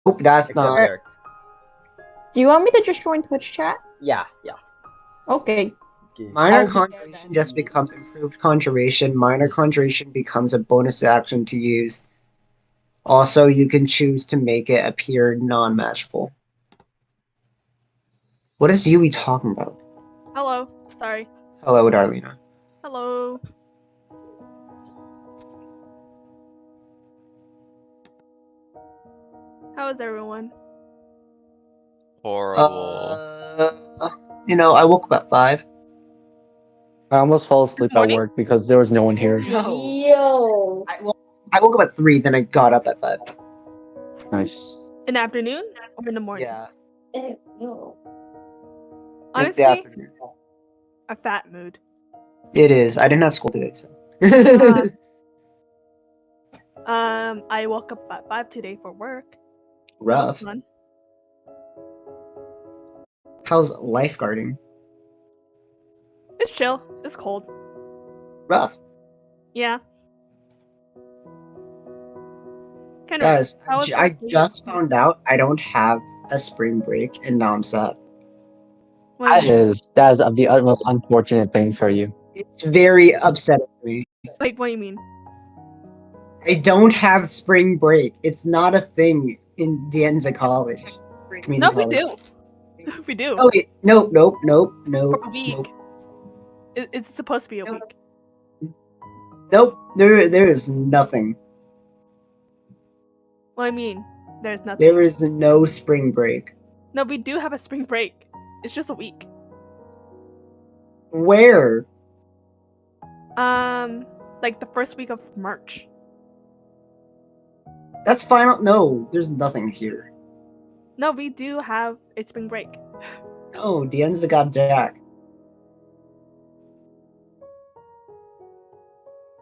Nope, that's Except not. Eric. Do you want me to just join Twitch chat? Yeah. Okay. Minor I'll be there conjuration then. just becomes improved conjuration. Minor conjuration becomes a bonus action to use. Also, you can choose to make it appear non-magical. What is Yui talking about? Hello. Sorry. Hello, Darlena. Hello. How is everyone? Horrible. I woke up at 5. I almost fell asleep at Morning? work because there was no one here. Yo. I woke up at 3, then I got up at 5. Nice. In the afternoon or in the morning? Yeah. No. In the Honestly, afternoon. a fat mood. It is. I didn't have school today, so. I woke up at 5 today for work. That was Rough. fun. How's lifeguarding? It's chill. It's cold. Rough. Yeah. Kind of. Guys, How was I your just found out I don't have a spring break, and now I'm sad. What do you mean? That is of the utmost unfortunate things for you. It's very upsetting to me. Like, what do you mean? I don't have spring break. It's not a thing in Dienza College. Community No, we college. do. We do. Oh, wait. Nope. For a week. It's supposed to be a week. Nope. There is nothing. What do I mean? There's nothing. There is no spring break. No, we do have a spring break. It's just a week. Where? Like the first week of March. That's final. No, there's nothing here. No, we do have a spring break. No, Dienza got Jack.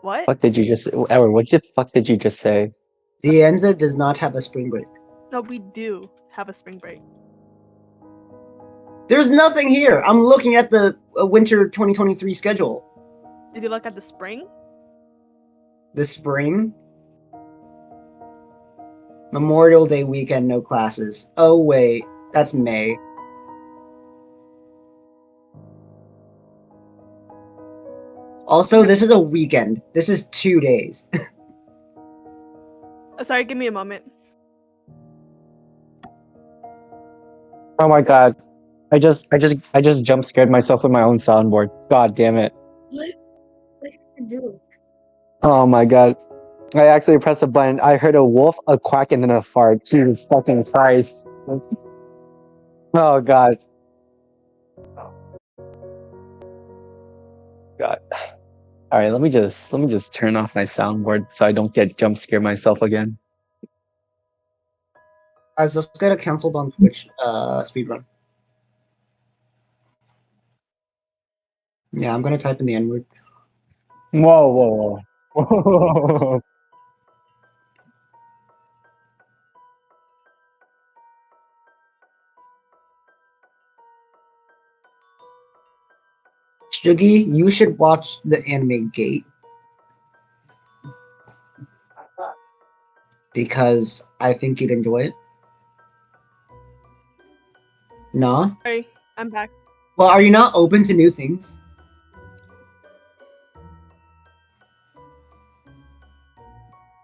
What? What did you just, Edward? What the fuck did you just say? Dienza does not have a spring break. No, we do have a spring break. There's nothing here. I'm looking at the winter 2023 schedule. Did you look at the spring? The spring? Memorial Day weekend, no classes. Oh, wait. That's May. Also, this is a weekend. This is 2 days. Sorry, give me a moment. Oh my god. I just jump scared myself with my own soundboard. God damn it. What? What did you do? Oh my god. I actually pressed a button. I heard a wolf, a quack, and then a fart. Jesus fucking Christ. Oh god. God. Alright, let me just turn off my soundboard so I don't get jump scare myself again. Guys, let's get it canceled on Twitch speedrun. Yeah, I'm gonna type in the N-word. Whoa. Whoa. Shuggy, you should watch the anime Gate. Because I think you'd enjoy it. Nah? Sorry, I'm back. Well, are you not open to new things?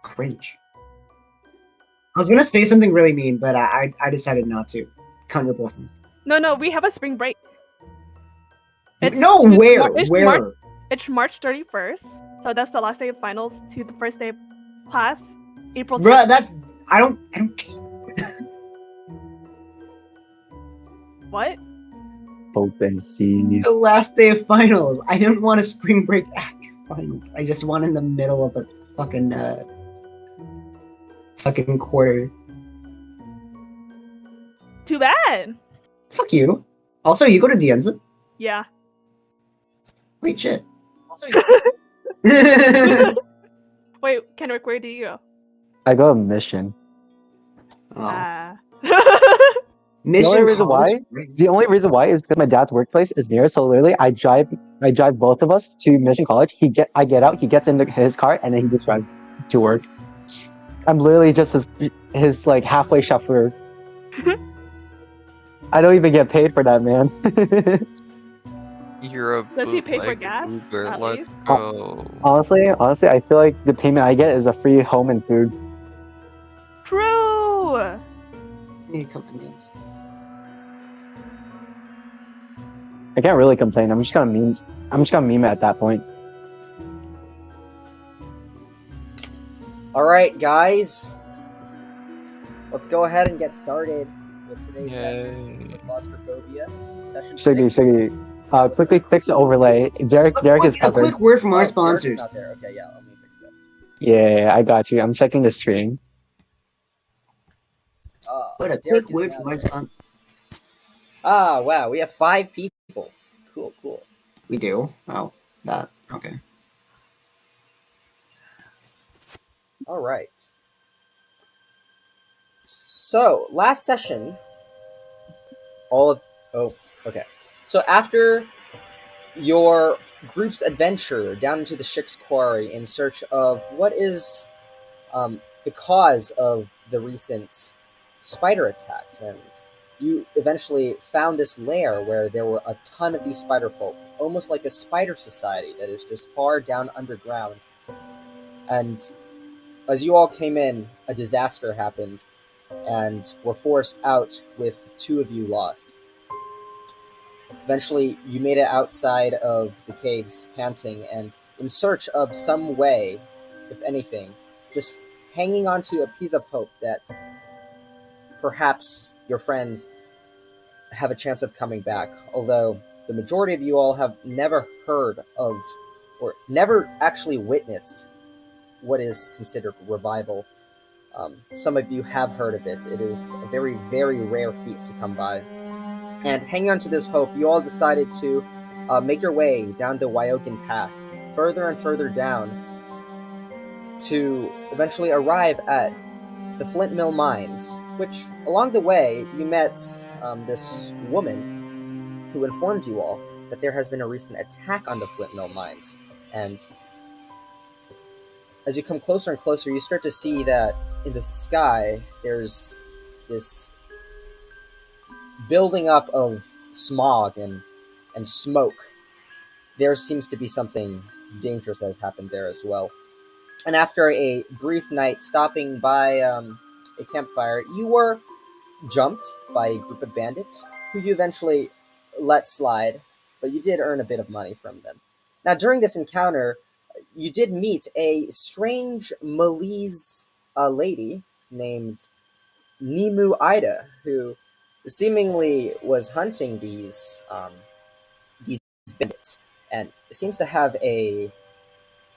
Cringe. I was gonna say something really mean, but I decided not to. Count your blessings. No, we have a spring break. No, where? Where? It's March 31st, so that's the last day of finals to the first day of class. April 10th. Bruh, that's I don't care. What? Open sea. The last day of finals. I didn't want a spring break after finals. I just want in the middle of a fucking quarter. Too bad. Fuck you. Also, you go to Dienza? Yeah. Wait, shit. Wait, Kenrick, where do you go? I go to mission. Oh. The only reason college? why is because my dad's workplace is near. So literally, I drive both of us to Mission College. I get out, he gets into his car, and then he just drives to work. I'm literally just his like halfway chauffeur. I don't even get paid for that, man. You're a Does he pay for bootleg gas, Uber. at Let's least? go. Honestly, I feel like the payment I get is a free home and food. True! Need companies. I can't really complain. I'm just gonna meme it at that point. All right, guys. Let's go ahead and get started with today's session Yay. of claustrophobia. Session Shiggy, 6. Shiggy. Quickly fix the overlay. Derek is A covered. quick word from our Derek's sponsors. not there. Okay, yeah, let me fix that. Yeah, I got you. I'm checking the stream. But a Derek quick is word now from our there. sponsors. Ah, wow, we have 5 people. Cool. We do. Oh, that. Okay. All right. So, last session, okay. So after your group's adventure down into the Shik's Quarry in search of what is the cause of the recent spider attacks, and you eventually found this lair where there were a ton of these spider folk, almost like a spider society that is just far down underground. And as you all came in, a disaster happened, and were forced out with 2 of you lost. Eventually, you made it outside of the caves, panting, and in search of some way, if anything, just hanging on to a piece of hope that perhaps your friends have a chance of coming back. Although the majority of you all have never heard of, or never actually witnessed, what is considered revival. Some of you have heard of it. It is a very, very rare feat to come by. And hanging on to this hope, you all decided to make your way down the Wyogan path, further and further down, to eventually arrive at the Flintmill Mines, which, along the way, you met this woman who informed you all that there has been a recent attack on the Flintmill Mines. And as you come closer and closer, you start to see that in the sky, there's this building up of smog and smoke. There seems to be something dangerous that has happened there as well. And after a brief night stopping by a campfire, you were jumped by a group of bandits who you eventually let slide, but you did earn a bit of money from them. Now, during this encounter, you did meet a strange Malese lady named Nimu Ida, who seemingly was hunting these bandits, and seems to have a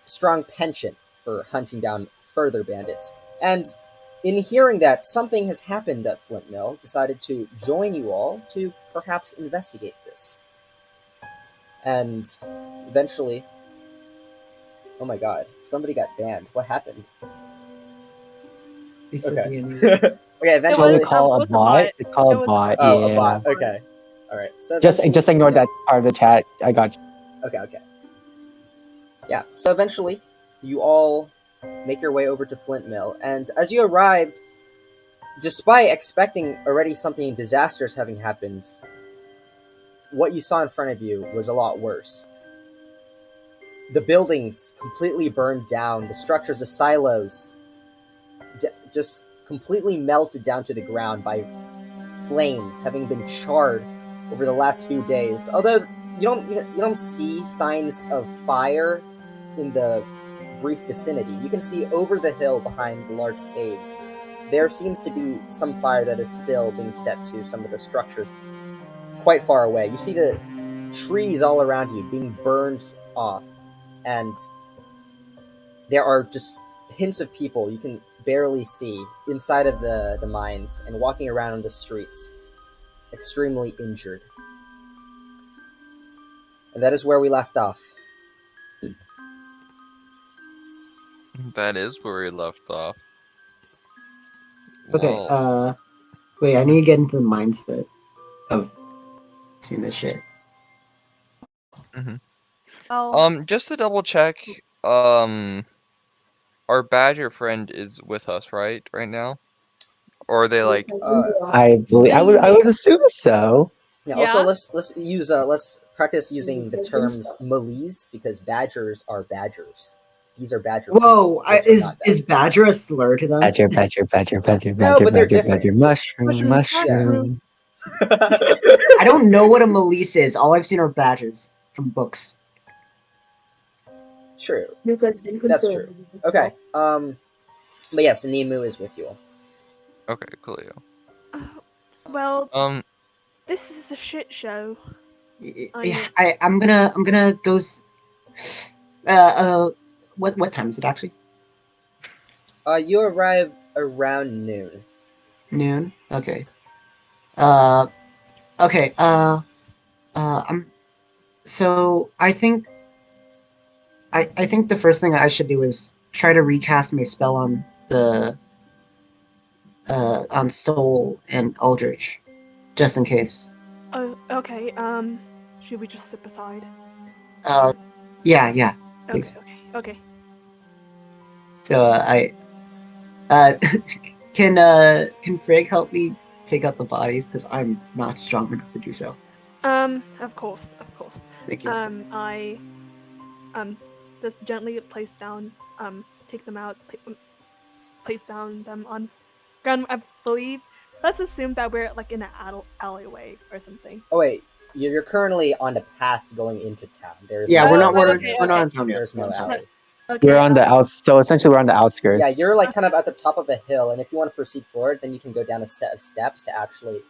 strong penchant for hunting down further bandits. And in hearing that something has happened at Flintmill, decided to join you all to perhaps investigate this. And eventually, oh my god, somebody got banned. What happened? They said Okay. the enemy. Okay, That's what we eventually. call it a was a bot. bot. It's called It a was bot. Oh, Yeah. a bot. Okay. All right. So Just eventually- ignore yeah. that part of the chat. I got you. Okay. Yeah, so eventually, you all make your way over to Flintmill, and as you arrived, despite expecting already something disastrous having happened, what you saw in front of you was a lot worse. The buildings completely burned down, the structures, the silos, just completely melted down to the ground by flames, having been charred over the last few days. Although you don't see signs of fire in the brief vicinity, you can see over the hill behind the large caves, there seems to be some fire that is still being set to some of the structures quite far away. You see the trees all around you being burned off, and there are just hints of people you can barely see inside of the mines and walking around on the streets, extremely injured. And that is where we left off. That is where we left off. Okay, Well, wait, I need to get into the mindset of seeing this shit. Oh, just to double check, our badger friend is with us, right now? Or are they like? I believe I would assume so. Yeah. Yeah. Also, let's practice using the terms Malese because badgers are badgers. These are badger. Whoa, people. Those are not is badger a slur to them? Badger, badger, badger, badger, No, badger, but they're badger, different. badger, mushroom, mushroom. I don't know what a Melisse is. All I've seen are badgers from books. True. Because That's true. Okay. But yes, Nemu is with you all. Okay, coolio. Well, Um, this is a shit show. Yeah, I'm gonna go. What time is it actually? You arrive around noon. Noon. Okay. Okay. I'm. So I think the first thing I should do is try to recast my spell on Soul and Eldritch, just in case. Oh, okay. Should we just step aside? Yeah, Okay, please. okay. So can Frigg help me take out the bodies because I'm not strong enough to do so. Of course. Thank you. I just gently place down, take them out, place down them on ground. I believe. Let's assume that we're like in an alleyway or something. Oh wait, you're currently on the path going into town. There's Yeah, no we're not alley. we're not in town yet. There's no alley. Okay. We're on the outs, so essentially we're on the outskirts. Yeah, you're like kind of at the top of a hill, and if you want to proceed forward, then you can go down a set of steps to actually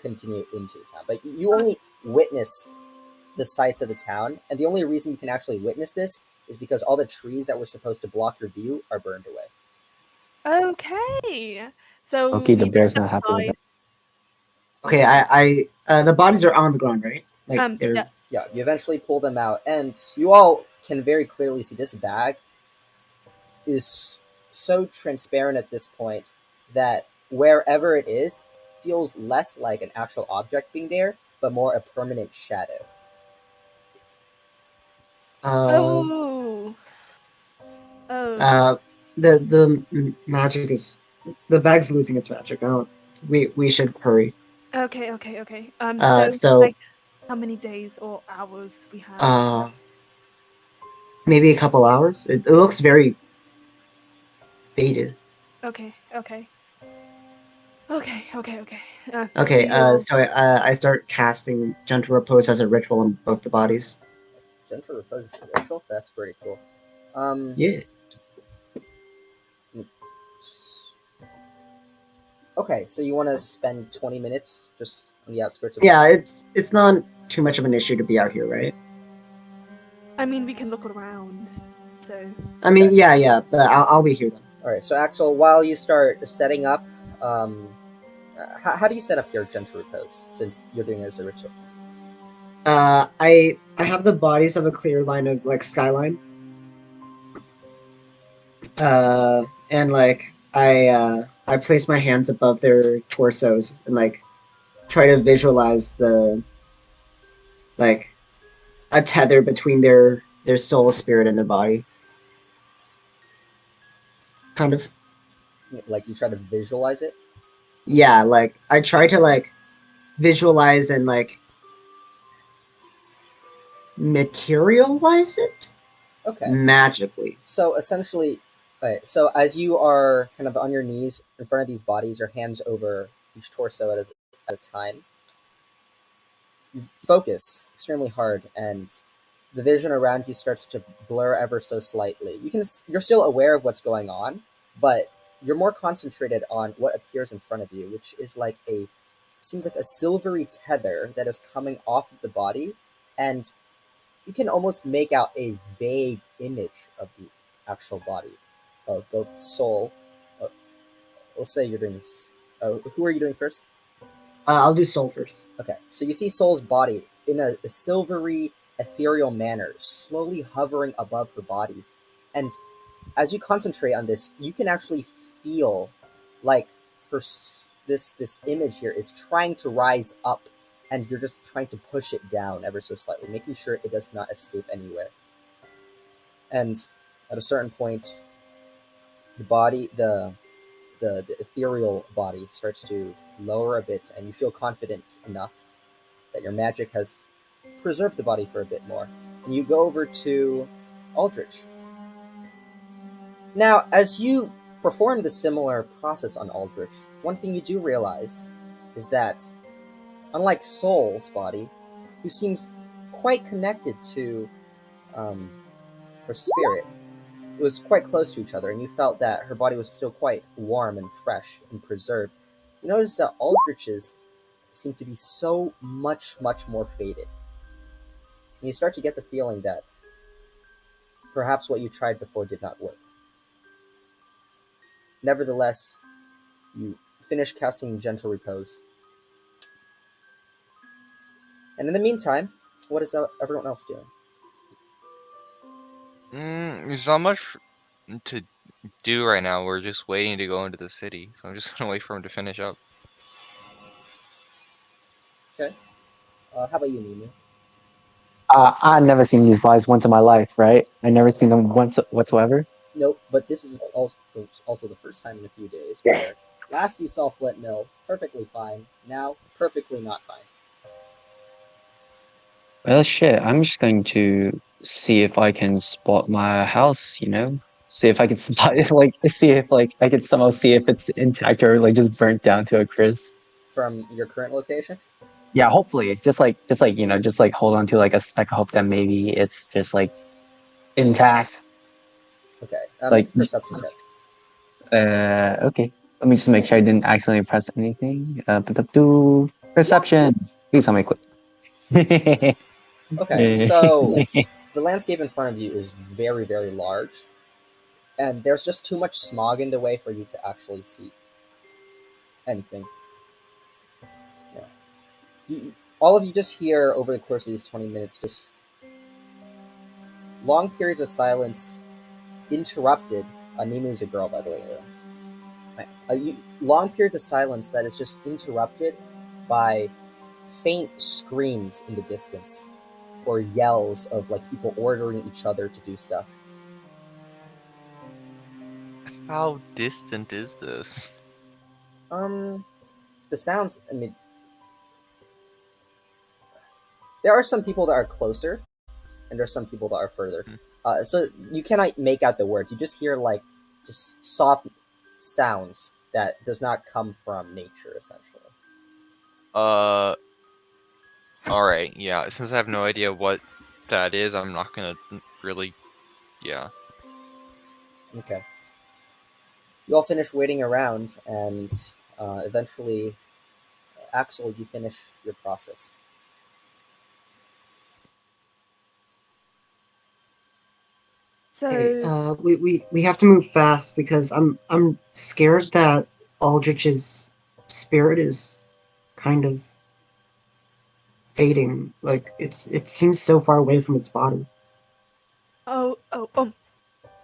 continue into town. But you only witness the sights of the town, and the only reason you can actually witness this is because all the trees that were supposed to block your view are burned away. Okay. So Okay, the we bear's step not happy with aside. that. Okay, the bodies are on the ground, right? Like they're Yes. Yeah, you eventually pull them out, and you all can very clearly see this bag is so transparent at this point that wherever it is feels less like an actual object being there, but more a permanent shadow. Oh. the magic is the bag's losing its magic. We should hurry. Okay. So So like, how many days or hours we have? maybe a couple hours. It looks very faded. Okay. Okay, Deal. so I start casting Gentle Repose as a ritual on both the bodies. Gentle Repose is ritual? That's pretty cool. Yeah. Okay, so you want to spend 20 minutes just on the outskirts of Yeah, it's not too much of an issue to be out here, right? I mean, we can look around. So. I mean, Okay. yeah, but I'll be here then. Alright, so Axel, while you start setting up, how do you set up your Gentle Repose since you're doing it as a ritual? I have the bodies of a clear line of like skyline. And like I place my hands above their torsos and like try to visualize the like a tether between their soul, spirit, and their body. Kind of. Like you try to visualize it? Yeah, like I try to like visualize and like materialize it Okay. magically. So essentially, right, so as you are kind of on your knees in front of these bodies, your hands over each torso at a time, you focus extremely hard, and the vision around you starts to blur ever so slightly. You're still aware of what's going on, but you're more concentrated on what appears in front of you, which is like seems like a silvery tether that is coming off of the body, and you can almost make out a vague image of the actual body of both soul. We'll say you're doing this. Who are you doing first? I'll do soul first. Okay, so you see Soul's body in a silvery, ethereal manner, slowly hovering above her body, and as you concentrate on this, you can actually feel like this image here is trying to rise up, and you're just trying to push it down ever so slightly, making sure it does not escape anywhere. And at a certain point, the body, the ethereal body starts to lower a bit, and you feel confident enough that your magic has preserved the body for a bit more. And you go over to Aldrich. Now, as you perform the similar process on Aldrich, one thing you do realize is that, unlike Soul's body, who seems quite connected to her spirit, it was quite close to each other, and you felt that her body was still quite warm and fresh and preserved. You notice that Aldrich's seemed to be so much more faded. And you start to get the feeling that perhaps what you tried before did not work. Nevertheless, you finish casting Gentle Repose. And in the meantime, what is everyone else doing? There's not much to do right now. We're just waiting to go into the city, so I'm just gonna wait for him to finish up. Okay. How about you, Nemu? I've never seen these guys once in my life, right? I never seen them once whatsoever. Nope, but this is also the first time in a few days where last you saw Flintmill perfectly fine, now perfectly not fine. Well, shit, I'm just going to see if I can spot my house, you know? See if I can spot it, like, see if, like, I can somehow see if it's intact or, like, just burnt down to a crisp. From your current location? Yeah, hopefully. Just like, you know, just like hold on to like a speck of hope that maybe it's just like intact. Okay, Like, make a perception check. okay. Let me just make sure I didn't accidentally press anything. Perception. Please tell me click. Okay, so the landscape in front of you is very, very large, and there's just too much smog in the way for you to actually see anything. Yeah. All of you just hear over the course of these 20 minutes just long periods of silence interrupted. Nemu's a girl, by the way. Long periods of silence that is just interrupted by faint screams in the distance or yells of like people ordering each other to do stuff. How distant is this? The sounds, I mean, there are some people that are closer and there's some people that are further. So you cannot make out the words. You just hear like just soft sounds that does not come from nature, essentially. Alright, yeah, since I have no idea what that is, I'm not gonna really, yeah. Okay. You all finish waiting around, and eventually, Axel, you finish your process. So Hey, we have to move fast because I'm scared that Aldrich's spirit is kind of fading. Like it seems so far away from its body.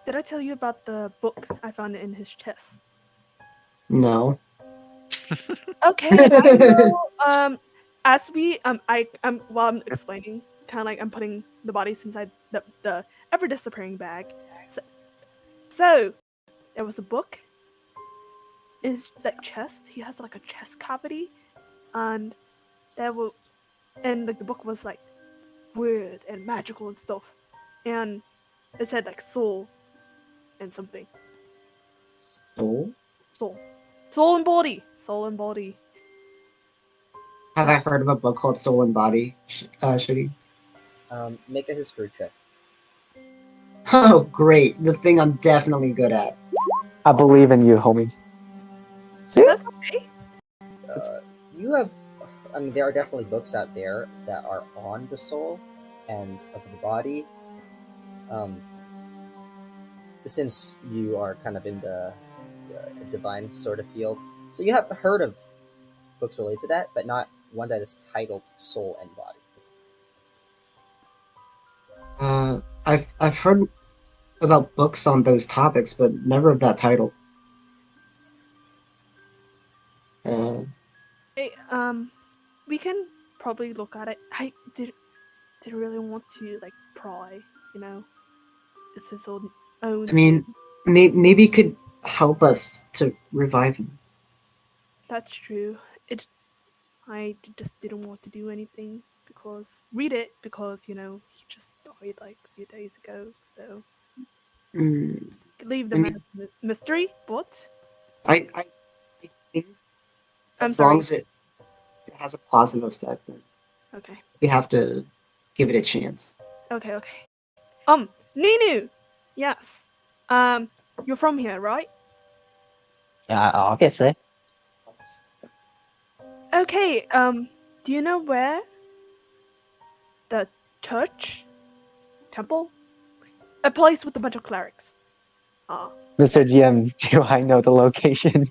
did I tell you about the book I found in his chest? No. Okay, I will. As we while I'm explaining, kind of like I'm putting the bodies inside the ever disappearing bag. So there was a book in his like chest. He has like a chest cavity, and like the book was like weird and magical and stuff, and it said like soul and something. Soul? Soul and body. Have I heard of a book called Soul and Body? Shiggy? Make a history check. Oh, great! The thing I'm definitely good at. I believe in you, homie. See? That's okay. You have, I mean, there are definitely books out there that are on the soul and of the body. Since you are kind of in the divine sort of field, so you have heard of books related to that, but not one that is titled Soul and Body. I've heard about books on those topics, but never of that title. Hey, we can probably look at it. I did really want to like pry, you know. It's his own. I mean, maybe could help us to revive him. That's true. Just didn't want to do anything because read it because he just died like a few days ago. So Mm, leave the I man mean, mystery. What? I think I'm as long sorry. as it has a positive effect, then Okay. we have to give it a chance. Okay. Ninu. Yes. You're from here, right? Yeah, obviously. Okay. Do you know where the church, temple, a place with a bunch of clerics? Ah. Mr. GM, do I know the location?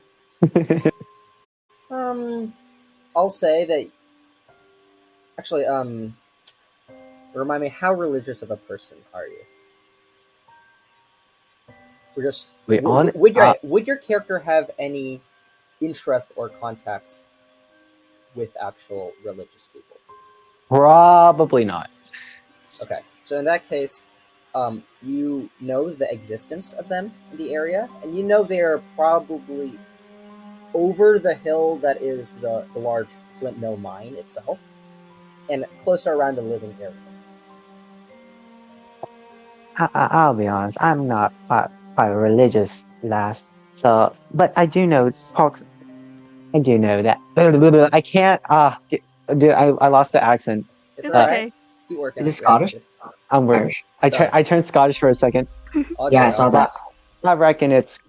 I'll say that actually, remind me, how religious of a person are you? We're just Wait, on? would your character have any interest or contacts with actual religious people? Probably not. Okay, so in that case, you know the existence of them in the area, and you know they're probably over the hill that is the large Flintmill Mine itself, and closer around the living area. I'll be honest, I'm not quite a religious lass. So, but I do know, I do know that. I can't, dude, I lost the accent. It's It's all Uh, right. okay. Keep working Is on it it. You got Scottish? this. I'm worried. Irish? Sorry. I turned Scottish for a second. Yeah, I Okay, saw okay. that. I reckon it's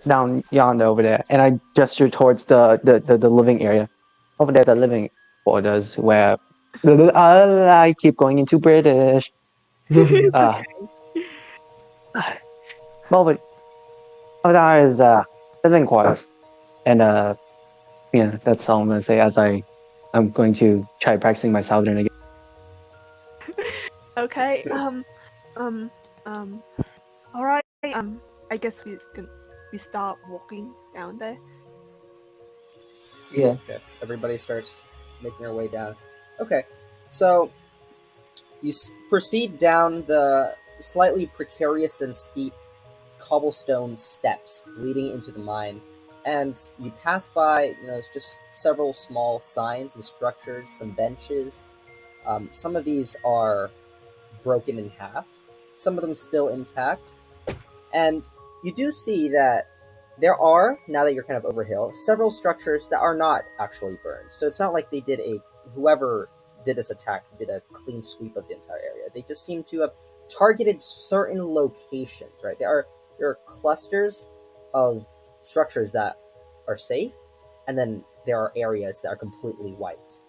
down yonder over there, and I gesture towards the living area, over there, the living quarters where I keep going into British. It's Uh, okay. well, but over there is living quarters, and yeah, that's all I'm gonna say. As I'm going to try practicing my southern again. Okay. Um. Um. All right. I guess we start walking down there. Yeah. Okay. Everybody starts making their way down. Okay, so you proceed down the slightly precarious and steep cobblestone steps leading into the mine, and you pass by, just several small signs and structures, some benches. Some of these are broken in half, some of them still intact, and you do see that there are, now that you're kind of over hill, several structures that are not actually burned. So it's not like whoever did this attack did a clean sweep of the entire area. They just seem to have targeted certain locations, right? There are clusters of structures that are safe, and then there are areas that are completely wiped.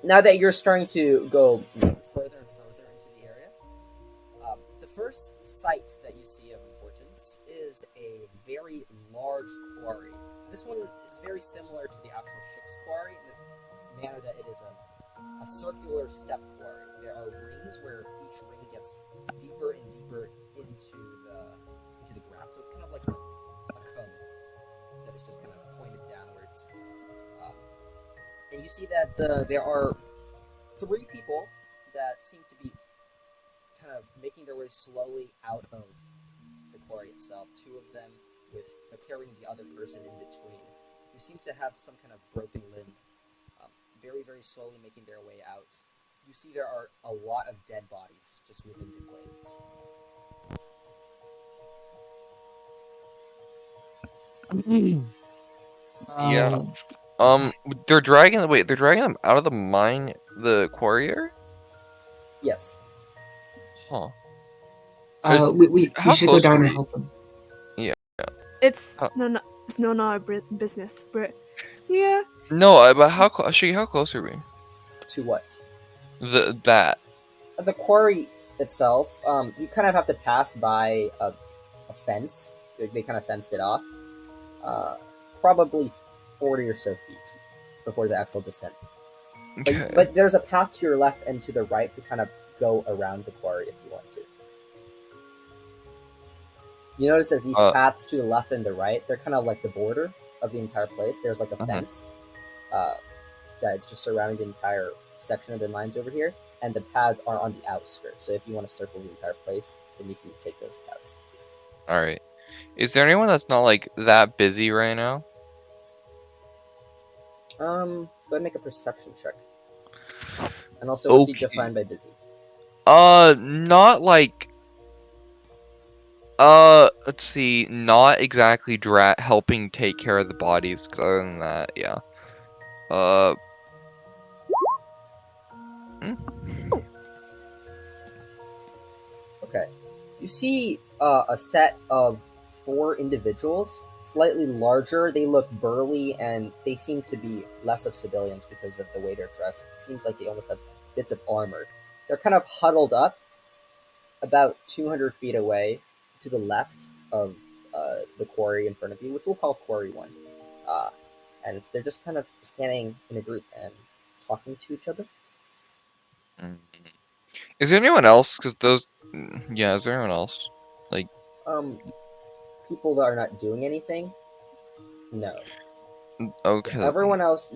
Now that you're starting to go further and further into the area, the first site that you see of importance is a very large quarry. This one is very similar to the actual Shik's quarry in the manner that it is a circular step quarry. There are rings where each ring gets deeper and deeper into the ground. So it's kind of like a cone that is just kind of pointed downwards. Um, and you see that there are three people that seem to be kind of making their way slowly out of the quarry itself. Two of them with carrying the other person in between, who seems to have some kind of broken limb, very, very slowly making their way out. You see there are a lot of dead bodies just within the glades. Yeah. Um, They're dragging them out of the mine, the quarry area? Yes. Huh. we How should go close are down and we? help them. Yeah. It's How, it's not our business. But yeah. no, but actually, how close are we? To what? That. The quarry itself, you kind of have to pass by a fence. They kind of fenced it off. Uh, Probably 40 or so feet before the actual descent. Okay. But there's a path to your left and to the right to kind of go around the quarry if you want to. You notice as these paths to the left and the right, they're kind of like the border of the entire place. There's like a fence that's just surrounding the entire section of the mines over here, and the paths are on the outskirts. So if you want to circle the entire place, then you can take those paths. All right. Is there anyone that's not like that busy right now? Go ahead and make a perception check. And also, what's he defined by busy? Not like. Let's see. Not exactly helping take care of the bodies. 'Cause other than that, yeah. Hmm? Okay. You see a set of 4 individuals, slightly larger. They look burly and they seem to be less of civilians because of the way they're dressed. It seems like they almost have bits of armor. They're kind of huddled up about 200 feet away to the left of the quarry in front of you, which we'll call Quarry 1. And they're just kind of standing in a group and talking to each other. Is there anyone else? Because those. Yeah, is there anyone else? Like. People that are not doing anything? No. Okay. Everyone else,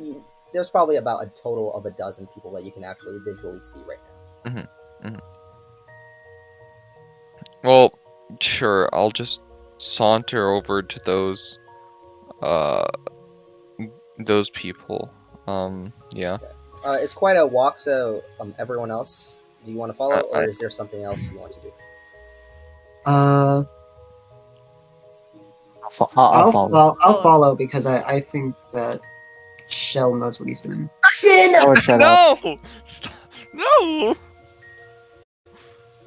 there's probably about a total of a dozen people that you can actually visually see right now. Well, sure. I'll just saunter over to those people. Yeah. It's quite a walk, so everyone else, do you want to follow, or I is there something else you want to do? Uh, I'll follow. I'll follow because I think that Shell knows what he's doing. I would shut up. No! Stop. No!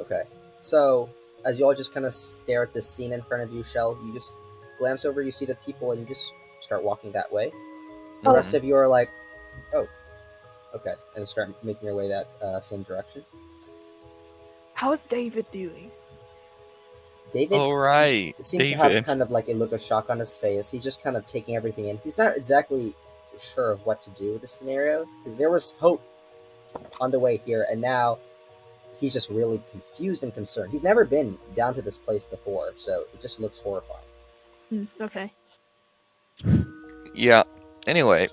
Okay, so as you all just kind of stare at this scene in front of you, Shell, you just glance over, you see the people, and you just start walking that way. The rest of you are like, oh, okay, and start making your way that same direction. How is David doing? David Alright. seems to have kind of like a look of shock on his face. He's just kind of taking everything in. He's not exactly sure of what to do with the scenario, because there was hope on the way here, and now he's just really confused and concerned. He's never been down to this place before, so it just looks horrifying. Okay. Yeah. Anyway.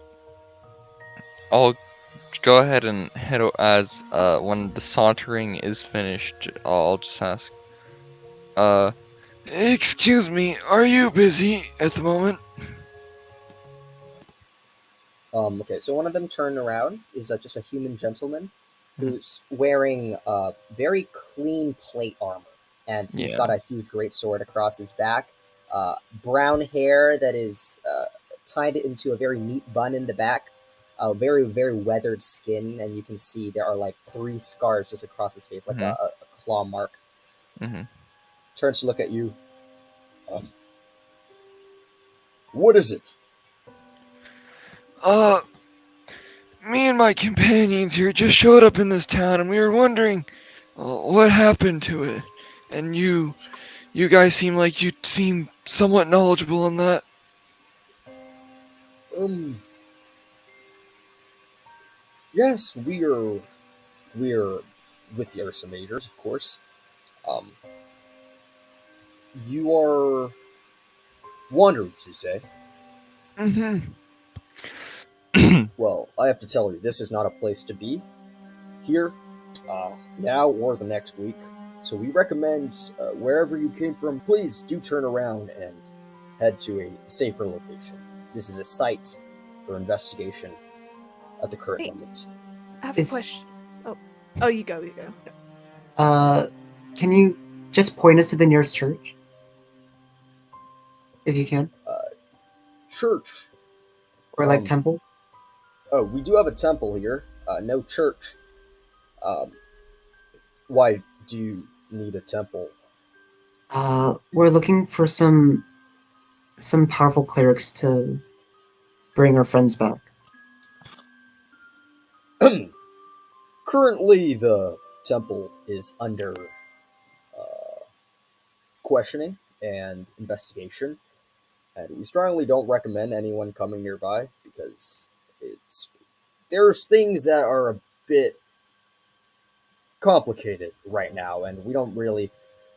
I'll go ahead and head as when the sauntering is finished, I'll just ask. Excuse me, are you busy at the moment? Okay, so one of them turned around is just a human gentleman who's wearing very clean plate armor, and he's got a huge great sword across his back, brown hair that is tied into a very neat bun in the back, very, very weathered skin, and you can see there are like 3 scars just across his face, like a claw mark. Turns to look at you. What is it? Me and my companions here just showed up in this town, and we were wondering what happened to it. And you guys seem like you seem somewhat knowledgeable on that. Yes, we're with the Ursa Majors, of course. You are wanderers, you say? Well, I have to tell you, this is not a place to be here, now or the next week. So we recommend wherever you came from, please do turn around and head to a safer location. This is a site for investigation at the current moment. I have a question. Oh, you go. Can you just point us to the nearest church? If you can. Church. Or like temple? Oh, we do have a temple here. No church. Why do you need a temple? We're looking for some powerful clerics to bring our friends back. Currently, the temple is under questioning and investigation, and we strongly don't recommend anyone coming nearby because there's things that are a bit complicated right now, and we don't really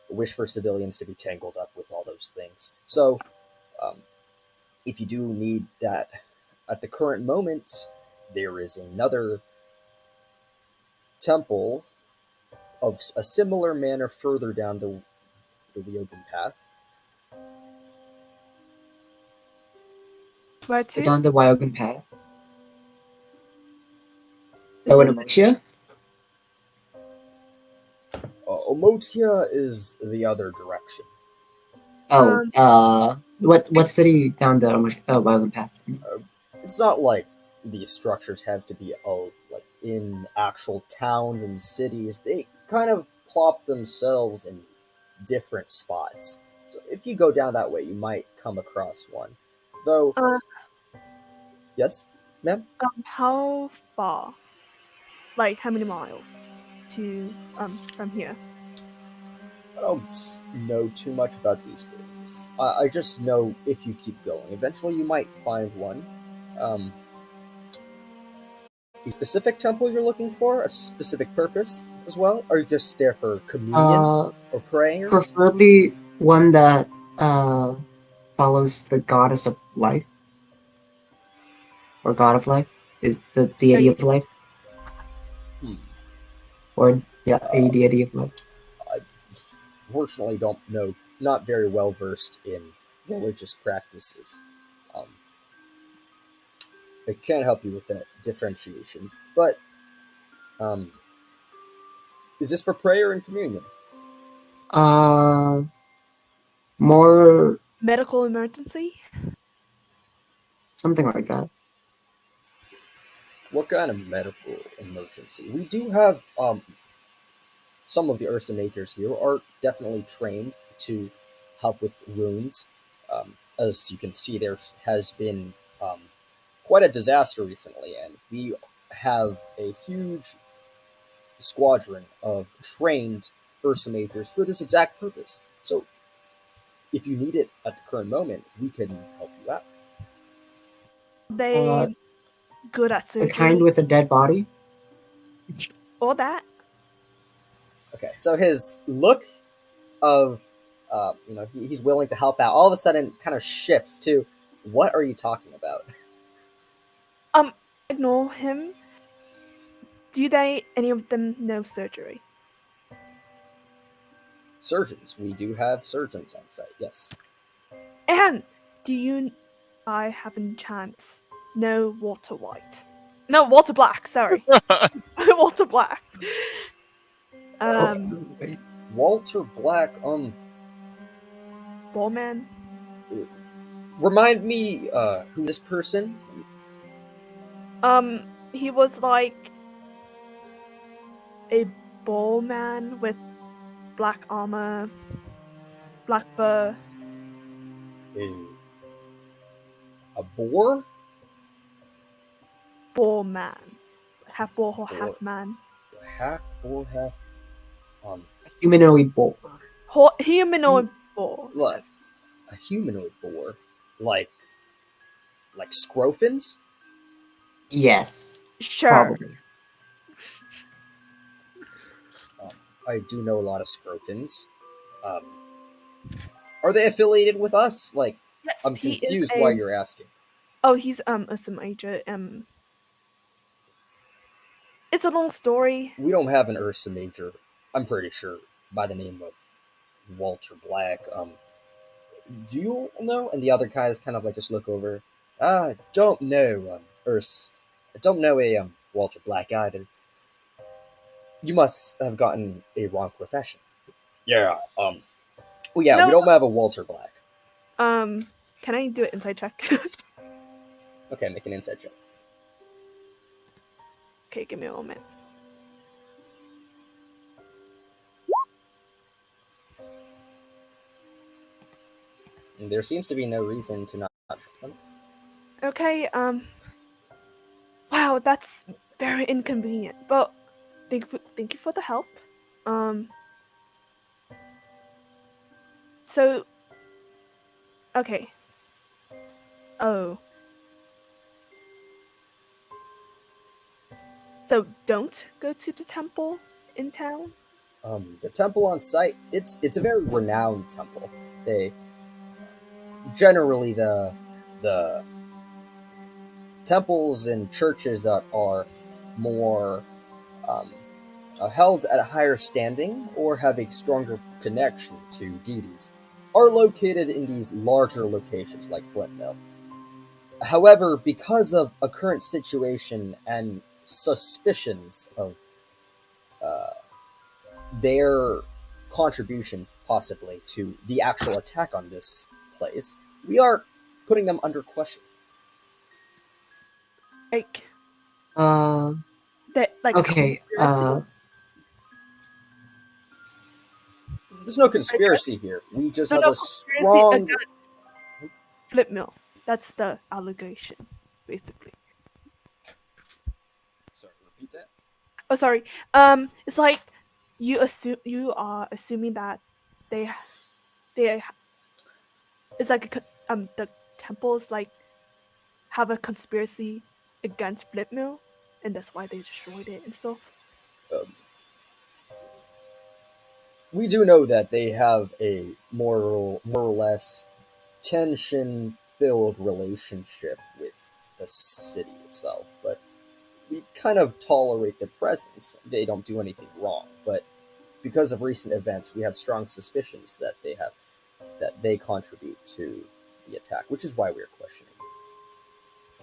wish for civilians to be tangled up with all those things. So, if you do need that at the current moment, there is another temple of a similar manner further down the Ryogun path. Where Go to? down the Wyogan path. Is So in it- Emotia? Omotia is the other direction. Oh, what city down the Wyogan path? It's not like these structures have to be like in actual towns and cities. They kind of plop themselves in different spots. So if you go down that way, you might come across one. Though, Uh, yes, ma'am. how far? Like how many miles to from here? I don't know too much about these things. I just know if you keep going, eventually you might find one. Um, a specific temple you're looking for, a specific purpose as well? Or are you just there for communion Uh, or prayers? preferably one that follows the goddess of life or god of life, is the deity A of life, Hmm. or yeah, a Uh, deity of life. I fortunately don't know, not very well versed in religious practices. Um, I can't help you with that differentiation. But um, is this for prayer and communion? Uh, more medical emergency? something like that. What kind of medical emergency? We do have some of the Ursa Majors here are definitely trained to help with wounds. As you can see, there has been quite a disaster recently, and we have a huge squadron of trained Ursa Majors for this exact purpose. So, if you need it at the current moment, we can help you out. Uh, They good at the kind surgery with a dead body. or that? Okay, so his look of, he's willing to help out, all of a sudden kind of shifts to, what are you talking about? Ignore him. Do they any of them know surgery? Surgeons. We do have surgeons on site, yes. And do you I haven't chance know Walter White? No, Walter Black, sorry. Walter Black. Um Walter Black, Ballman. remind me, who this person? He was like a ball man with black armor, black fur. A, a boar? Ball man. Half ball or Boar. half man. Half boar, half, um, Humanoid boar. Humanoid ball. Look. Yes. a humanoid boar? Like Scrofins? Yes, Sure. probably. I do know a lot of Scrofins. Um, are they affiliated with us? Like, Yes, I'm he is confused why a you're asking. he's some agent. It's a long story. We don't have an Ursa Major, I'm pretty sure, by the name of Walter Black. Do you know? And the other guys kind of like just look over. Don't know, Urs. I don't know a Walter Black either. You must have gotten a wrong profession. Yeah. Well, yeah, we No, don't have a Walter Black. can I do it inside check? Okay, make an insight check. Okay, give me a moment. And there seems to be no reason to not trust them. Okay, wow, that's very inconvenient. But thank you for the help. Um, so okay. Oh, so don't go to the temple in town. The temple on site, it's a very renowned temple. They generally the temples and churches that are more um, held at a higher standing or have a stronger connection to deities are located in these larger locations like Flintmill. However, because of a current situation and suspicions of uh, their contribution possibly to the actual attack on this place, we are putting them under question. Like Uh, that, like okay. conspiracy. There's no Against, conspiracy here. We just no, have no a conspiracy strong. against Flintmill. That's the allegation, basically. Sorry, repeat that. Oh, sorry. It's like you are assuming that they they it's like the temples like have a conspiracy against Flintmill, and that's why they destroyed it and stuff. Um, we do know that they have a more or less tension-filled relationship with the city itself, but we kind of tolerate their presence. They don't do anything wrong, but because of recent events, we have strong suspicions that they contribute to the attack, which is why we are questioning.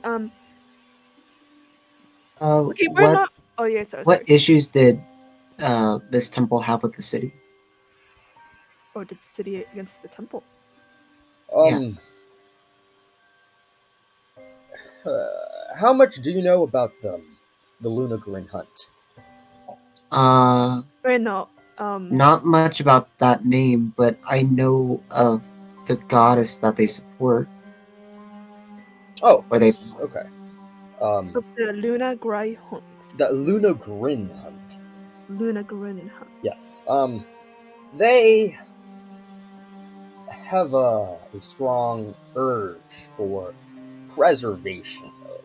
Um, uh, okay, we're what not. Oh yeah, what sorry. issues did this temple have with the city? Or the city against the temple. Yeah. Um, how much do you know about the Lunogrine Hunt? Uh, Wait, no. Not much about that name, but I know of the goddess that they support, Oh, or they. okay. Of the Lunogrine Hunt. The Lunogrine Hunt. Lunogrine Hunt. Yes. They have a strong urge for preservation of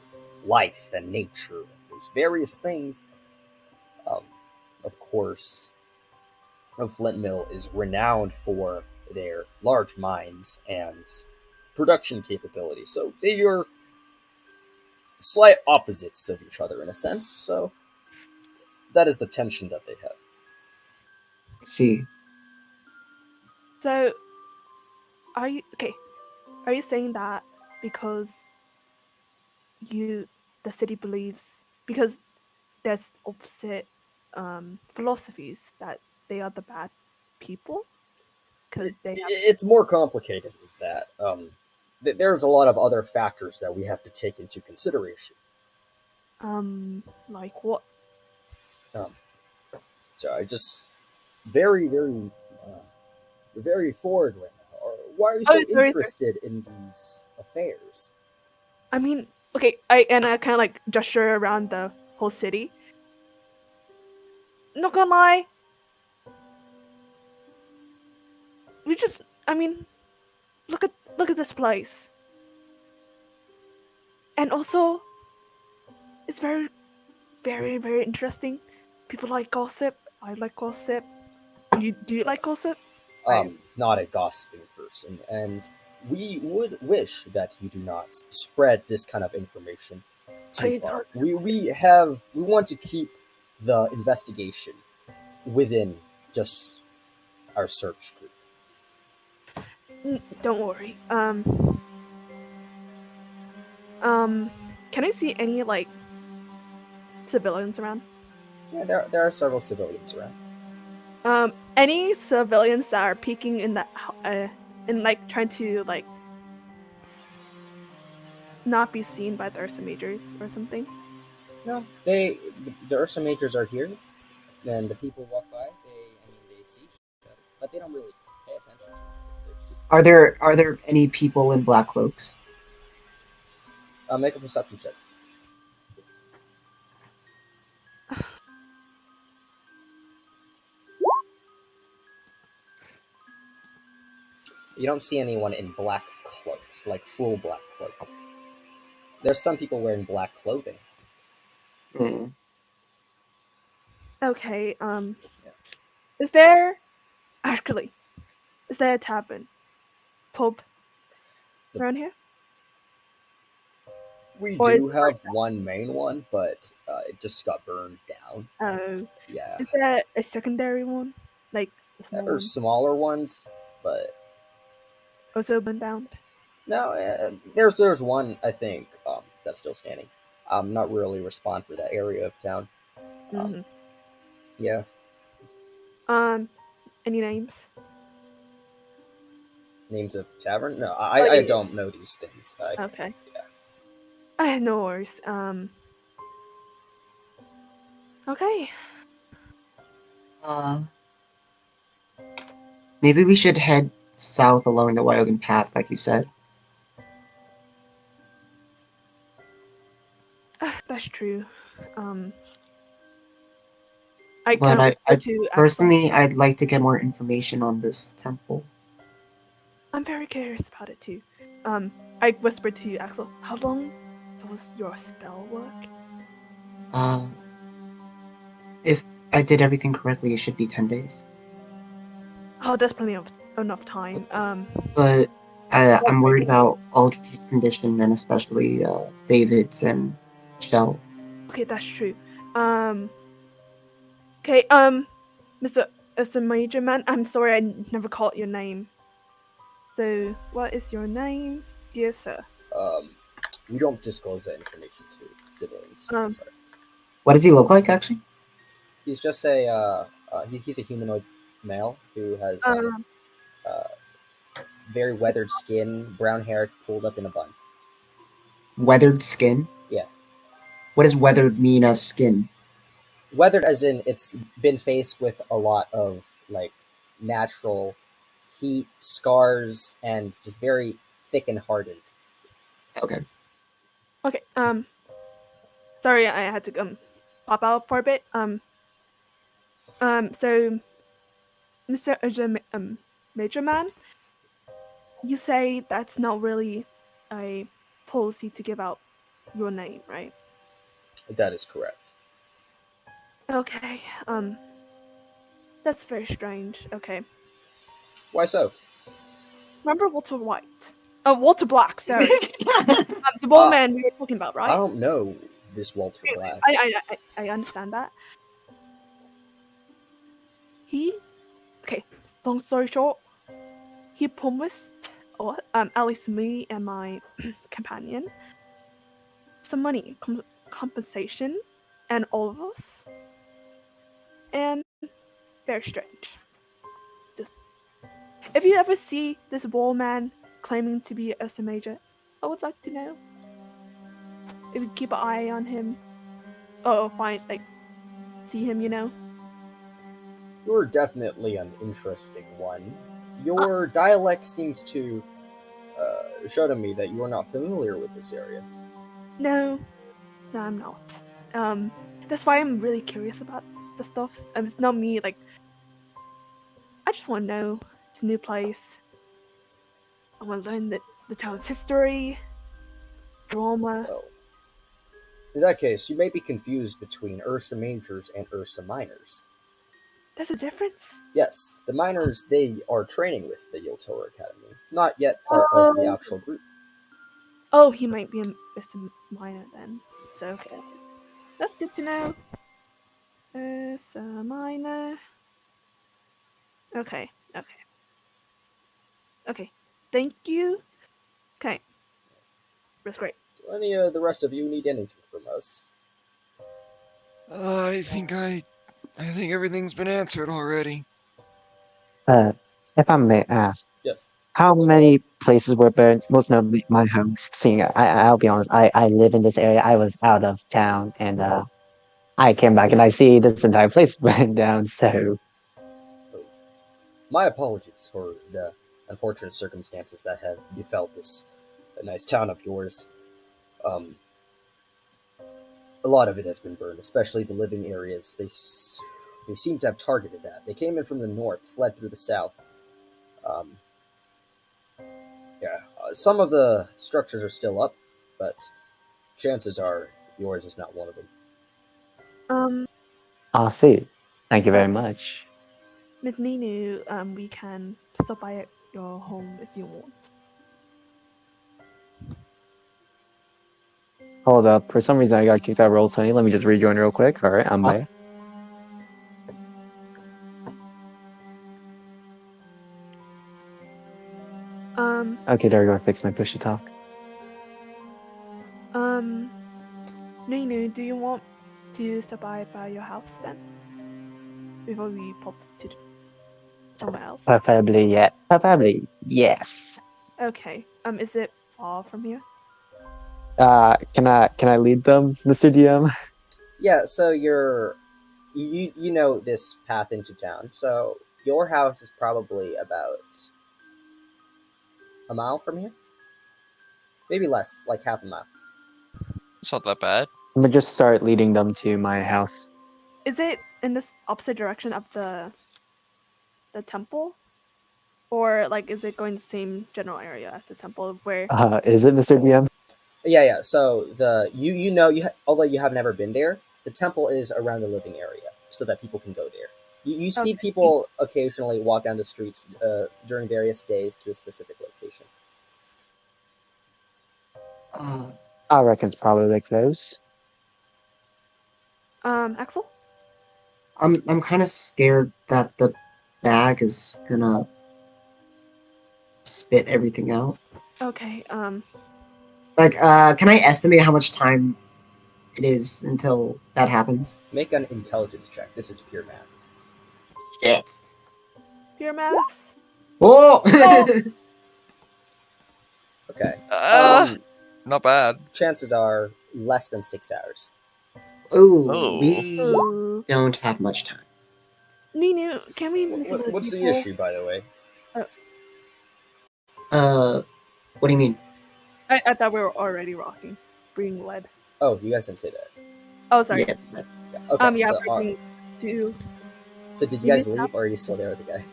life and nature. There's various things. Um, of course, Flint Mill is renowned for their large mines and production capability. So they are slight opposites of each other in a sense. So that is the tension that they have. See. So, are you okay? Are you saying that because you the city believes because there's opposite philosophies that they are the bad people because they have It's more complicated than that. There's a lot of other factors that we have to take into consideration. like what? Um, so I just very forward right now. Why are you Oh, so sorry. interested in these affairs? I mean, okay, I kind of like gesture around the whole city. Not gonna lie, we just. I mean, look at this place, and also it's very interesting. People like gossip. I like gossip. Do you like gossip? I Not a gossiping person, and we would wish that you do not spread this kind of information too I far. We want to keep the investigation within just our search group. don't worry. Can I see any like civilians around? Yeah, there are several civilians around. Any civilians that are peeking in the and like trying to like not be seen by the Ursa Majors or something? No, the Ursa Majors are here, and the people walk by. They see each other, but they don't really pay attention to them. Are there any people in black cloaks? Make a perception check. You don't see anyone in black cloaks, like full black cloaks. There's some people wearing black clothing. Mm. Okay. Yeah. Is there actually is there a tavern, pub The- around here? We Or is do it like have one main one, but it just got burned down. Yeah, is there a secondary one, like a small or one, smaller ones, but also burned down? No, there's one I think that's still standing. Not really respond for that area of town. Um, Hmm. yeah, Any names? names of tavern. No, Oh I yeah, don't know these things. yeah. Okay. Yeah. No worries. Okay. Uh, maybe we should head south along the Wyogan path, like you said. That's true. Um, I But can I, whisper I to Axel. personally, I'd like to get more information on this temple. I'm very curious about it too. I whispered to Axel. How long does your spell work? Uh, if I did everything correctly, it should be 10 days. Oh, there's plenty of enough time. But I'm worried about Aldrich's condition and especially David's and Shell. Okay, that's true. Um, okay. Mr. As a major man, I'm sorry I never called your name. So, what is your name, dear sir? Um, we don't disclose that information to civilians. Um, Sorry. What does he look like, actually? He's just he's a humanoid male who has um, uh, very weathered skin, brown hair pulled up in a bun. Weathered skin? Yeah, What does weathered mean as skin? weathered as in it's been faced with a lot of like natural heat, scars, and just very thick and hardened. Okay. okay. Sorry, I had to pop out for a bit. So Mr. Major Man, you say that's not really a policy to give out your name, right? That is correct. Okay. That's very strange. Okay. Why so? Remember Walter White? Oh, Walter Black. Sorry, the bald Uh, man we were talking about, I right? don't know this Walter Black. I understand that. He okay. Long story short, he promised, or at least me and my companion, some money compensation, and all of us, and very strange. Just if you ever see this wall man claiming to be a major, I would like to know if you keep an eye on him, or find see him. You're definitely an interesting one. Uh, Your dialect seems to show to me that you are not familiar with this area. no, no, I'm not. Um, that's why I'm really curious about the stuff. It's not me. I just want to know. It's a new place. I want to learn the town's history, drama. Well, in that case, you may be confused between Ursa Majors and Ursa Minors. There's a difference. Yes, the miners, they are training with the Yiltor Academy, not yet part of the Oh, actual group. oh, he might be a misdemeanor then. So okay, that's good to know. Minor. Okay, okay, okay. Thank you. Okay, that's great. Do any of the rest of you need anything from us? I think everything's been answered already. Uh, if I may ask, Yes. how many places were burned? Most notably, my home. Seeing, I'll be honest, I live in this area. I was out of town, and I came back and I see this entire place burned down. So, Oh, my apologies for the unfortunate circumstances that have befell this nice town of yours. Um, a lot of it has been burned, especially the living areas. They seem to have targeted that. They came in from the north, fled through the south. Um, yeah, some of the structures are still up, but chances are yours is not one of them. Um, I'll see. Thank you very much. Miss Ninu, we can stop by at your home if you want. Hold up. For some reason, I got kicked out of Roll20. Let me just rejoin real quick. All right, I'm Uh, back. Um, Okay, there we go. Fix my push to talk. Nunu, do you want to stop by your house then? Before we pop to somewhere else? Preferably, yeah. Preferably, yes. Okay. Is it far from here? Can I lead them, Mr. DM? Yeah, so you know this path into town. So your house is probably about a mile from here. Maybe less, like half a mile. It's not that bad. I'm gonna just start leading them to my house. Is it in this opposite direction of the temple? Or like is it going the same general area as the temple where Is it, Mr. DM? Yeah. So although you have never been there, the temple is around the living area, so that people can go there. You see Okay. people occasionally walk down the streets during various days to a specific location. Uh, I reckon it's probably close. Axel? I'm kind of scared that the bag is gonna spit everything out. Okay, Like, can I estimate how much time it is until that happens? Make an intelligence check. This is pure maths. Shit. pure maths. Oh! Okay. Not bad. Chances are less than 6 hours. Ooh, Oh. we Ooh. don't have much time. Ninu, can we make a What's the loophole? issue, by the way? What do you mean? I thought we were already rocking. Bring lead. Oh, you guys didn't say that. Oh, sorry. Yeah. Yeah. Okay. Yeah, so, bring to. so did you You guys missed leave, or are you still there with the guy?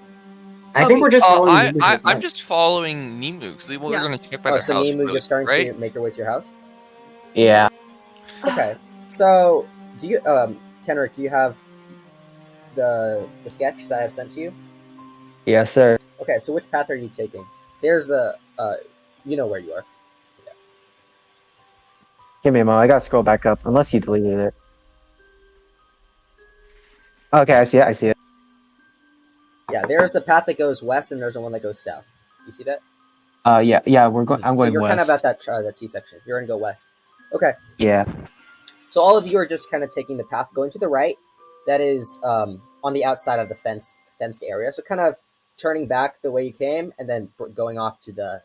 I think we're just following Nimu's I'm advice. just following Nemu because we're Yeah. gonna check by Oh, their so house. Nimu, really, you're starting right? to make your way to your house. Yeah. Okay. So, do you, Kenrick, do you have the sketch that I have sent to you? Yes, sir. Okay. So, which path are you taking? There's the, you know where you are. Give me a moment. I gotta scroll back up. Unless you deleted it. Okay, I see it. I see it. Yeah. There's the path that goes west, and there's the one that goes south. You see that? Yeah. We're going. I'm So going you're kind of west. at that T section. You're gonna go west. Okay. Yeah. So all of you are just kind of taking the path going to the right. That is on the outside of the fenced area. So kind of turning back the way you came, and then going off to the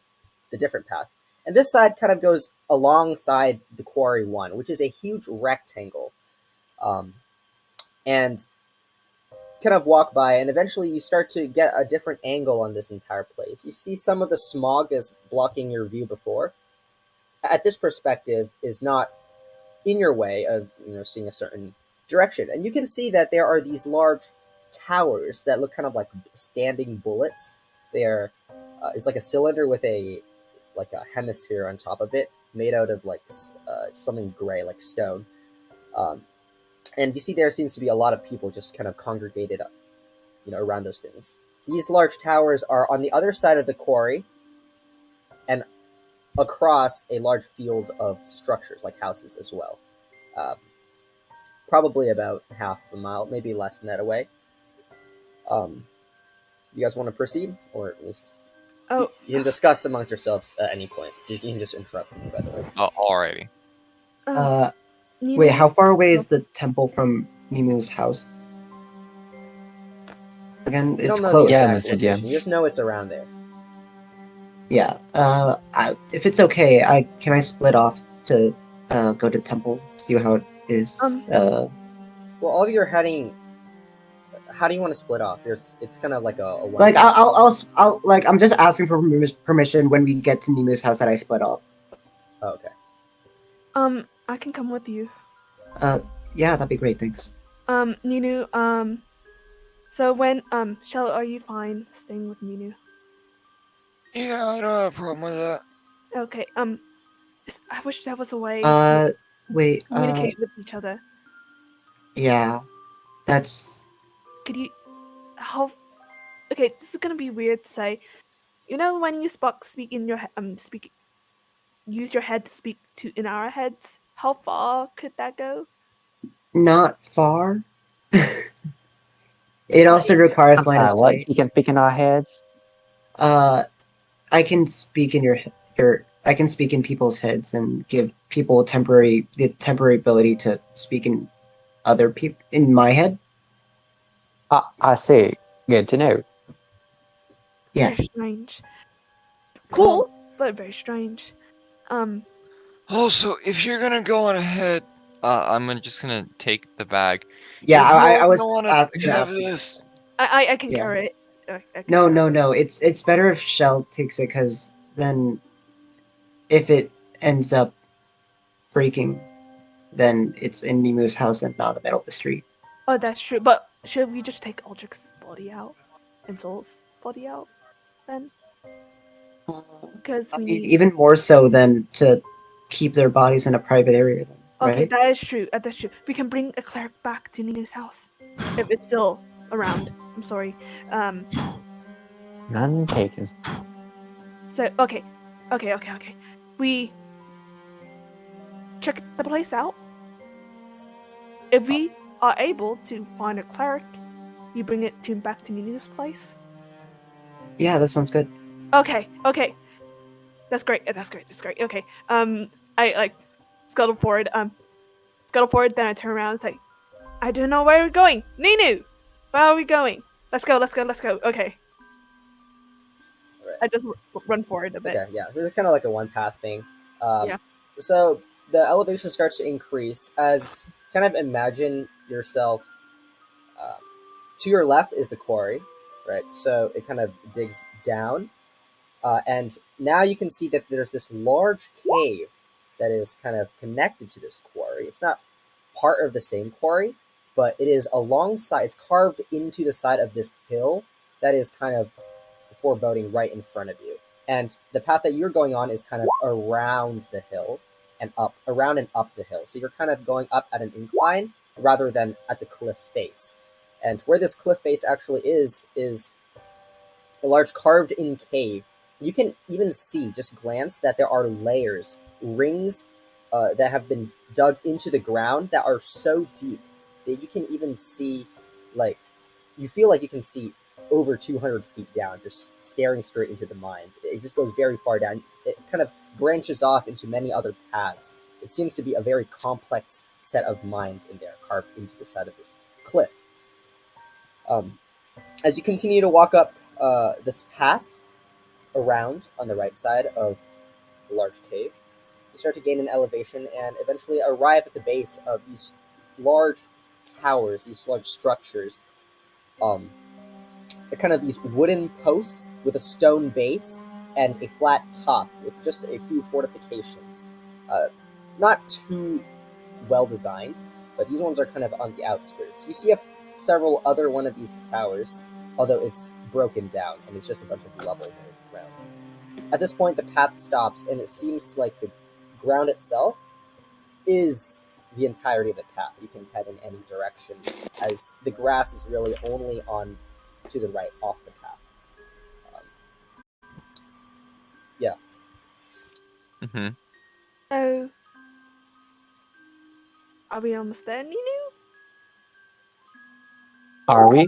different path. And this side kind of goes alongside the quarry one, which is a huge rectangle. And kind of walk by, and eventually you start to get a different angle on this entire place. You see some of the smog is blocking your view before. At this perspective is not in your way of seeing a certain direction, and you can see that there are these large towers that look kind of like standing bullets. They're it's like a cylinder with a hemisphere on top of it, made out of something gray like stone. And you see there seems to be a lot of people just kind of congregated around those things. These large towers are on the other side of the quarry and across a large field of structures like houses as well. Probably about half a mile, maybe less than that away. You guys want to proceed, or Oh, you can discuss amongst yourselves at any point. You can just interrupt me, by the way. Alrighty. Ninu, Wait, how far away is the temple from Nimu's house? Again, You it's don't know close. the Yeah, exact Mr. location. DM. You just know it's around there. Yeah. If it's okay, can I split off to go to the temple, see how it is? Well, all of you are heading. How do you want to split off? It's kind of like a one. Like I'll like I'm just asking for permission when we get to Nimu's house that I split off. Oh, okay. I can come with you. Yeah, that'd be great. Thanks. Ninu, so when Shell, are you fine staying with Ninu? Yeah, I don't have a problem with that. Okay, I wish there was a way to Wait. communicate with each other. Yeah, that's. Could you how okay, this is gonna be weird to say. You know when you speak in your speak use your head to speak to in our heads, how far could that go? Not far. It also requires I'm line of sorry. What? sight. He can speak in our heads. Uh, I can speak in your I can speak in people's heads and give people the temporary ability to speak in other people in my head. I see. Good to know. Yeah. Very strange. Well, Cool, but very strange. Um, also, if you're gonna go on ahead, just gonna take the bag. Yeah, If you I all was don't want to gonna have ask you. this, I can Yeah. carry it. I can No, carry no, it. no. It's better if Shell takes it because then if it ends up breaking, then it's in Nimu's house and not in the middle of the street. Oh, that's true. But should we just take Aldrich's body out and Soul's body out then? Because I we mean, need. even more so than to keep their bodies in a private area, then, Okay, right? that is true. That's true. We can bring a cleric back to Ninu's house if it's still around. I'm sorry. Um. None taken. So okay. We check the place out. If we are able to find a cleric, you bring it to back to Ninu's place. Yeah, that sounds good. Okay. That's great. That's great. Okay. I like scuttle forward. Scuttle forward. Then I turn around and say, "I don't know where we're going. Ninu, where are we going? Let's go. Okay." Right. I just run forward a bit. Okay, yeah. This is kind of like a one path thing. Yeah. So the elevation starts to increase as kind of imagine yourself. Um, to your left is the quarry, right? So it kind of digs down, and now you can see that there's this large cave that is kind of connected to this quarry. It's not part of the same quarry, but it is alongside. It's carved into the side of this hill that is kind of foreboding right in front of you. And the path that you're going on is kind of around the hill and up, around and up the hill. So you're kind of going up at an incline rather than at the cliff face. And where this cliff face actually is a large carved in cave. You can even see, just glance, that there are layers, rings that have been dug into the ground that are so deep that you can even see, like, you feel like you can see over 200 feet down, just staring straight into the mines. It just goes very far down. It kind of branches off into many other paths. It seems to be a very complex set of mines in there, carved into the side of this cliff. Um, as you continue to walk up this path around on the right side of the large cave, you start to gain an elevation and eventually arrive at the base of these large towers, these large structures. They're kind of these wooden posts with a stone base and a flat top with just a few fortifications. Uh, Not too well designed, but these ones are kind of on the outskirts. You see several other one of these towers, although it's broken down and it's just a bunch of rubble near the ground. At this point, the path stops, and it seems like the ground itself is the entirety of the path. You can head in any direction, as the grass is really only on to the right off the path. Um, yeah. Mm-hmm. So, are we almost there, Ninu? Are we?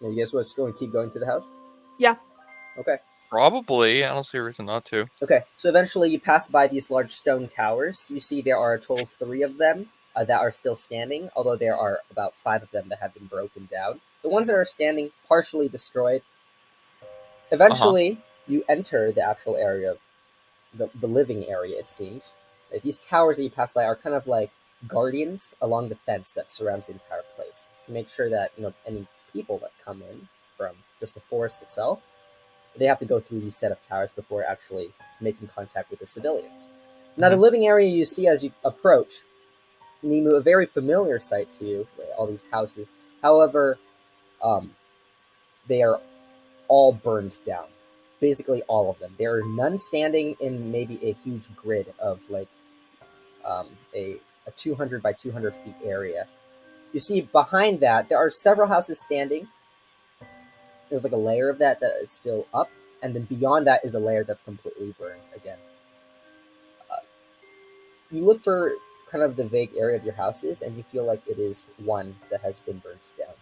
And you guys want to go and keep going to the house? Yeah. Okay. Probably. I don't see a reason not to. Okay, so eventually you pass by these large stone towers. You see there are a total of 3 of them that are still standing, although there are about 5 of them that have been broken down. The ones that are standing, partially destroyed. Eventually, you enter the actual area of the living area, it seems. These towers that you pass by are kind of like guardians along the fence that surrounds the entire place to make sure that any people that come in from just the forest itself, they have to go through these set of towers before actually making contact with the civilians. Now, the Mhm. living area you see as you approach, Nimu, a very familiar sight to you, right? All these houses. However, um, they are all burned down. Basically, all of them. There are none standing in maybe a huge grid of like a 200 by 200 feet area. You see behind that, there are several houses standing. There's like a layer of that is still up, and then beyond that is a layer that's completely burned again. You look for kind of the vague area of your houses, and you feel like it is one that has been burnt down.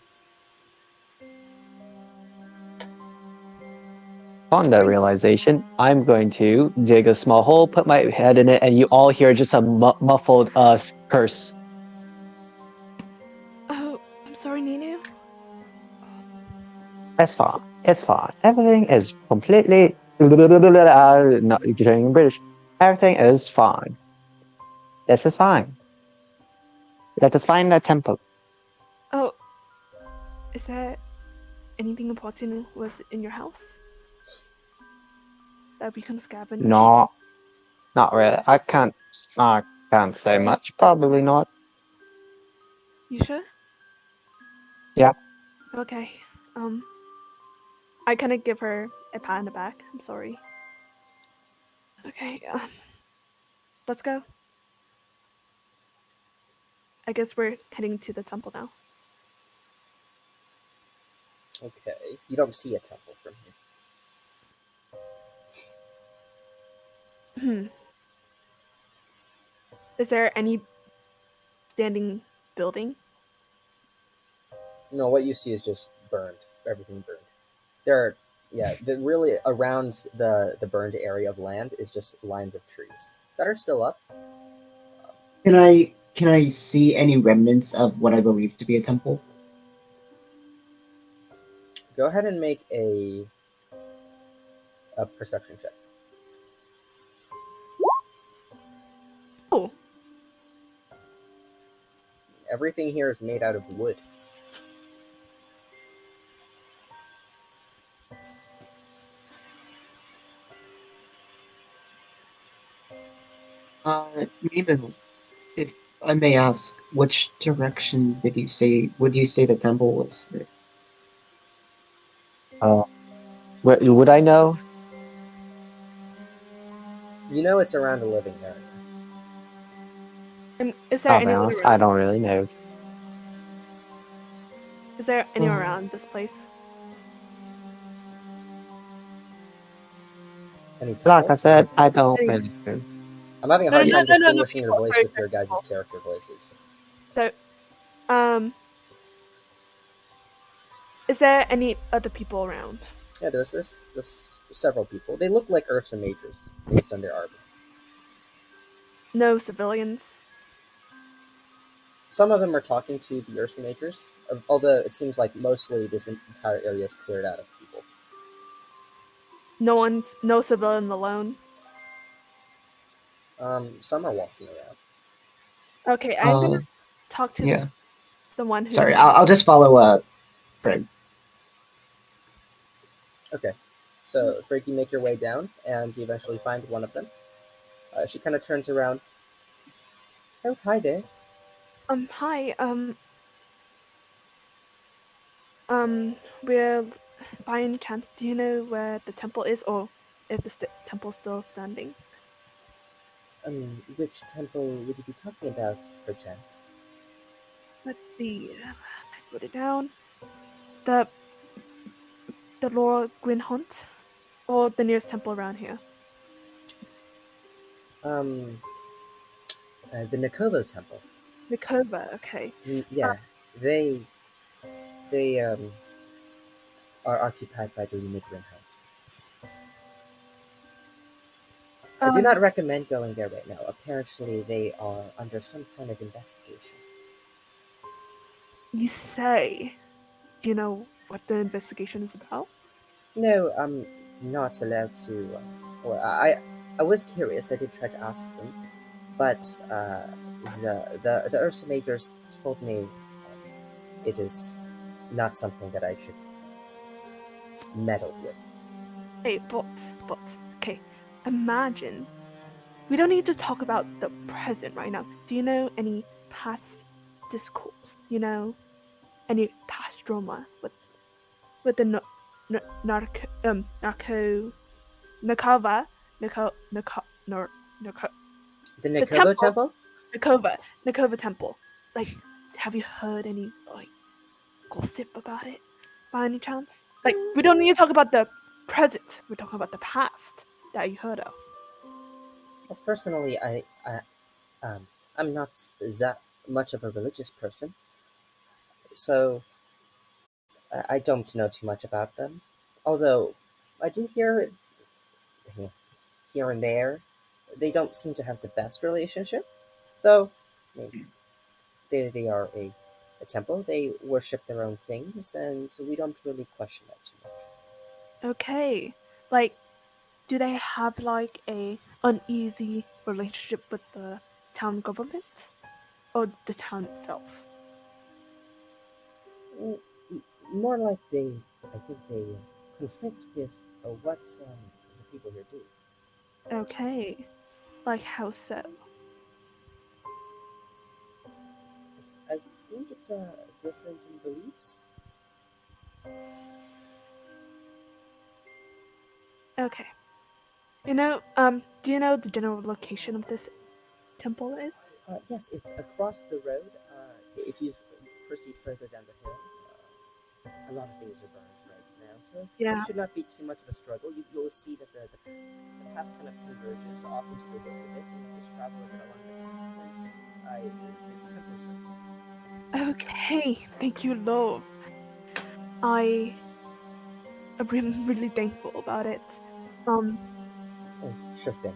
Upon that realization, I'm going to dig a small hole, put my head in it, and you all hear just a muffled curse. Oh, I'm sorry, Ninu. It's fine. It's fine. Everything is completely not getting British. Everything is fine. This is fine. Let us find a temple. Oh, is there anything important was in your house that we can scavenge? No, not really. I can't say much. Probably not. You sure? Yeah. Okay. I kind of give her a pat on the back. I'm sorry. Okay. Let's go. I guess we're heading to the temple now. Okay. You don't see a temple from here. Hmm. Is there any standing building? No, what you see is just burned. Everything burned. There are, yeah, really around the burned area of land is just lines of trees that are still up. Can I see any remnants of what I believe to be a temple? Go ahead and make a perception check. Oh, Everything here is made out of wood. Nemo, if I may ask, which direction would you say the temple was? Uh, would I know? You know it's around a living area. and is there I'll be anyone honest. I around? don't really know. Is there anyone Oh. around this place? Any Like I temples? said, I don't Any- really know. I'm having a No, hard no, time no, no, no. distinguishing your People. voice Sorry, with sorry, your guys' people. character voices. So, is there any other people around? Yeah, there's several people. They look like Ursa Majors based on their armor. No civilians. Some of them are talking to the Ursa Majors, although it seems like mostly this entire area is cleared out of people. No civilian alone. Some are walking around. Okay, I'm gonna Uh, talk to yeah. the one Sorry, who's. I'll just follow Fred. Okay, so Frank, you make your way down, and you eventually find one of them. She kind of turns around. Oh, hi there. Hi. Will, by any chance, do you know where the temple is, or if the temple's still standing? Which temple would you be talking about, perchance? Let's see. I put it down. The the Lunogrine Hunt, or the nearest temple around here. Um, the Nakovo Temple. Nikova. Okay. Yeah, they they are occupied by the Lunogrine Hunt. I do not recommend going there right now. Apparently, they are under some kind of investigation. You say. Do you know what the investigation is about? No, I'm not allowed to. Well, I was curious. I did try to ask them, but the Ursa Majors told me it is not something that I should meddle with. Hey, but, okay. Imagine. We don't need to talk about the present right now. Do you know any past discourse? You know, any past drama with the Nakava, The the Nakovo temple, Temple? Nakova temple. Like, have you heard any like gossip about it by any chance? Like, we don't need to talk about the present. We're talking about the past that you heard of. Well, personally, um, I'm not that much of a religious person, so I don't know too much about them. Although I do hear here and there they don't seem to have the best relationship, though. I mean, they are a temple. They worship their own things, and we don't really question that too much. Okay. Like, do they have like a uneasy relationship with the town government or the town itself? Mm, More like they, I think they conflict with what the people here do. Okay. Like how so? I think it's a difference in beliefs. Okay. Do you know the general location of this temple is? Yes, it's across the road. If you proceed further down the hill, a lot of things are burned right now, so Yeah. it should not be too much of a struggle. You'll see that the path kind of converges off into the woods a bit, and you just travel a bit along the path, and the temple's right. Okay. Thank you, Lord. I am really thankful about it. Um. Oh, sure thing.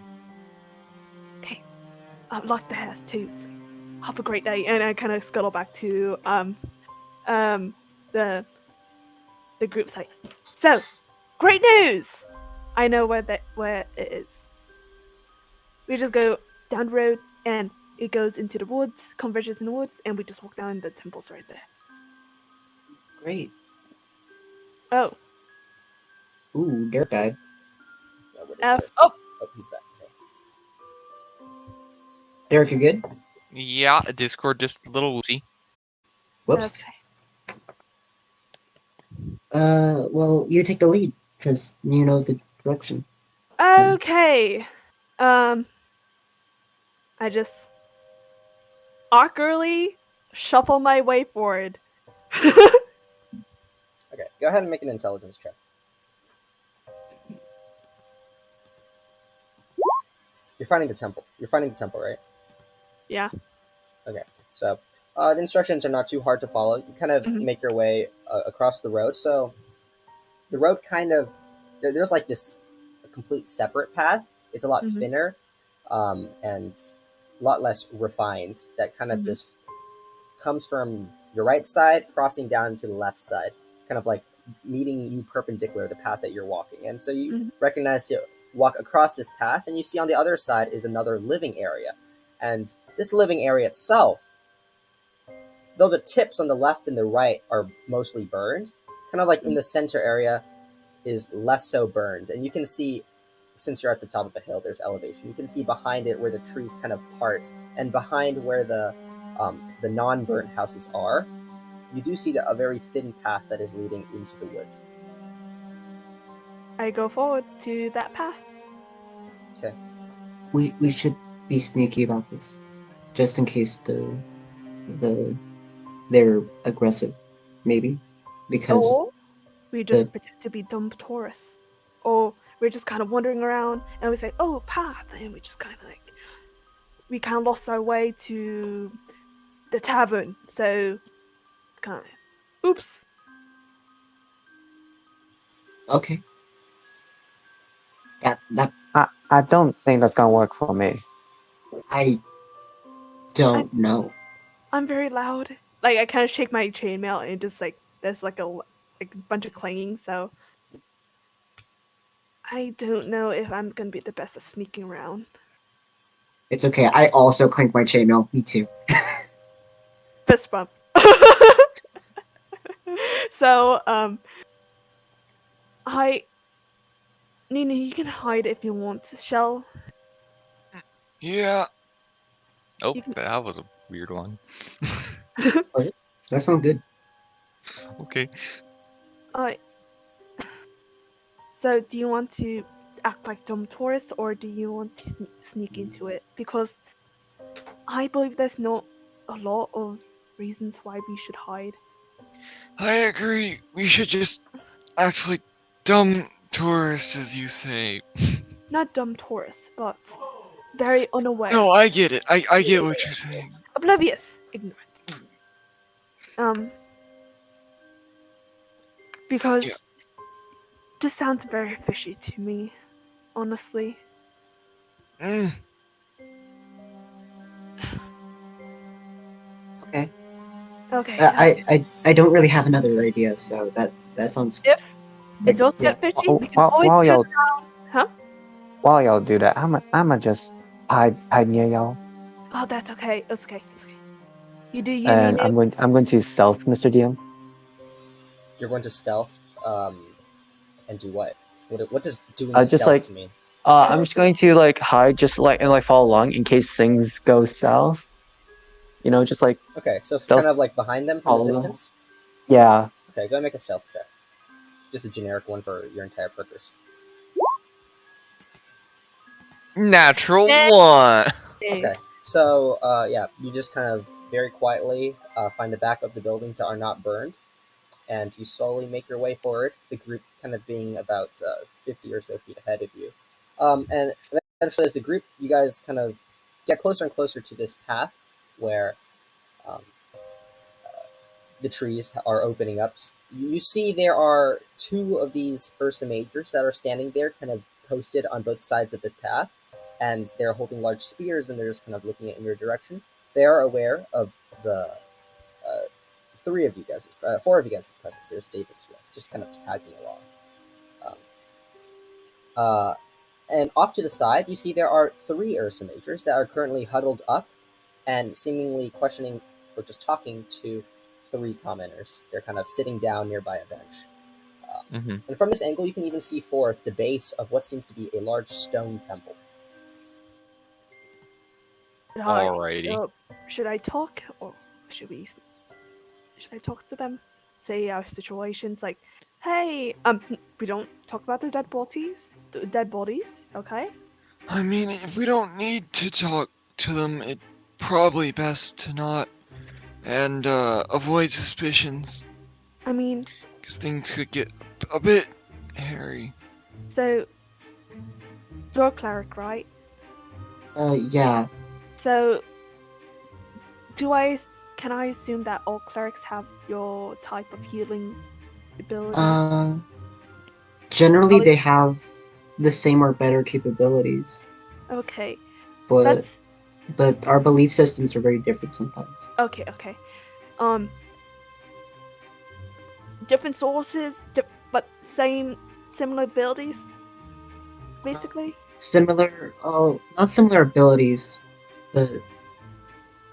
Okay. I'd like to have too. It's like, have a great day, and I kind of scuttle back to the group site. So, great news! I know where it is. We just go down the road, and it goes into the woods, converges in the woods, and we just walk down. The temple's right there. Great. Oh, Ooh, Derek died. Where did F. Derek? Oh, Oh, he's back. Okay. Derek, you good? Yeah, Discord just a little woozy. Whoops. okay. Well, you take the lead because you know the direction. Okay. I just awkwardly shuffle my way forward. Okay, go ahead and make an intelligence check. You're finding the temple. You're finding the temple, right? Yeah. Okay. So the instructions are not too hard to follow. You kind of Mhm. make your way across the road. So the road kind of there's like this a complete separate path. It's a lot Mhm. thinner and a lot less refined. That kind of Mhm. just comes from your right side, crossing down to the left side, kind of like meeting you perpendicular the path that you're walking. And so you Mhm. recognize to walk across this path, and you see on the other side is another living area. And this living area itself, though the tips on the left and the right are mostly burned, kind of like in the center area is less so burned. And you can see, since you're at the top of a hill, there's elevation. You can see behind it where the trees kind of part, and behind where the non-burnt houses are, you do see a very thin path that is leading into the woods. I go forward to that path. Okay. We should be sneaky about this, just in case they're aggressive, maybe, because Or we just the pretend to be dumb tourists. Or we're just kind of wandering around and we say, oh, path. And we just kind of like, we kind of lost our way to the tavern. So, kind of, oops. okay, that I don't think that's gonna work for me. I I, don't know. I'm very loud. Like, I kind of shake my chainmail and just like, there's like a bunch of clanging. So, I don't know if I'm going to be the best at sneaking around. It's okay. I also clink my chainmail. Me too. Fist bump. So, Nina, you can hide if you want. Shell, Yeah. Oh, you can. that was a weird one. That sounds good. Okay. I. So, do you want to act like dumb tourists, or do you want to sneak into it? Because I believe there's not a lot of reasons why we should hide. I agree. We should just act like dumb tourists, as you say. Not dumb tourists, but very unaware, No, I get it. I get what you're saying. oblivious, ignorant. Um, Yeah. because This sounds very fishy to me, honestly. Mm, Okay. Okay. I don't really have another idea, so that sounds If it like does yeah. get fishy, we can While, always while turn y'all around. Huh? while y'all do that, I'ma just hide near y'all, Oh, that's okay. It's okay. It's okay. You do you, and Nunu. I'm going to stealth, Mr. DM. You're going to stealth, and do what? What does doing Just stealth mean? I'm just going to like hide, just like and like follow along in case things go south. You know, just like Okay, so kind stealth of like behind them from a follow. distance. Yeah. Okay, go and make a stealth check. Just a generic one for your entire purpose. natural Yeah. one. Okay, so yeah, you just kind of very quietly find the back of the buildings that are not burned, and you slowly make your way forward. The group kind of being about 50 or so feet ahead of you, and eventually, as the group, you guys kind of get closer and closer to this path where um, the trees are opening up. You see there are two of these Ursa Majors that are standing there, kind of posted on both sides of the path, and they're holding large spears, and they're just kind of looking in your direction. They are aware of the three of you guys, four of you guys' presence. There's David as well, just kind of tagging along. Um, uh, and off to the side, you see there are three Ursa Majors that are currently huddled up and seemingly questioning or just talking to three commoners. They're kind of sitting down nearby a bench. Mm-hmm. And from this angle, you can even see forth the base of what seems to be a large stone temple. Hi. Alrighty. Should I talk or should we? Should I talk to them? Say our situations, like, hey, we don't talk about the dead bodies, okay? I mean, if we don't need to talk to them, it probably best to not and avoid suspicions, I mean, because things could get a bit hairy. so you're a cleric, right? Yeah. So can I assume that all clerics have your type of healing abilities? Uh, generally At least- they have the same or better capabilities, Okay, but that's our belief systems are very different sometimes. okay. Okay, um, different sources, but similar abilities, basically. Similar, not similar abilities, but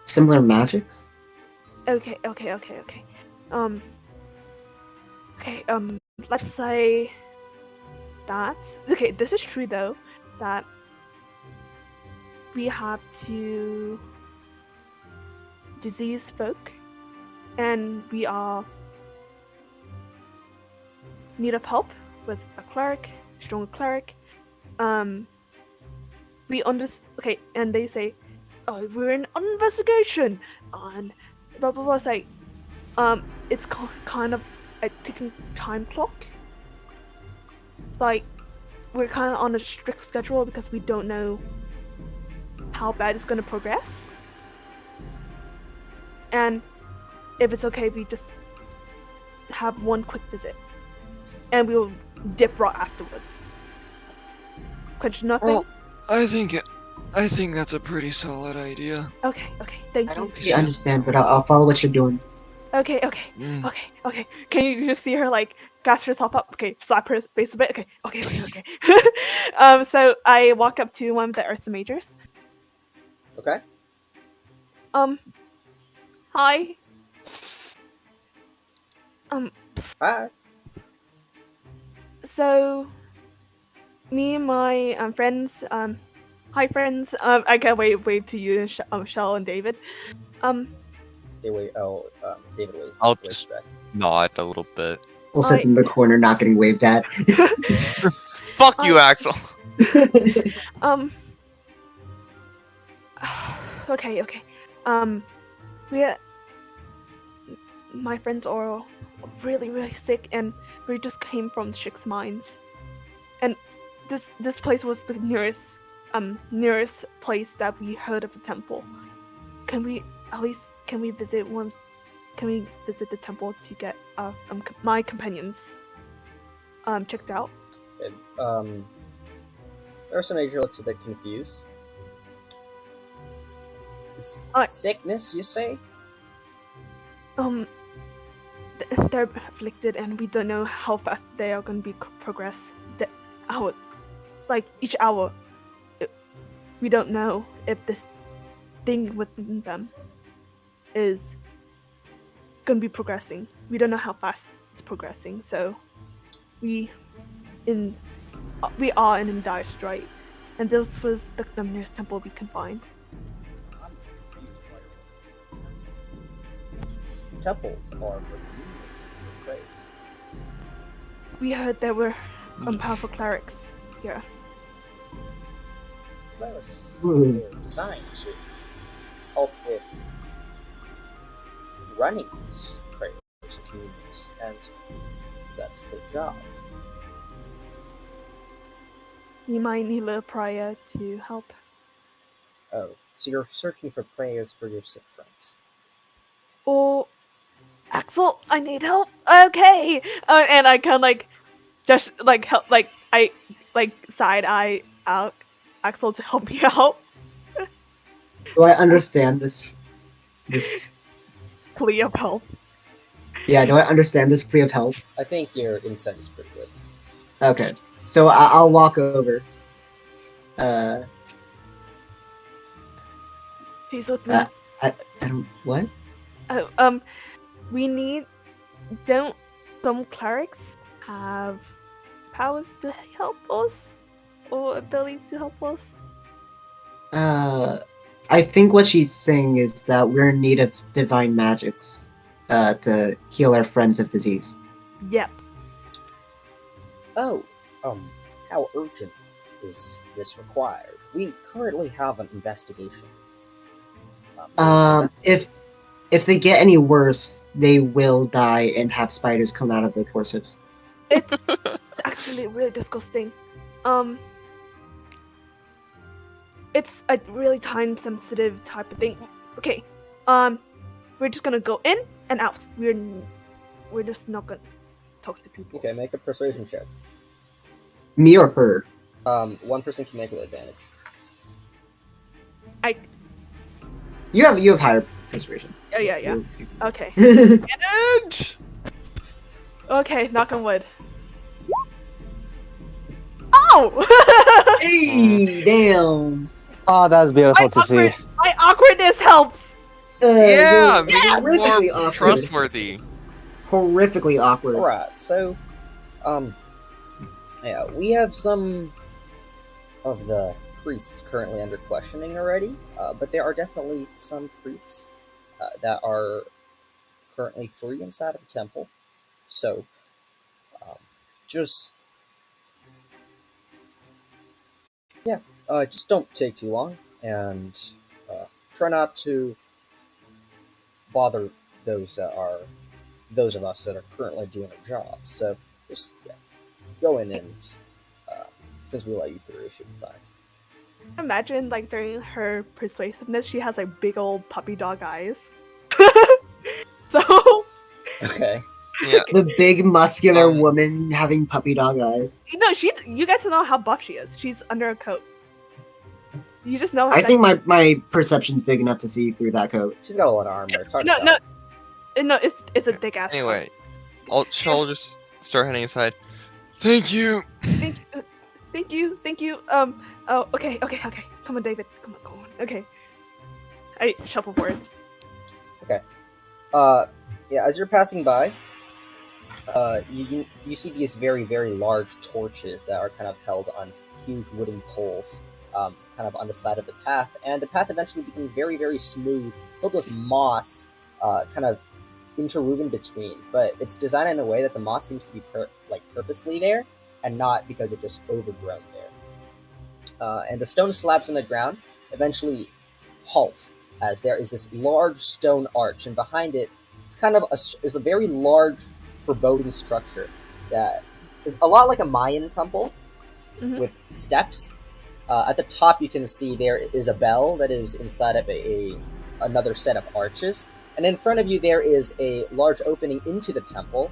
similar magics. Okay, okay, okay, okay. Um, okay, let's say that. Okay, this is true though, that we have to disease folk, and we are need of help with a cleric, strong cleric. Um, we okay, and they say, oh, we're in investigation, and blah blah blah. Say, it's kind of a ticking time clock. Like, we're kind of on a strict schedule because we don't know how bad it's going to progress. And if it's okay, we just have one quick visit, and we'll dip right afterwards. Quench nothing. Well, I think that's a pretty solid idea. Okay, okay, thank I you. don't really understand, but I'll follow what you're doing. Okay, okay, Mm. okay, okay. Can you just see her like gas herself up? Okay, slap her face a bit. Okay, okay, okay, okay. So I walk up to one of the Ursa Majors. Okay? Hi. Alright. So me and my friends, hi friends. I can wave to you, Shell and David. They wait. Oh, David I'll waits just back. nod a little bit. We'll sit in the corner, not getting waved at. Fuck you, Axel. um. Okay, okay. We my friends are really, really sick, and we just came from Shik's mines, and this place was the nearest place that we heard of the temple. Can we visit one? Can we visit the temple to get my companions checked out? And, Ursa Major looks a bit confused. Alright. Sickness, you say? They're afflicted, and we don't know how fast they are going to be progress. Each hour, we don't know if this thing within them is going to be progressing. We don't know how fast it's progressing, so we are in dire strait, and this was the nearest temple we can find. I'm confused by your temples are for communion, for praise. We heard there were powerful clerics here. Clerics, Hmm. they're designed to help with running these prayers, communions, and that's their job. You might need a prior to help. Oh, so you're searching for prayers for your sick friends. Or Axel, I need help. Okay, and I kind of just help, I side eye out Axel to help me out. Do I understand this? This Plea of help. yeah. Do I understand this plea of help? I think your insight is pretty good. Okay, so I'll walk over. He's with me. I don't what? We need. Don't some clerics have powers to help us, or abilities to help us? I think what she's saying is that we're in need of divine magics, to heal our friends of disease. Yep. Oh, how urgent is this required? We currently have an investigation. If they get any worse, they will die and have spiders come out of their torsos. It's actually really disgusting. It's a really time-sensitive type of thing. Okay, we're just gonna go in and out. We're just not gonna talk to people. Okay, make a persuasion check. Me or her? One person can make it advantage. You have higher persuasion. Oh yeah. You- Okay. Advantage! Okay, knock on wood. Oh! Hey, damn. Oh, that's beautiful to see. My awkwardness helps. Yeah, you're make it horrifically more awkward. trustworthy. Horrifically awkward. Alright, so, yeah, we have some of the priests currently under questioning already, but there are definitely some priests that are currently free inside of the temple. So, just don't take too long, and try not to bother those of us that are currently doing our jobs. So just go in, and since we let you through, it should be fine. Imagine during her persuasiveness, she has big old puppy dog eyes. So Okay. Yeah. The big muscular Um, woman having puppy dog eyes. you guys don't know how buff she is. She's under a coat. You just know. I think my perception's big enough to see through that coat. She's got a lot of armor. It's hard no, to no, tell. no. It's a thick ass. Anyway, she'll just start heading aside. Thank you. Thank you. Oh, okay. Come on, David. Come on. Okay. I shuffle forward. Yeah, as you're passing by, you see these very, very large torches that are kind of held on huge wooden poles, kind of on the side of the path, and the path eventually becomes very, very smooth, filled with moss, kind of interwoven between. But it's designed in a way that the moss seems to be purposely there, and not because it just overgrown there. And the stone slabs on the ground eventually halt as there is this large stone arch, and behind it, it's kind of is a very large, foreboding structure that is a lot like a Mayan temple with steps. At the top, you can see there is a bell that is inside of another set of arches, and in front of you there is a large opening into the temple,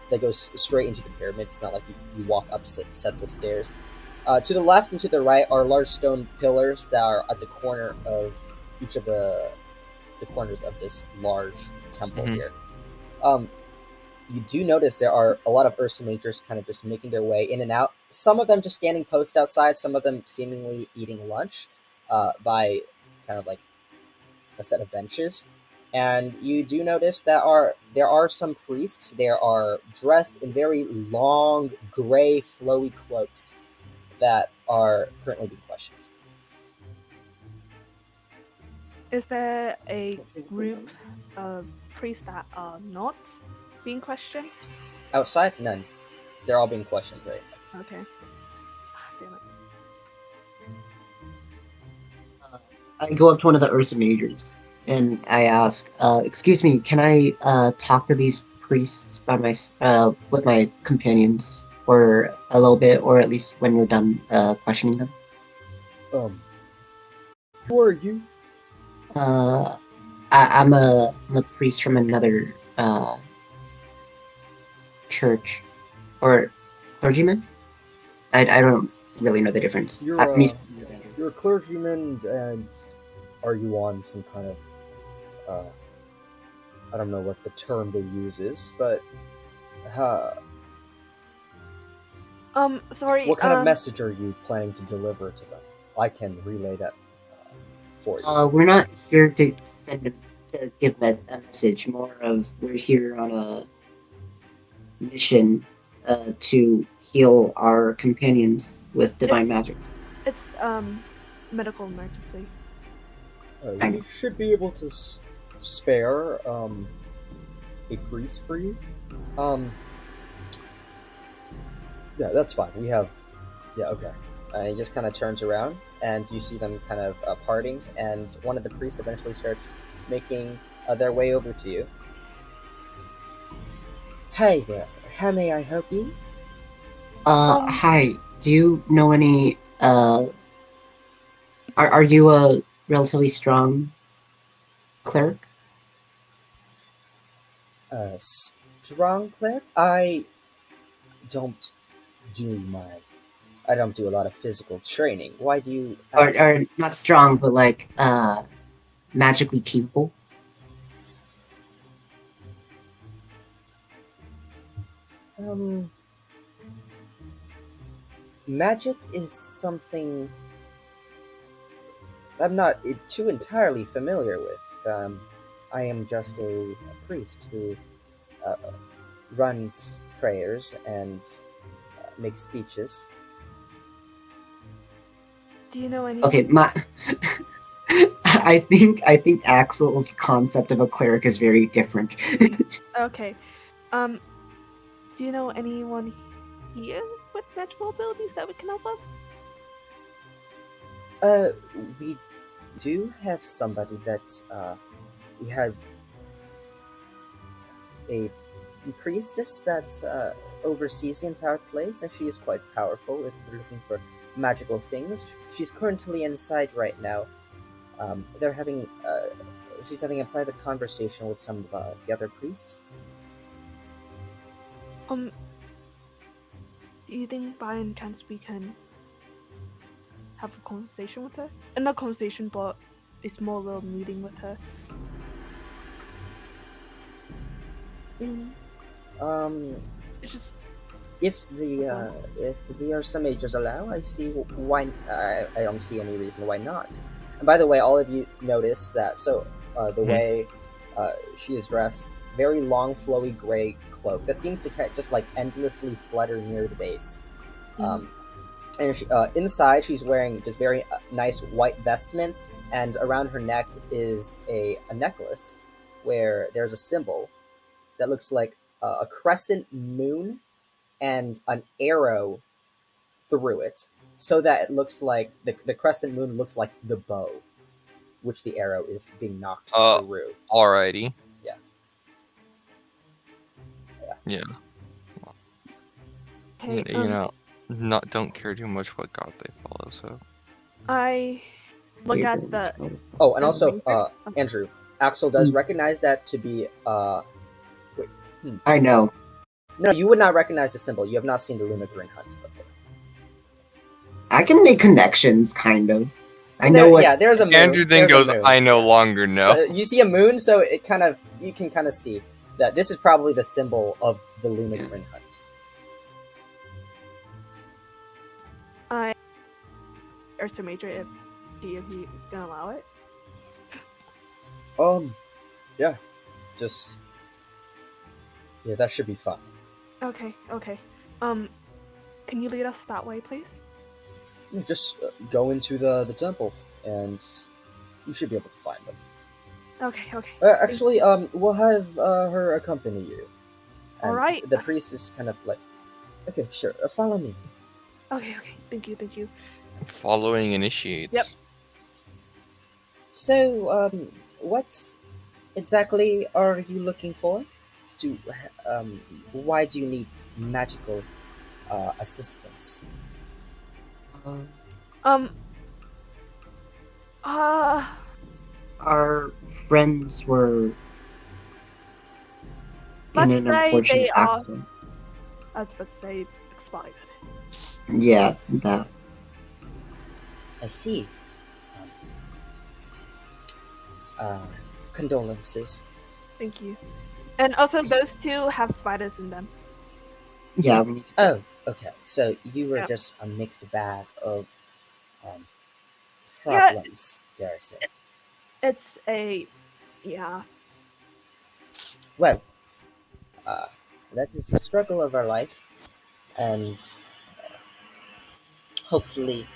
that goes straight into the pyramid. It's not like you walk up sets of stairs. To the left and to the right are large stone pillars that are at the corner of each of the corners of this large temple here. You do notice there are a lot of Ursa Majors kind of just making their way in and out. Some of them just standing post outside, some of them seemingly eating lunch by kind of like a set of benches. And you do notice that there are some priests. They are dressed in very long, gray, flowy cloaks that are currently being questioned. Is there a group of priests that are not being questioned? Outside, none. They're all being questioned right now. Okay. Damn it. I go up to one of the Ursa Majors and I ask, "Excuse me, can I talk to these priests by with my companions for a little bit, or at least when you're done questioning them?" Who are you? I'm a priest from another church, or clergyman. I don't really know the difference. You're a clergyman, and are you on some kind of I don't know what the term they use is, but sorry. what kind of message are you planning to deliver to them? I can relay that for you. We're not here to give a message. More of we're here on a mission to heal our companions with divine magic. It's medical emergency. We should be able to spare a priest for you. Yeah, that's fine. We have. Yeah, okay. He just kind of turns around, and you see them kind of parting, and one of the priests eventually starts making their way over to you. Hey there, how may I help you? Hi. Do you know any? Are you a relatively strong cleric? Strong cleric? I don't do a lot of physical training. Why do you ask? Or not strong, but like magically capable? Magic is something I'm not too entirely familiar with. I am just a priest who runs prayers and makes speeches. Do you know any? Okay, my. I think Axel's concept of a cleric is very different. Okay. Do you know anyone here with magical abilities that would can help us? We do have somebody that we have a priestess that oversees the entire place, and she is quite powerful if you're looking for magical things. She's currently inside right now. She's having a private conversation with some of the other priests. Do you think by any chance we can have a conversation with her? Not a conversation, but a small little meeting with her. It's just if the Ursa Majors allow, I see why. I don't see any reason why not. And by the way, all of you notice that. So the way she is dressed, very long, flowy gray cloak that seems to just like endlessly flutter near the base. And she, inside, she's wearing just very nice white vestments, and around her neck is a necklace where there's a symbol that looks like a crescent moon and an arrow through it, so that it looks like the crescent moon looks like the bow, which the arrow is being knocked through. Alrighty. Yeah. okay. Don't care too much what god they follow. So I look at the. Oh, and also, Andrew, Axel does recognize that to be. I know. No, you would not recognize the symbol. You have not seen the Lunogrine Hunt before. I can make connections, kind of. I But know what. yeah, there's a moon. Andrew then There's a goes, moon. I no longer know. So you see a moon, so you can kind of see that this is probably the symbol of the Lunogrine Hunt. Ursa Major if he is gonna allow it. Yeah, just yeah, that should be fun. Okay. Can you lead us that way, please? You just go into the temple, and you should be able to find them. Okay. Actually, we'll have her accompany you. And All right. The priest is kind of like, okay, sure, follow me. Okay. Thank you. Following initiates. Yep. So, what exactly are you looking for? Why do you need magical assistance? Um, Uh, our friends were in let's an say unfortunate they are. accident. I was about to say expired. Yeah, that. I see. Condolences. Thank you. And also, those two have spiders in them. Yeah, we need to. Oh, okay. So you were Yeah. just a mixed bag of Yeah. problems, dare I say. It's a, yeah. Well, that is the struggle of our life, and hopefully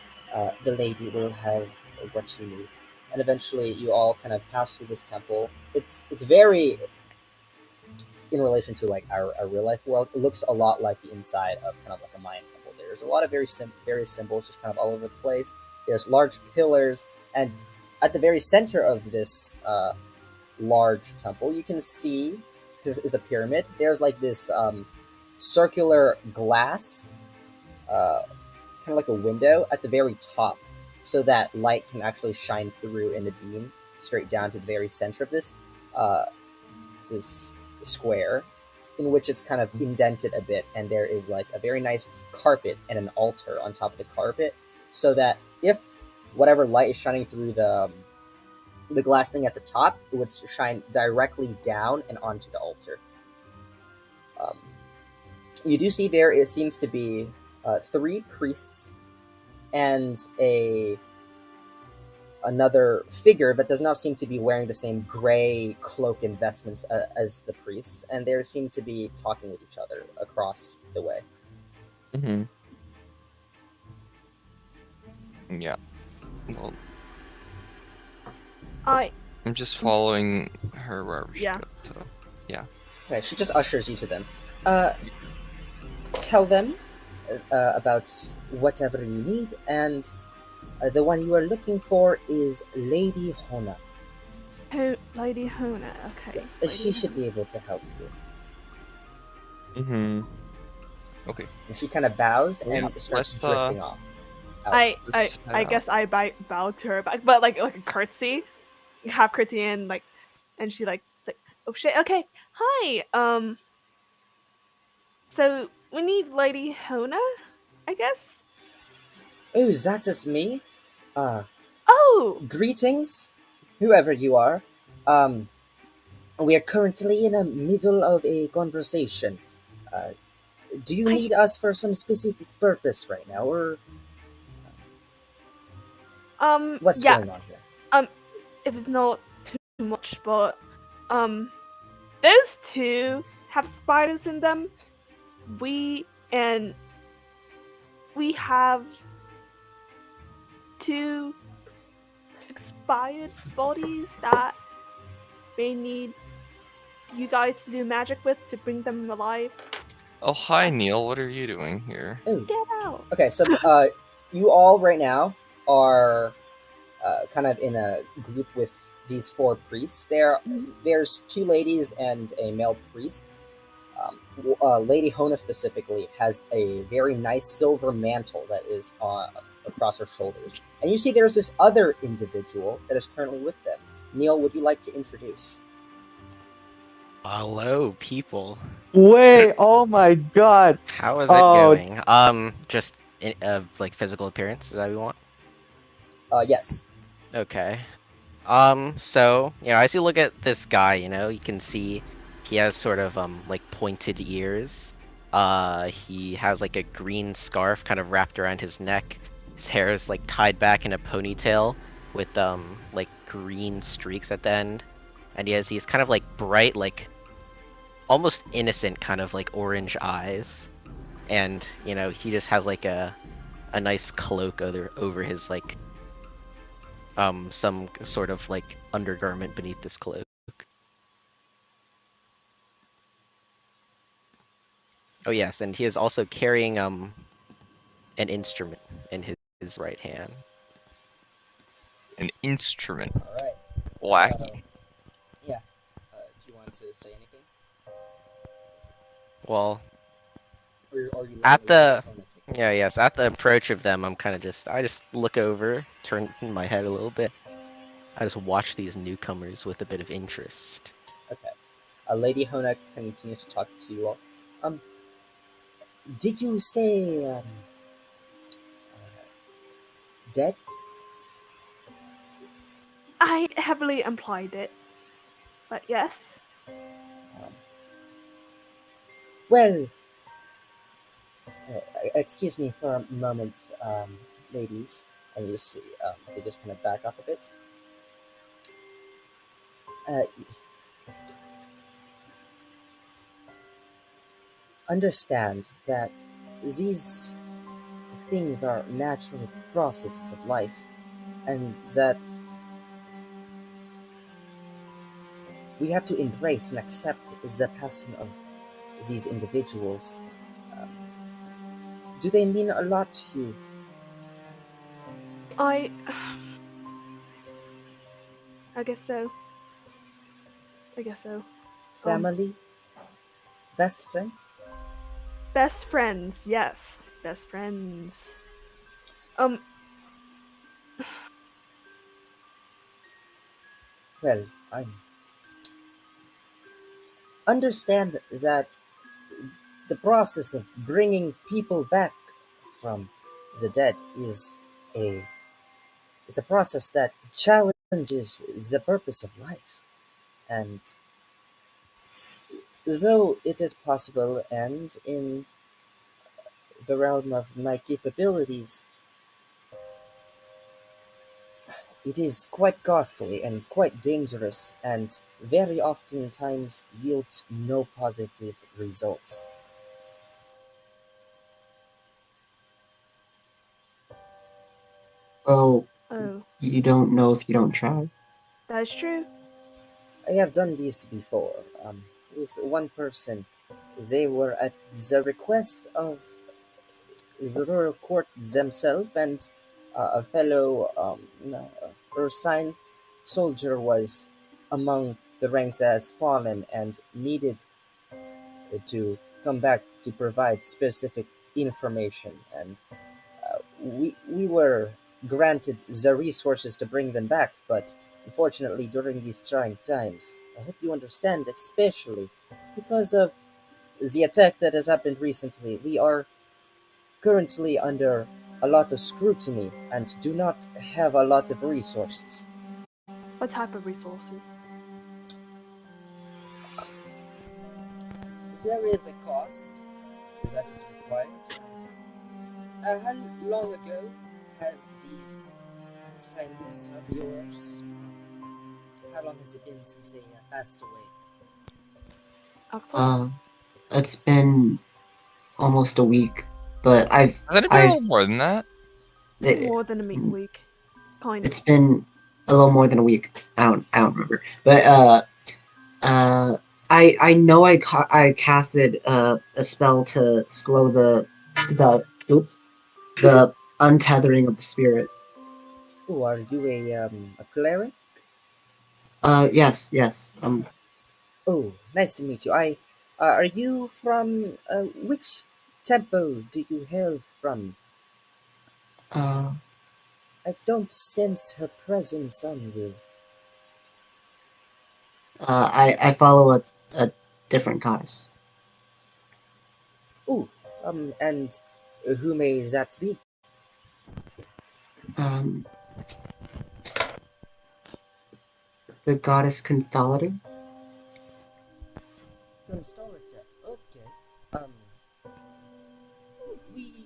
the lady will have what you need. And eventually, you all kind of pass through this temple. It's very in relation to like our real life world. It looks a lot like the inside of kind of like a Mayan temple. There's a lot of various symbols just kind of all over the place. There's large pillars, and at the very center of this large temple, you can see, because it's a pyramid, there's like this circular glass, kind of like a window at the very top, so that light can actually shine through in a beam straight down to the very center of this square, in which it's kind of indented a bit, and there is like a very nice carpet and an altar on top of the carpet, so that if whatever light is shining through the glass thing at the top, it would shine directly down and onto the altar. You do see there it seems to be 3 priests and another figure that does not seem to be wearing the same gray cloak and vestments as the priests, and they seem to be talking with each other across the way. Mm-hmm. Yeah. Well, I'm just following her wherever she goes. So, yeah. Okay, she just ushers you to them. Tell them about whatever you need, and the one you are looking for is Lady Hona. Lady Hona, okay. Yes, she should be able to help you. Mm-hmm. Okay. And she kind of bows and starts drifting off. I guess I bow to her back, but like a curtsy, half curtsy, and like, and she like, it's like, oh shit, okay, hi, so we need Lady Hona, I guess. Oh, that is me. Oh, greetings, whoever you are. We are currently in the middle of a conversation. Do you need us for some specific purpose right now, or what's going on here? If it's not too much, but those two have spiders in them. We have 2 expired bodies that may need you guys to do magic with to bring them alive. Oh, hi, Neil. What are you doing here? Oh. Get out. Okay, so you all right now are kind of in a group with these 4 priests. There's 2 ladies and a male priest. Lady Hona specifically has a very nice silver mantle that is across her shoulders. And you see there's this other individual that is currently with them. Neil, would you like to introduce? Hello, people. Wait, oh my god. How is it Oh, going? Just like physical appearance, is that what we want? Yes. Okay. So, as you look at this guy, you can see he has sort of like pointed ears. He has like a green scarf kind of wrapped around his neck. His hair is like tied back in a ponytail with like green streaks at the end. And he has these kind of like bright, like almost innocent kind of like orange eyes. And, he just has like a nice cloak over his like some sort of like undergarment beneath this cloak. Oh yes, and he is also carrying an instrument in his right hand. An instrument. All right. Wacky. So, yeah. Do you want to say anything? Well, Or you at letting the Lady Hona take it? yes, at the approach of them, I just look over, turn my head a little bit. I just watch these newcomers with a bit of interest. Okay. Lady Hona continues to talk to you all. Um, did you say dead? I heavily implied it, but yes. Um, well, excuse me for a moment, ladies. And you see, they just kind of back up a bit. Uh, understand that these things are natural processes of life, and that we have to embrace and accept the passing of these individuals. Um, do they mean a lot to you? I guess so. I guess so. Family? Best friends? Best friends, yes. Best friends. Um, Well, I understand that the process of bringing people back from the dead a is a process that challenges the purpose of life. And though it is possible and in the realm of my capabilities, it is quite costly and quite dangerous, and very oftentimes yields no positive results. Well, oh, you don't know if you don't try. that's true. I have done this before. With one person, they were at the request of the royal court themselves, and a fellow Ursine soldier was among the ranks that has fallen and needed to come back to provide specific information. And we were granted the resources to bring them back, but unfortunately, during these trying times, I hope you understand, especially because of the attack that has happened recently, we are currently under a lot of scrutiny and do not have a lot of resources. What type of resources? There is a cost that is required. How long ago have these friends of yours? How long has it been since they passed away? Axel? Uh, it's been almost a week, but Hasn't it been a little more than that? it, More than a week. Kind of. it's been a little more than a week. I don't remember, but uh, I know I casted a spell to slow the oops the untethering of the spirit. Oh, are you a cleric? Yes, yes. Oh, nice to meet you. Are you from which temple do you hail from? Uh, I don't sense her presence on you. I follow a different goddess. Ooh, and who may that be? Um, the goddess Constellata. Constellata. Okay. We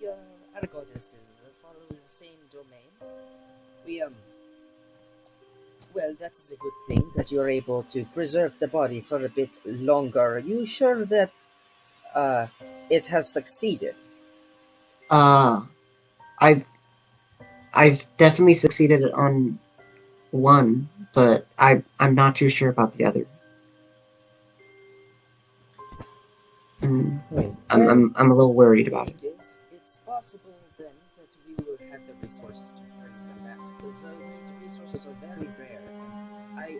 our goddesses follow the same domain. We Well, that is a good thing that you are able to preserve the body for a bit longer. Are you sure that uh it has succeeded? Uh, I've I've definitely succeeded on one, but I'm not too sure about the other. And Well, I'm a little worried the about it. thing is, it's possible then that we will have the resources to bring them back. So these resources are very rare, and I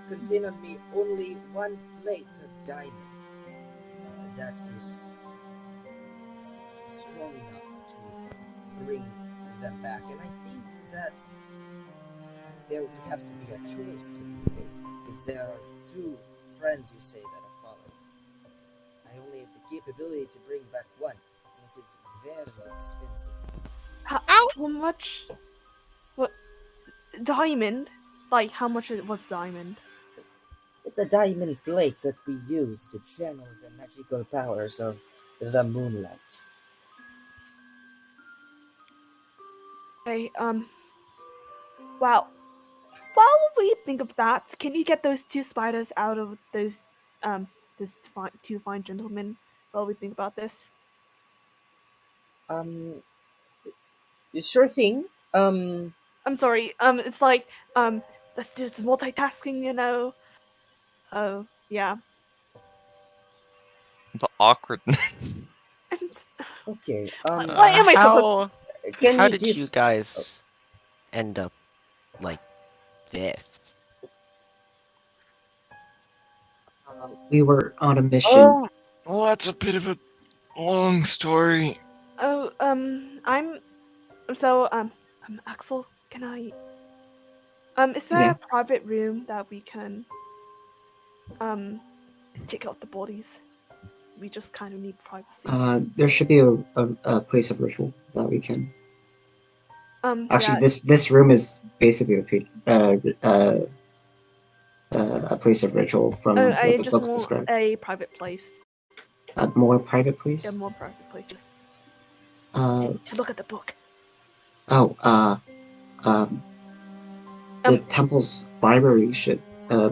contain on me only one plate of diamond that is strong enough to bring them back. And I think that there would have to be a choice to be made. Because there are two friends you say that have fallen. I only have the capability to bring back one, and it is very expensive. How much? What diamond? Like how much it was diamond? It's a diamond plate that we use to channel the magical powers of the moonlight. Okay. Wow. While we think of that, can you get those two spiders out of those two fine gentlemen while we think about this? Um, sure thing. I'm sorry. It's like that's just multitasking, you know. Oh yeah. The awkwardness. Okay. Why am I supposed? Can How you did you just? guys end up like this? We were on a mission. Oh, well, that's a bit of a long story. Oh I'm so Axel. Can I? Is there Yeah. a private room that we can take out the bodies? We just kind of need privacy. There should be a place of ritual that we can. Actually, Yeah. this room is basically a place of ritual Oh, from what I the just books want describe. a private place. A more private Yeah, place. more private place. Just Uh to look at the book. oh. Um. The Um, temple's library should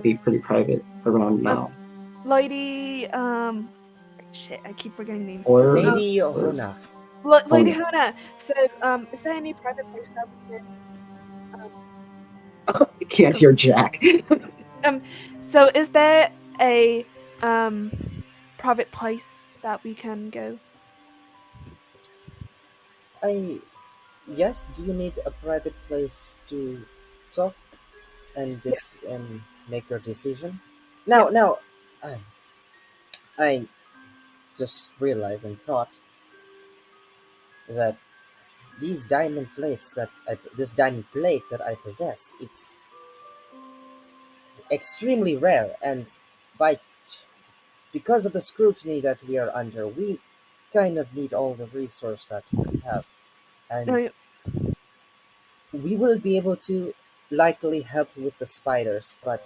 be pretty private around um, now. Lady, shit, I keep forgetting names. Or Lady Ohona. oh Lady no. Hona. So, is there any private place that we I can't can hear Jack. So is there a private place that we can go? I Yes. Do you need a private place to talk and Yeah. make your decision? Now, Yes. now, I I just realized and thought that this diamond plate that I possess, it's extremely rare, and by because of the scrutiny that we are under, we kind of need all the resource that we have, and No. we will be able to likely help with the spiders, but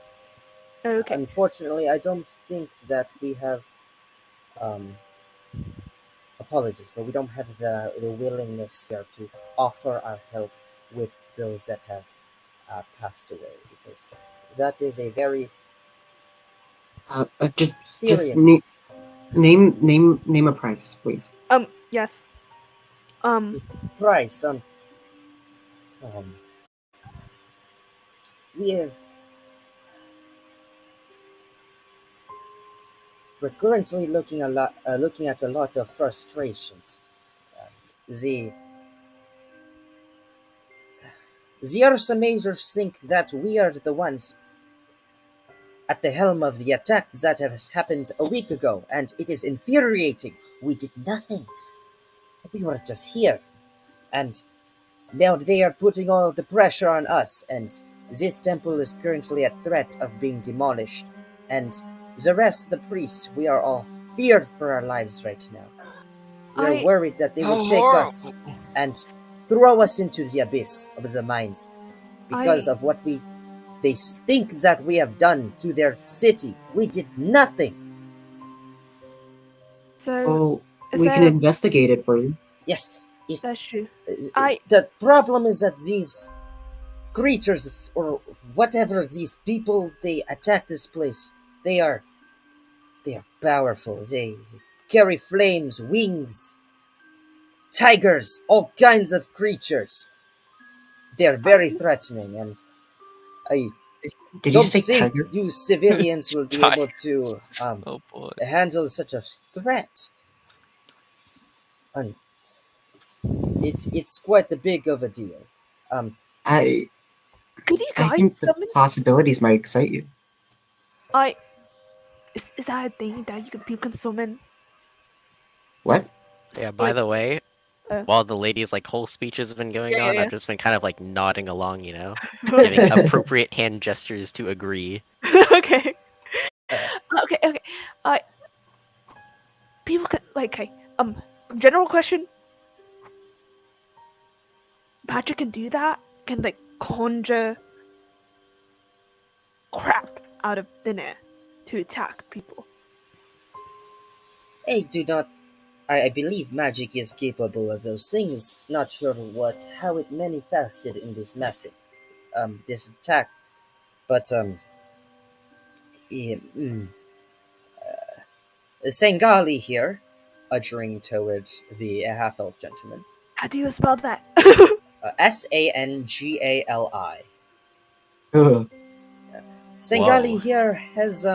Okay. unfortunately, I don't think that we have. Um, Apologies, but we don't have the willingness here to offer our help with those that have passed away, because that is a very Just serious name a price, please. Yes. Um. price. Um, we're we're currently looking at a lot of frustrations. The the Ursa Majors think that we are the ones at the helm of the attack that has happened a week ago, and it is infuriating. We did nothing. We were just here, and now they are putting all of the pressure on us, and this temple is currently at threat of being demolished, and The rest, the priests, we are all feared for our lives right now. We are I worried that they How will take us horrible. and throw us into the abyss of the mines because I of what they think that we have done to their city. We did nothing. so Well, is we can there investigate it for you. Yes, if that's true. uh, I the problem is that these creatures or whatever these people they attack this place, they are powerful. They carry flames, wings, tigers, all kinds of creatures. They are very threatening, and I Did you don't say think tiger? you civilians will be able to Oh boy. handle such a threat. And it's quite a big of a deal. Um, I could you I guys think the summon? possibilities might excite you. I is that a thing that people can summon? What? Yeah, by Like, the way, uh, while the lady's like whole speech has been going on, yeah, I've just been kind of like nodding along, you know, yeah. giving appropriate hand gestures to agree. Okay. uh, Okay. People can like okay. General question. Magic can do that. Can like conjure crap out of thin air to attack people. I do not. I believe magic is capable of those things. Not sure how it manifested in this method, this attack, but yeah, Sengali here, ushering towards the half elf gentleman. How do you spell that? Sangali. Ugh. Sengali Whoa. here has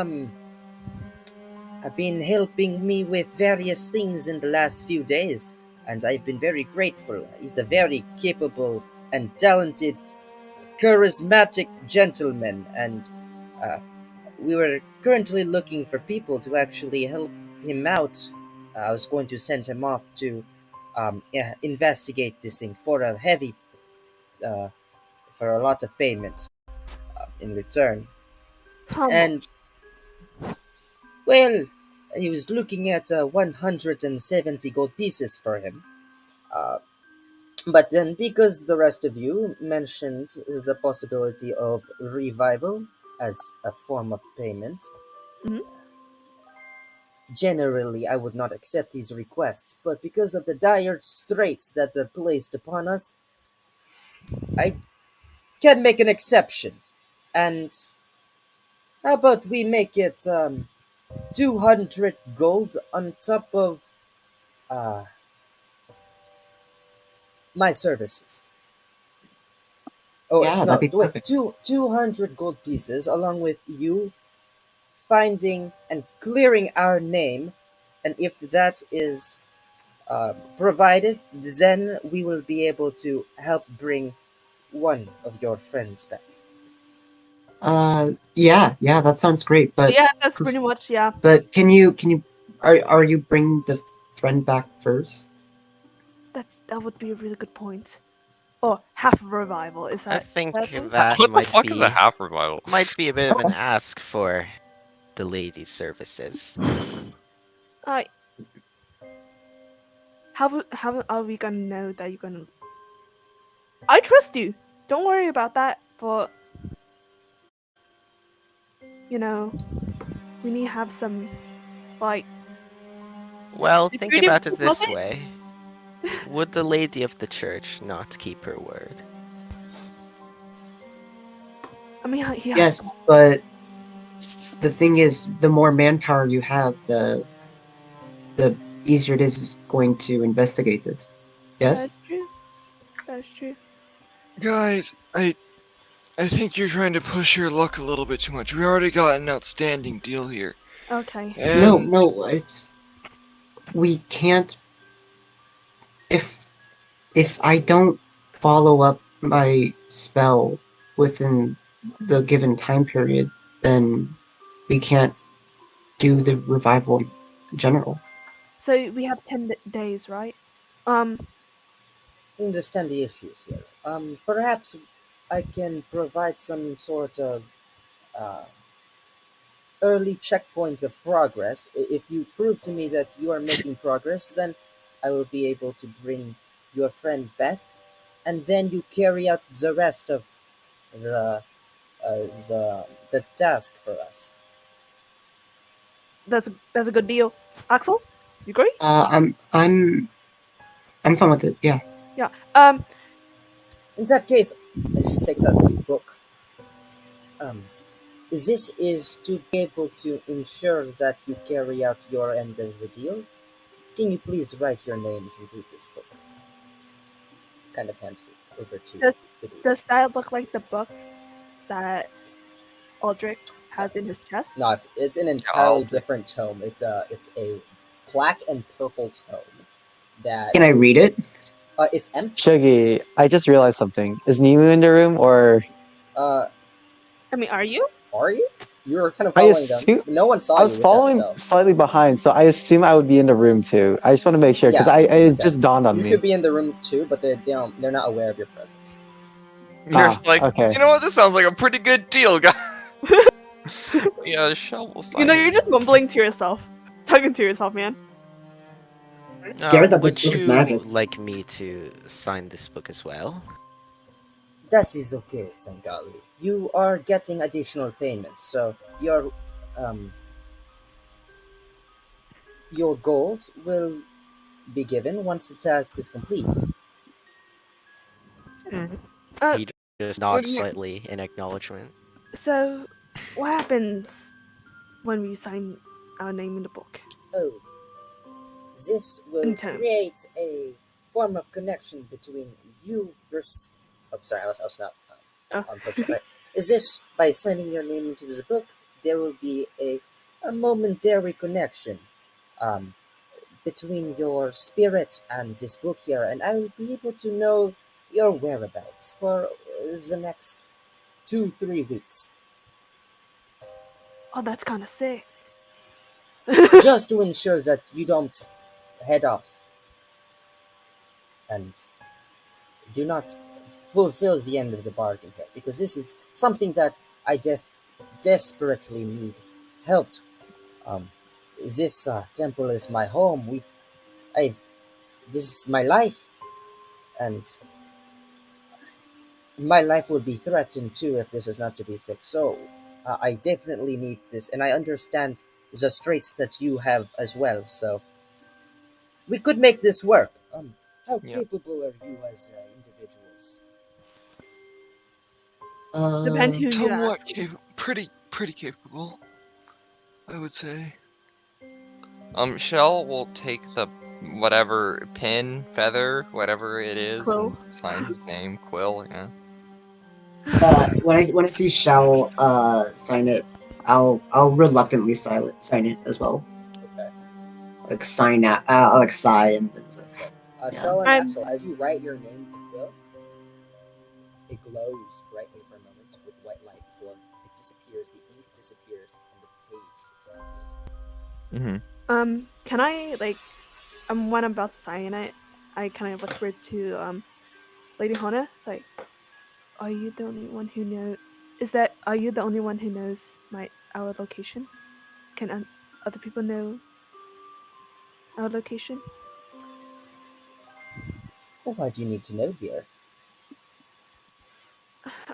been helping me with various things in the last few days, and I've been very grateful. He's a very capable and talented, charismatic gentleman, and uh, we were currently looking for people to actually help him out. I was going to send him off to yeah, investigate this thing for a heavy, uh, for a lot of payments in return. How And much? well, he was looking at 170 gold pieces for him. Uh, but then, because the rest of you mentioned the possibility of revival as a form of payment, Mhm. generally I would not accept these requests, but because of the dire straits that are placed upon us, I can make an exception. And how about we make it 200 gold on top of uh, my services? Oh Yeah, that'd no! be Wait, perfect. 200 gold pieces, along with you finding and clearing our name, and if that is provided, then we will be able to help bring one of your friends back. Yeah, that sounds great. But Yeah, that's pretty much yeah. can you are you bringing the friend back first? That would be a really good point. Or half a revival is I that think fair point? that What the fuck is a half revival? might be a bit of an ask for the lady's services. I how are we gonna know that you're gonna? I trust you. Don't worry about that. But you know, we need to have some like Well, think security about it this deposit. way. Would the lady of the church not keep her word? I mean, he has. Yes, but the thing is, the more manpower you have, the easier it is going to investigate this. That's Yes? true. That's true. Guys, I think you're trying to push your luck a little bit too much. We already got an outstanding deal here. Okay. No, And no, it's we can't if if I don't follow up my spell within the given time period, then we can't do the revival in general. So we have 10 days, right? Um. I understand the issues here. Perhaps I can provide some sort of uh, early checkpoint of progress. If you prove to me that you are making progress, then I will be able to bring your friend back, and then you carry out the rest of the the task for us. That's a good deal. Axel, you agree? I'm fine with it. Yeah. Yeah. In that case, and she takes out this book. Um, this is to be able to ensure that you carry out your end of the deal. Can you please write your names into this book? Kind of hands it over to Does the group. does that look like the book that Aldrich No, has in his chest? not. It's an entirely Aldrich. different tome. It's a black and purple tome Can that I read it? it's empty. Shuggy, I just realized something. Is Nemu in the room, or Uh, I mean, are you? are you? You were kind of I following them. assume No one saw I you was with that following spell. slightly behind, so I assume I would be in the room too. I just want to make sure because Yeah. it Okay. just dawned on You me. could be in the room too, but they're not aware of your presence. You're just like, Okay. you know what? This sounds like a pretty good deal, guys. Yeah, Shell will You sign know, it. you're just mumbling to yourself, talking to yourself, man. I'm scared that this Would book is you magic. like me to sign this book as well? That is okay, Sangali. You are getting additional payments, so um your gold will be given once the task is complete. Mm. Uh, He just What nods do you? slightly in acknowledgement. so what happens when we sign our name in the book? Oh, this In will the tome. create a form of connection between you versus. Oh, sorry, I was not Oh. on person. Is this by signing your name into this book? There will be a momentary connection um, between your spirit and this book here, and I will be able to know your whereabouts for the next 2-3 weeks, Oh, that's kind of sick. just to ensure that you don't head off and do not fulfill the end of the bargain here, because this is something that I desperately need help. Um, this temple is my home. I, this is my life, and my life would be threatened too if this is not to be fixed. So I definitely need this, and I understand the straits that you have as well. So we could make this work. How Yeah. capable are you as individuals? Depends Uh, who you Somewhat ask. pretty capable, I would say. Shell will take the whatever pin, feather, whatever it is, Quill. and sign his name, Quill. Yeah. when I see Shell sign it, I'll reluctantly sign it as well. Okay. Like sign out, like sigh and things like. Okay. Yeah. Shell and I'm Axel, as you write your name to Quill, it glows brightly for a moment with white light before it disappears. The ink disappears and the page is empty. can I like when I'm about to sign it, I kind of whisper to Lady Hana. It's like, are you the only one who know? Is that are you the only one who knows our location? Can other people know our location? Well, why do you need to know, dear?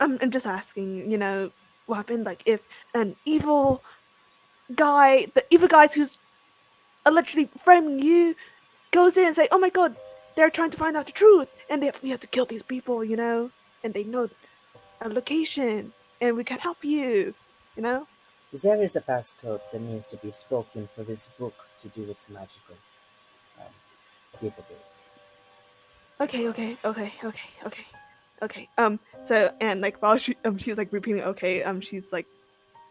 I'm just asking. You know what happened? Like if an evil guy, the evil guys who's allegedly framing you, goes in and say, "Oh my God, they're trying to find out the truth, and we have to kill these people," you know, and they know our location, and we can help you, you know. There is a passcode that needs to be spoken for this book to do its magical um, capabilities. Okay. So and like while she's like repeating okay, she's like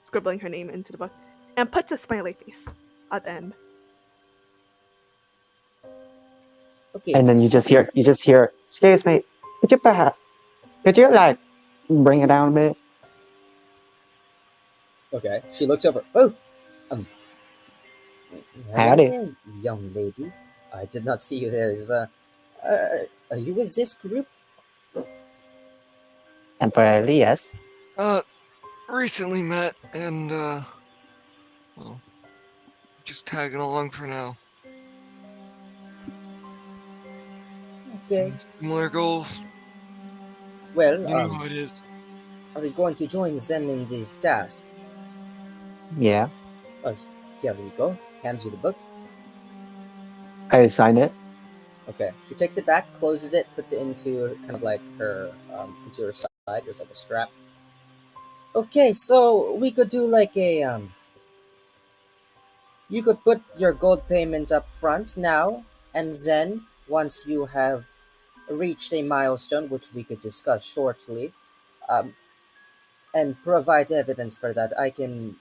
scribbling her name into the book and puts a smiley face at the end. Okay, And then you just hear, excuse me, could you like bring it down a bit? okay. She looks over. Oh, um, hello Howdy. there, young lady. I did not see you there. Are you with this group? Temporarily, yes. Uh, recently met, and well, just tagging along for now. Okay. Similar goals. Well, You know how it is. are you going to join them in this task? Yeah, Oh, here you go. Hands you the book. I signed it. Okay. She takes it back, closes it, puts it into kind of like her into her side. There's like a strap. Okay, so we could do like a you could put your gold payment up front now, and then once you have reached a milestone, which we could discuss shortly, um, and provide evidence for that, I can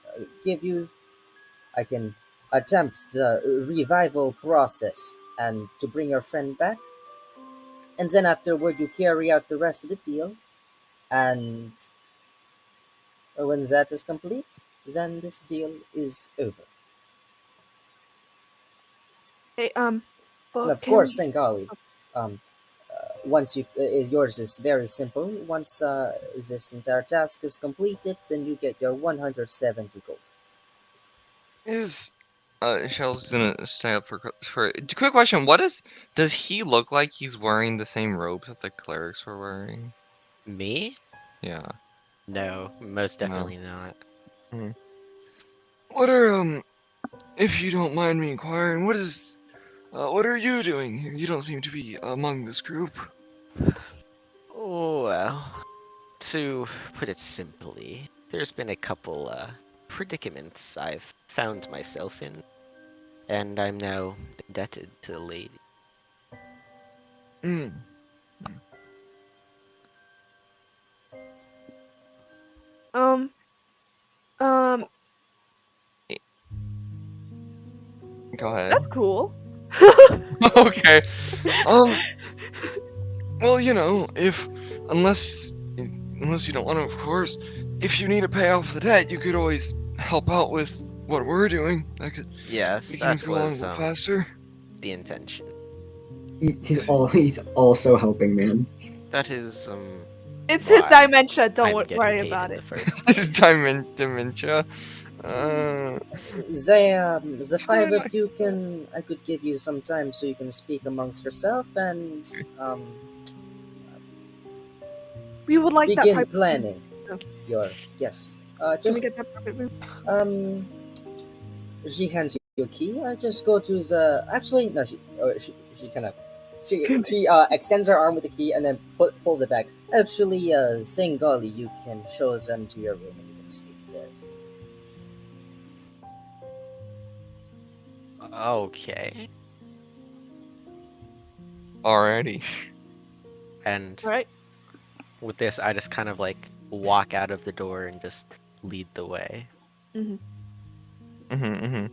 attempt the revival process and to bring your friend back, and then afterward you carry out the rest of the deal, and when that is complete, then this deal is over. Hey, And but of can course, Sengali, um, once yours is very simple. Once this entire task is completed, then you get your 170 gold. Is Shell's gonna stay up for quick question? Does he look like he's wearing the same robes that the clerics were wearing? Me? Yeah. No, most No. definitely not. Hmm. What are if you don't mind me inquiring, what are you doing here? You don't seem to be among this group. Oh, well, to put it simply, there's been a couple predicaments I've found myself in, and I'm now indebted to the lady. Hmm. um um Go ahead. that's cool. Okay. Um. Well, if unless unless you don't want to, of course, if you need to pay off the debt, you could always help out with what we're doing. That could Yes, make things that go along a was little faster. the intention. He's also helping, man. That is It's his why dementia. Don't I'm getting worry paid about in the it. first This place. time in dementia. Uh. The five Kinda of you can I could give you some time so you can speak amongst yourself and We would like that begin private room. planning Oh, your yes. can we Just get that private room? um, she hands you a key. Just go to the. Actually, no. She kind of she extends her arm with the key and then pulls it back. Actually, Zingali, you can show them to your room and you can speak there. Okay. Alrighty. And All right. with this, I just kind of like walk out of the door and just lead the way. Mm-hmm. Mm-hmm.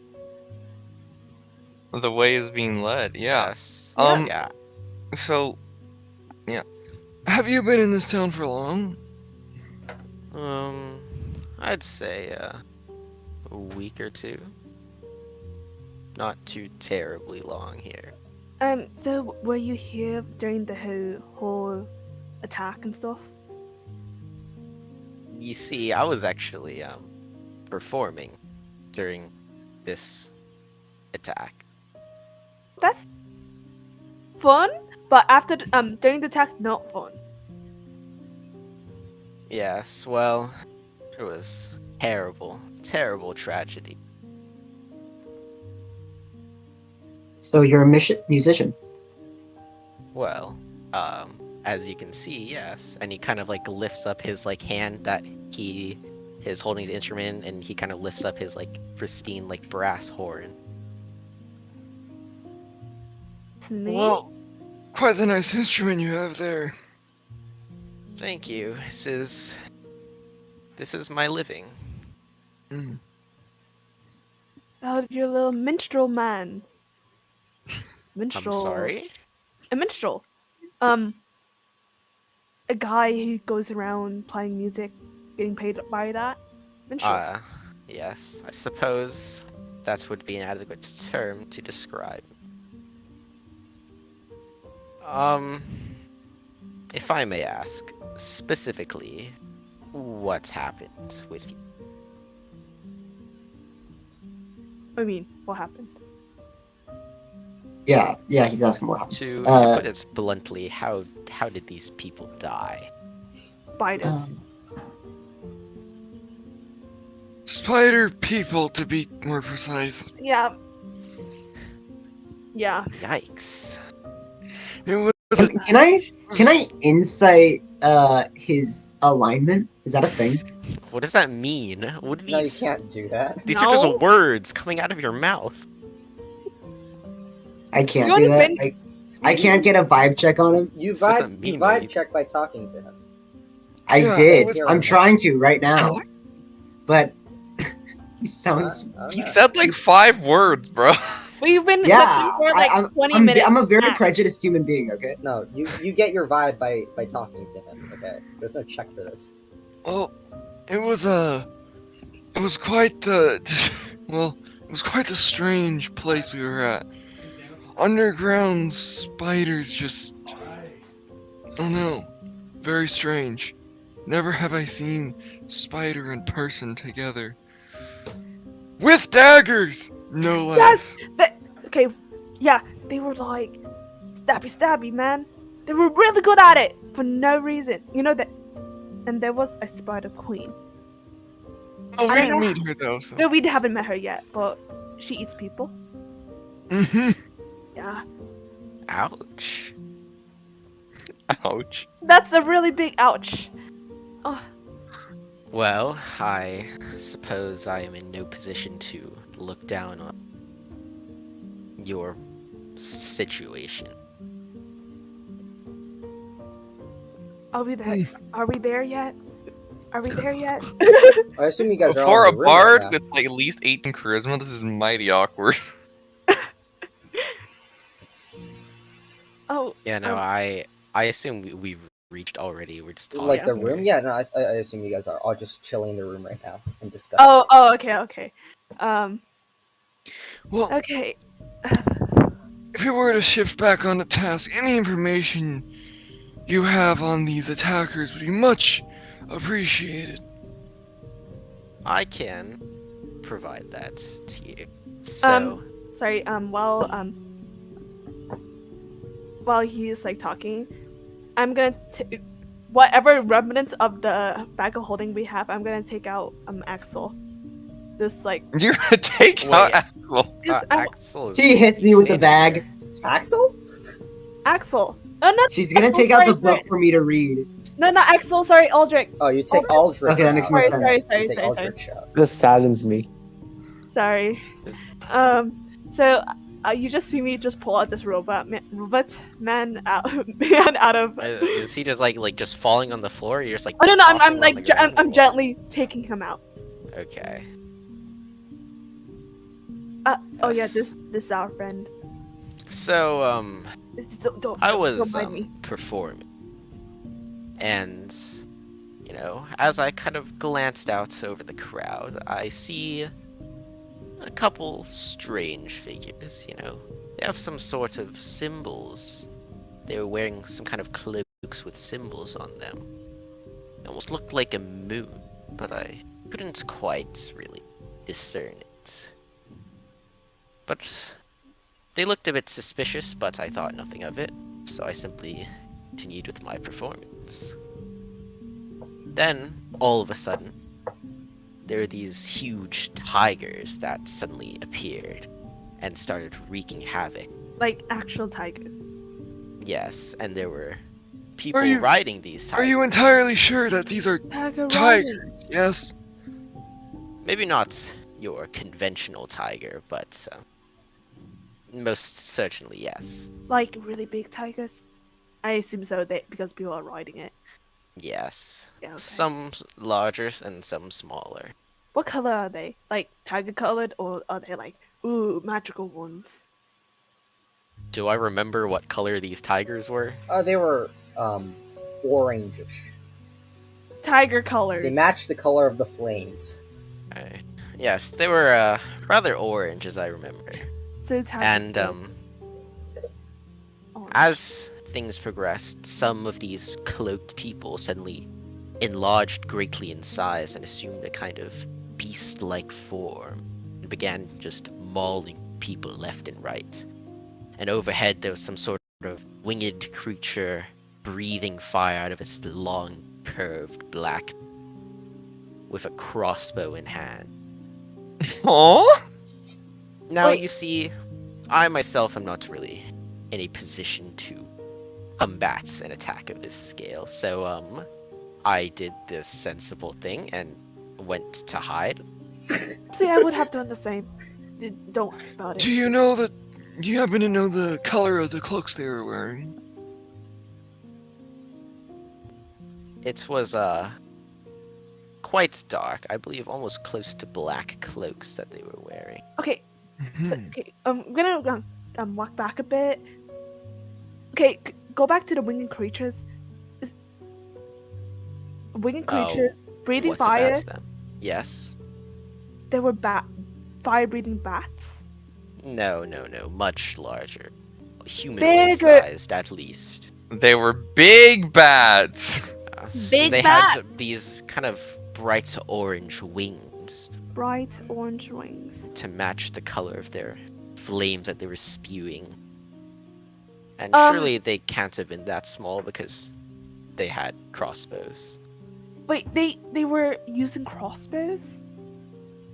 The way is being led. Yeah. Yes. Yeah. Yeah. So yeah. Have you been in this town for long? Um, I'd say a week or two. Not too terribly long here. So were you here during the whole attack and stuff? You see, I was actually performing during this attack. That's fun, but after during the attack, not fun. Yes, well, it was terrible, terrible tragedy. So you're a musician. Well, as you can see, yes. And he kind of like lifts up his like hand that he is holding the instrument, and he kind of lifts up his like pristine like brass horn. It's neat. Well, quite the nice instrument you have there. Thank you. This is my living. Mm. Oh, you're a little minstrel man. I'm Minstrel. sorry. A minstrel. Um, a guy who goes around playing music, getting paid by that. Minstrel. Yes. I suppose that would be an adequate term to describe. Um, if I may ask, specifically, what's happened with you? I mean, what happened? Yeah, he's asking what happened. To put it bluntly, how did these people die? Spiders. Spider people, to be more precise. Yeah. Yeah. Yikes. It was Can I insight his alignment? Is that a thing? What does that mean? What are No, you these? can't do that. These are just No. words coming out of your mouth. I can't You do only that. been- I can't get a vibe check on him. You This doesn't vibe mean anything. check by talking to him. I Yeah, did. it was- I'm trying to right now. But he sounds. He said like 5 words, bro. We've been Yeah, looking for like 20 minutes. I'm a very max. prejudiced human being. Okay. No, you get your vibe by talking to him. Okay, there's no check for this. Well, it was quite the well, it was quite the strange place we were at. Underground spiders just, I don't know, very strange. Never have I seen spider and person together. With daggers, no less. Okay, yeah, they were like stabby, man. They were really good at it for no reason. You know that. And there was a spider queen. Oh, we I don't didn't know. meet her though, so. No, we haven't met her yet, but she eats people. Mm-hmm. Yeah, Ouch. Ouch. that's a really big ouch. Oh, Well, I suppose I am in no position to look down on your situation. are we there? Are we there yet? Are we there yet? I assume you guys are all For in a the room bard right with like at least 18 charisma, this is mighty awkward. Oh, Yeah, no, I assume we've reached already. We're just now. talking. Like the room? Yeah, no, I assume you guys are all just chilling in the room right now and discussing. oh, okay. Well, Okay. if we were to shift back onto task, any information you have on these attackers would be much appreciated. I can provide that to you. So, Sorry. While he's like talking, I'm gonna whatever remnants of the bag of holding we have. I'm gonna take out Axel. Just like You're gonna take Wait. out Axel. Axel is. She hits me with the standing bag. there. Axel? Axel. Oh no. She's gonna Axel, take out the sorry. book for me to read. No, Axel. Sorry, Aldrich. Oh, you take Aldrich. Okay, that makes more out. sense. Sorry. You take Aldrich out. This saddens me. Sorry. So you just see me just pull out this robot man out of. Is he just like just falling on the floor? Or you're just like. Oh no, tossing I'm him like on the ground, or I'm what? gently taking him out. Okay. Oh yeah, Yes. this is our friend. So I Don't was mind me. performing, and as I kind of glanced out over the crowd, I see a couple strange figures. They have some sort of symbols. They were wearing some kind of cloaks with symbols on them. It almost looked like a moon, but I couldn't quite really discern it. But they looked a bit suspicious, but I thought nothing of it, so I simply continued with my performance. Then, all of a sudden, there were these huge tigers that suddenly appeared and started wreaking havoc. Like actual tigers. Yes, and there were people you- riding these tigers. Are you entirely sure that these are Tiger tigers? Yes. Maybe not your conventional tiger, but most certainly yes. Like really big tigers. I assume so. Because people are riding it. Yes. Yeah. Okay. Some larger and some smaller. What color are they? Like tiger colored, or are they like magical ones? Do I remember what color these tigers were? They were orangish. Tiger They colored. matched the color of the flames. Yes, they were rather orange, as I remember. So tiger. And orange. as things progressed, some of these cloaked people suddenly enlarged greatly in size and assumed a kind of beast-like form and began just mauling people left and right. And overhead there was some sort of winged creature breathing fire out of its long, curved black with a crossbow in hand. Oh? Now, Wait. you see, I myself am not really in a position to combat an attack of this scale, so, I did this sensible thing and went to hide. See, I would have done the same. Don't worry about Do it. you know that? Do you happen to know the color of the cloaks they were wearing? It was, quite dark. I believe almost close to black cloaks that they were wearing. Okay, so, Mhm. okay, I'm gonna walk back a bit. Okay, go back to the winged creatures. Winged creatures breathing What's fire. about them? Yes. They were fire-breathing bats. No, much larger. Humanoid Bigger. sized, at least. They were big bats. Big They bats. had these kind of bright orange wings Bright orange wings. to match the color of their flames that they were spewing. And Um, surely they can't have been that small because they had crossbows. Wait, they were using crossbows?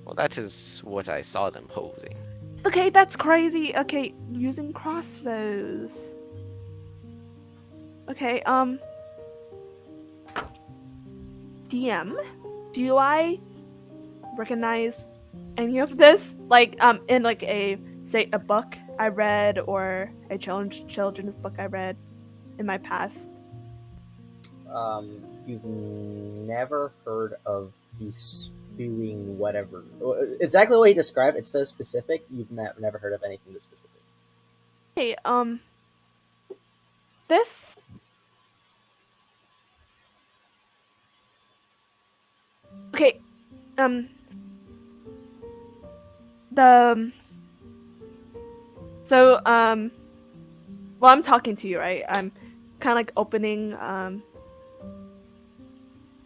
Well, that is what I saw them holding. Okay, that's crazy. Okay, using crossbows. Okay, DM, do I recognize any of this? Like, in like a book I read or a children's book I read in my past? You've never heard of the spewing whatever. Exactly what he described. It's so specific. You've never heard of anything this specific. Hey, this. Okay, the. So, well, I'm talking to you, right? I'm kind of like opening, I'm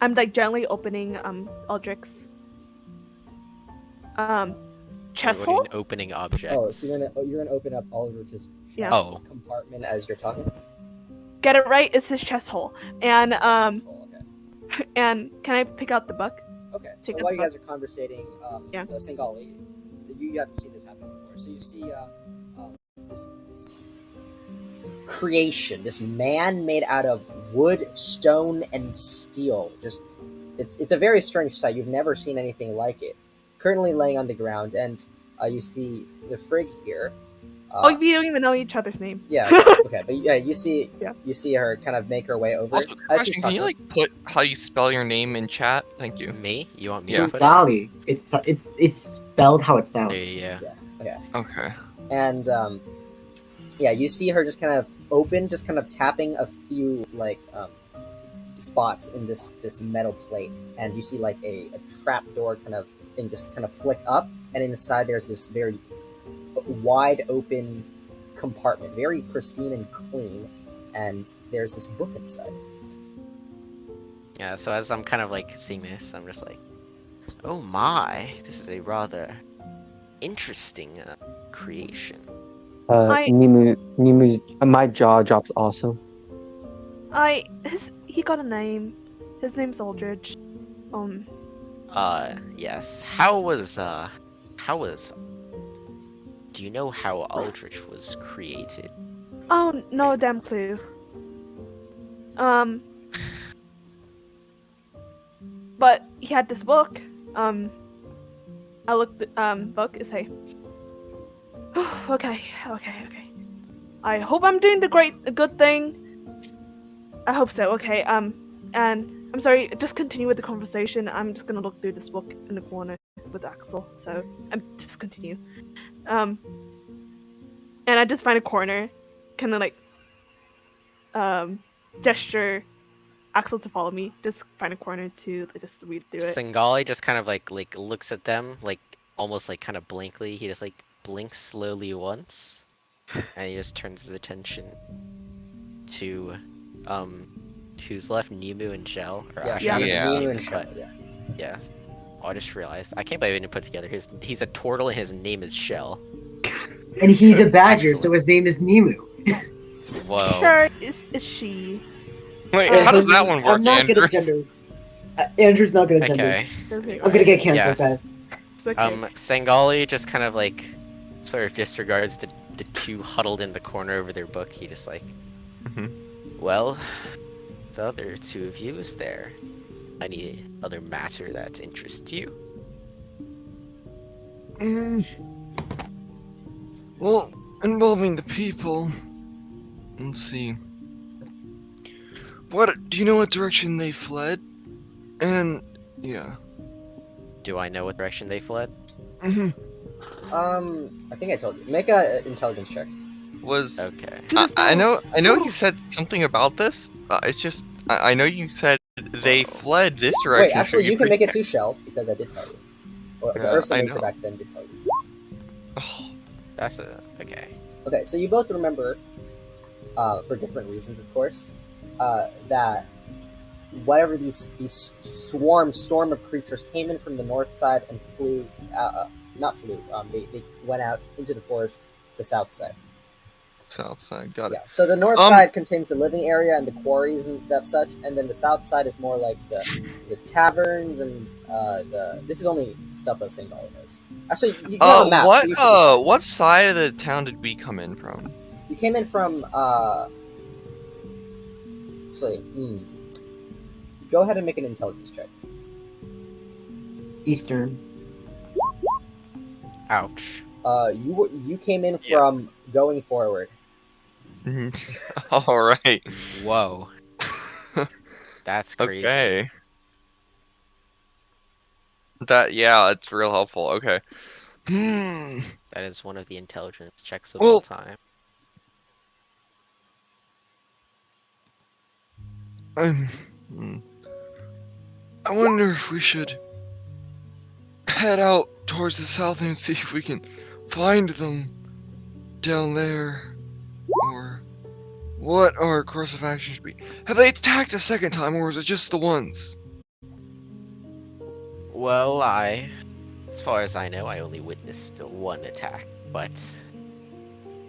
like gently opening, Aldrich's, chest What do you hole. mean opening objects? Oh, so you're gonna open up Aldrich's chest Yes. Oh. compartment as you're talking. Get it right? It's his chest hole. And, Okay. and can I pick out the book? Okay. So Take out while the you guys are conversating, Yeah. Singali, you haven't seen this happen before. So you see this creation, this man made out of wood, stone, and steel. Just it's a very strange sight. You've never seen anything like it. Currently laying on the ground, and you see the Frigg here. Oh, we don't even know each other's name. Yeah. Okay, but yeah, you see her kind of make her way over. Also, quick question, can you like put how you spell your name in chat? Thank you. Me? You want me Yeah. to put it? Golly, it's spelled how it sounds. Yeah. Okay. Okay. And yeah, you see her just kind of open, just kind of tapping a few like spots in this metal plate, and you see like a trap door kind of thing just kind of flick up, and inside there's this very wide open compartment, very pristine and clean, and there's this book inside. Yeah, so as I'm kind of like seeing this, I'm just like, oh my, this is a rather interesting creation. Nimu's my jaw drops also. He got a name. His name's Aldrich. Yes. How was do you know how Aldrich was created? Oh, no damn clue. But he had this book. I looked the book and say, okay. I hope I'm doing a good thing. I hope so. Okay. And I'm sorry. Just continue with the conversation. I'm just gonna look through this book in the corner with Axel. So just continue. And I just find a corner, kind of like gesture Axel to follow me. Just find a corner to just read through it. Singali just kind of like looks at them like almost like kind of blankly. He just like blinks slowly once, and he just turns his attention to who's left, Nimu and Shell, or Yeah, actually, yeah. Nimu and Nimu's, Shell, but yeah. yeah. I just realized. I can't believe I didn't put it together. He's a turtle and his name is Shell. And he's a badger, so Excellent. his name is Nemu. Whoa. Sure, is she? Wait, how does that one work, I'm not good Andrew? at gender. Andrew's not good at gender. Okay. Okay, I'm gonna get canceled, Yes. guys. it's okay. Sengali just kind of like sort of disregards the two huddled in the corner over their book. He just like, Mhm. well, the other two of you is there. Any other matter that interests you? Well, involving the people. Let's see. Do you know what direction they fled? And yeah. Do I know what direction they fled? Mhm. I think I told you. Make a intelligence check. Was Okay. To the I know south. you said something about this. It's just I know you said they Whoa. fled this Wait, direction. actually, so you can could- make it to Shell because I did tell you. Or the Yeah, Ursa I Major know. back then did tell you. Oh, That's okay. Okay, so you both remember, for different reasons, of course, that whatever these storm of creatures came in from the north side and flew, not flew, they went out into the forest, the south side. south side, got it. Yeah, so the north side contains the living area and the quarries and that such, and then the south side is more like the taverns and this is only stuff that Singali knows. Actually, you have a map, so you should be fine. What side of the town did we come in from? You came in from, actually, go ahead and make an intelligence check. Eastern. You Ouch. came in from going forward. All right. Whoa. That's crazy. Okay. It's real helpful. Okay. That is one of the intelligence checks of Well- all time. I wonder if we should head out towards the south and see if we can find them down there, or what our course of action should be. Have they attacked a second time, or is it just the once? Well, as far as I know, I only witnessed one attack, but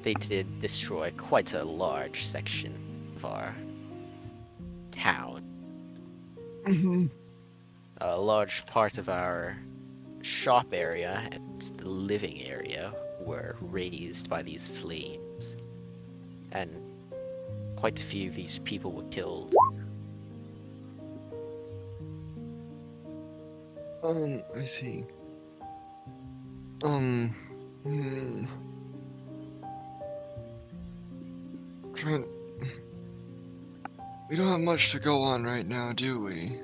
they did destroy quite a large section of our town. Mm-hmm. A large part of our shop area and the living area were razed by these flames, and quite a few of these people were killed. I see. Trying. We don't have much to go on right now, do we?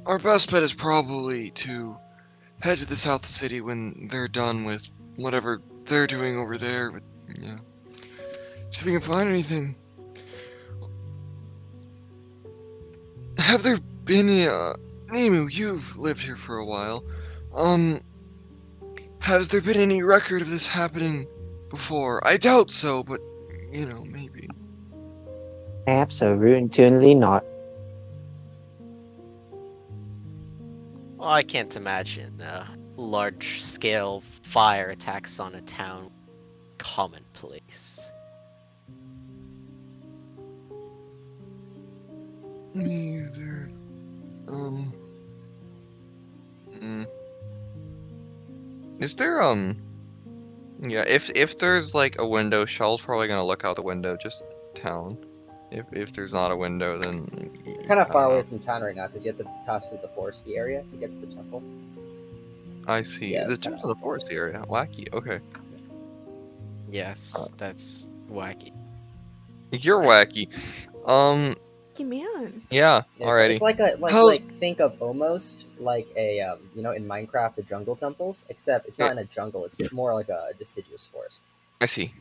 Our best bet is probably to head to the South City when they're done with whatever they're doing over there. But, yeah. See if we can find anything. Have there been Nemu, you've lived here for a while. Has there been any record of this happening before? I doubt so, but maybe. Absolutely not. Well, I can't imagine large-scale fire attacks on a town commonplace. Neither. Is there yeah, if there's like a window, Shell's probably gonna look out the window, just town. If there's not a window, then You're kind of I far don't away know. from town right now because you have to pass through the foresty area to get to the temple. I see. Yeah, The it's kinda temp's in the off forest course. area. Wacky. Okay. Yes, that's wacky. You're wacky. Hey, man. Yeah. Yeah, Alrighty. it's like think of almost like a in Minecraft the jungle temples, except it's not in a jungle. It's more like a deciduous forest. I see.